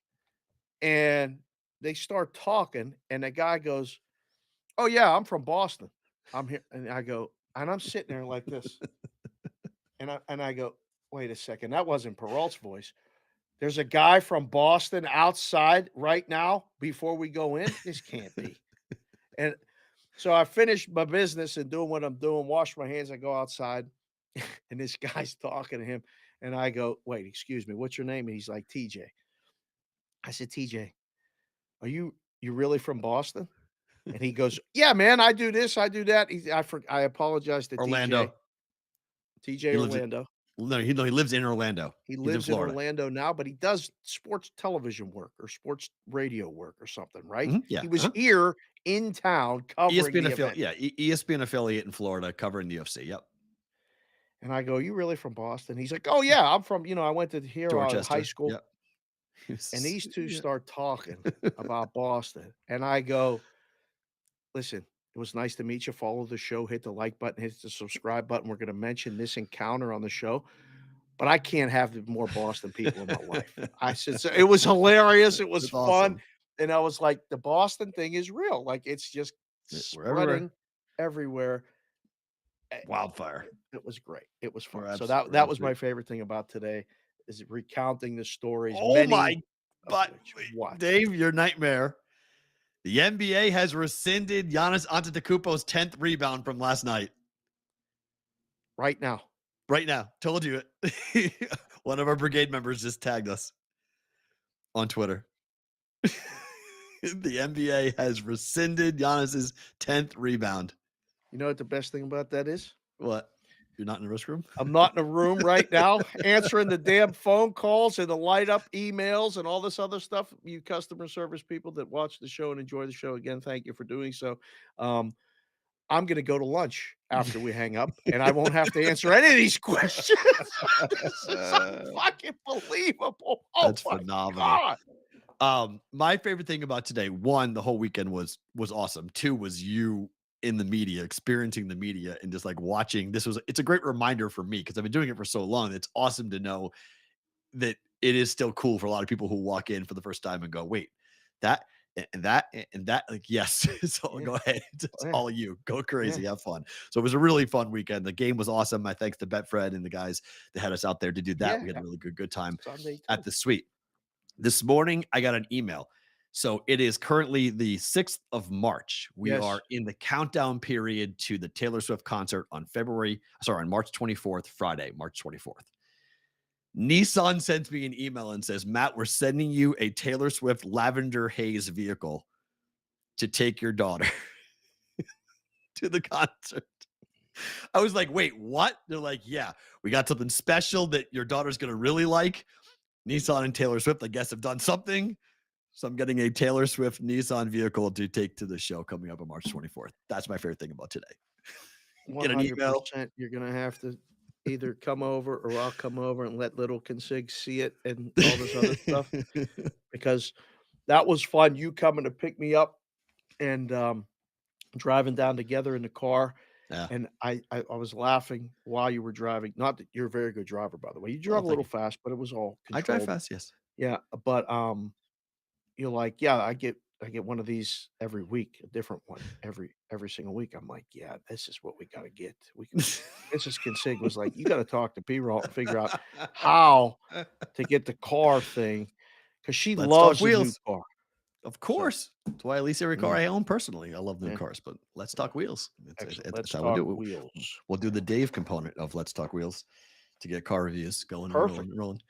And they start talking, and the guy goes, "Oh, yeah, I'm from Boston. I'm here." And I go, and I'm sitting there like this. And I go, "Wait a second. That wasn't Perrault's voice. There's a guy from Boston outside right now before we go in. This can't be." And so I finished my business and doing what I'm doing, wash my hands, I go outside. And this guy's talking to him, and I go, "Wait, excuse me, what's your name?" And he's like, "TJ." I said, "TJ, are you really from Boston?" And he goes, "Yeah, man, I do this, I do that." I apologize to Orlando. TJ Orlando. He lives in Orlando. He lives in Orlando now, but he does sports television work or sports radio work or something, right? Mhm, yeah, He was here in town covering ESPN the affiliate. event. Yeah, ESPN affiliate in Florida covering the UFC. Yep. And I go, "You really from Boston?" He's like, "Oh, yeah, I'm from, I went to here high school." Yep. And these two start talking about Boston. And I go, "Listen, it was nice to meet you. Follow the show, hit the like button, hit the subscribe button. We're going to mention this encounter on the show, but I can't have more Boston people in my life." I said, so it was hilarious. It was That's fun. awesome. And I was like, the Boston thing is real. Like, it's just We're everywhere. spreading everywhere. Wildfire. It was great. It was fun. We're So absolutely- that was my favorite thing about today, is recounting the stories. Oh my! But what? Dave, your nightmare. The NBA has rescinded Giannis Antetokounmpo's 10th rebound from last night. Right now. Right now. Told you it. One of our brigade members just tagged us on Twitter. The NBA has rescinded Giannis's 10th rebound. You know what the best thing about that is? What? You're not in the risk room? I'm not in a room right now answering the damn phone calls and the light up emails and all this other stuff. You customer service people that watch the show and enjoy the show, again, thank you for doing so. I'm going to go to lunch after we hang up, and I won't have to answer any of these questions. This is fucking believable. Oh, that's phenomenal. God. My favorite thing about today, one, the whole weekend was awesome. Two, was you in the media, experiencing the media and just like watching. It's a great reminder for me because I've been doing it for so long. It's awesome to know that it is still cool for a lot of people who walk in for the first time and go, wait, that and that and that. Like, yes. So go ahead. It's all you. Go crazy. Have fun. So it was a really fun weekend. The game was awesome. My thanks to Betfred and the guys that had us out there to do that. We had a really good time at the suite. This morning, I got an email. So it is currently the 6th of March. We are in the countdown period to the Taylor Swift concert on March 24th, Friday, March 24th. Nissan sends me an email and says, "Matt, we're sending you a Taylor Swift lavender haze vehicle to take your daughter to the concert." I was like, wait, what? They're like, yeah, we got something special that your daughter's going to really like. Nissan and Taylor Swift, I guess, have done something. So I'm getting a Taylor Swift Nissan vehicle to take to the show coming up on March 24th. That's my favorite thing about today. 100%, Get an email. you're going to have to either come over or I'll come over and let little Consig see it and all this other stuff, because that was fun. You coming to pick me up and driving down together in the car. Yeah. And I was laughing while you were driving. Not that you're a very good driver, by the way. You drove a little fast, but it was all controlled. I drive fast, yes. Yeah, but you're like, yeah, I get get one of these every week, a different one every single week. I'm like, yeah, this is what we got to get. Mrs. Consig was like, you got to talk to Perrault and figure out how to get the car thing because she Let's loves talk a new wheels. car. Of course. That's why at least every car I own personally. I love new Yeah. cars, but let's talk wheels. Let's how talk we do it. wheels. We'll do the Dave component of Let's Talk Wheels to get car reviews going. Perfect. Rolling.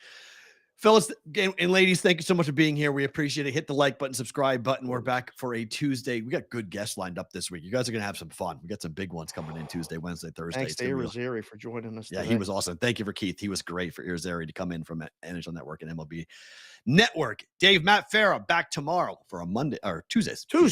Fellas and ladies, thank you so much for being here. We appreciate it. Hit the like button, subscribe button. We're back for a Tuesday. We got good guests lined up this week. You guys are going to have some fun. We got some big ones coming in Tuesday, Wednesday, Thursday. Thanks to Irizarry for joining us. Yeah, today. he was awesome. Thank you for Keith. He was great for Irizarry to come in from NHL Network and MLB Network. Dave, Matt, Farra back tomorrow for a Monday or Tuesdays.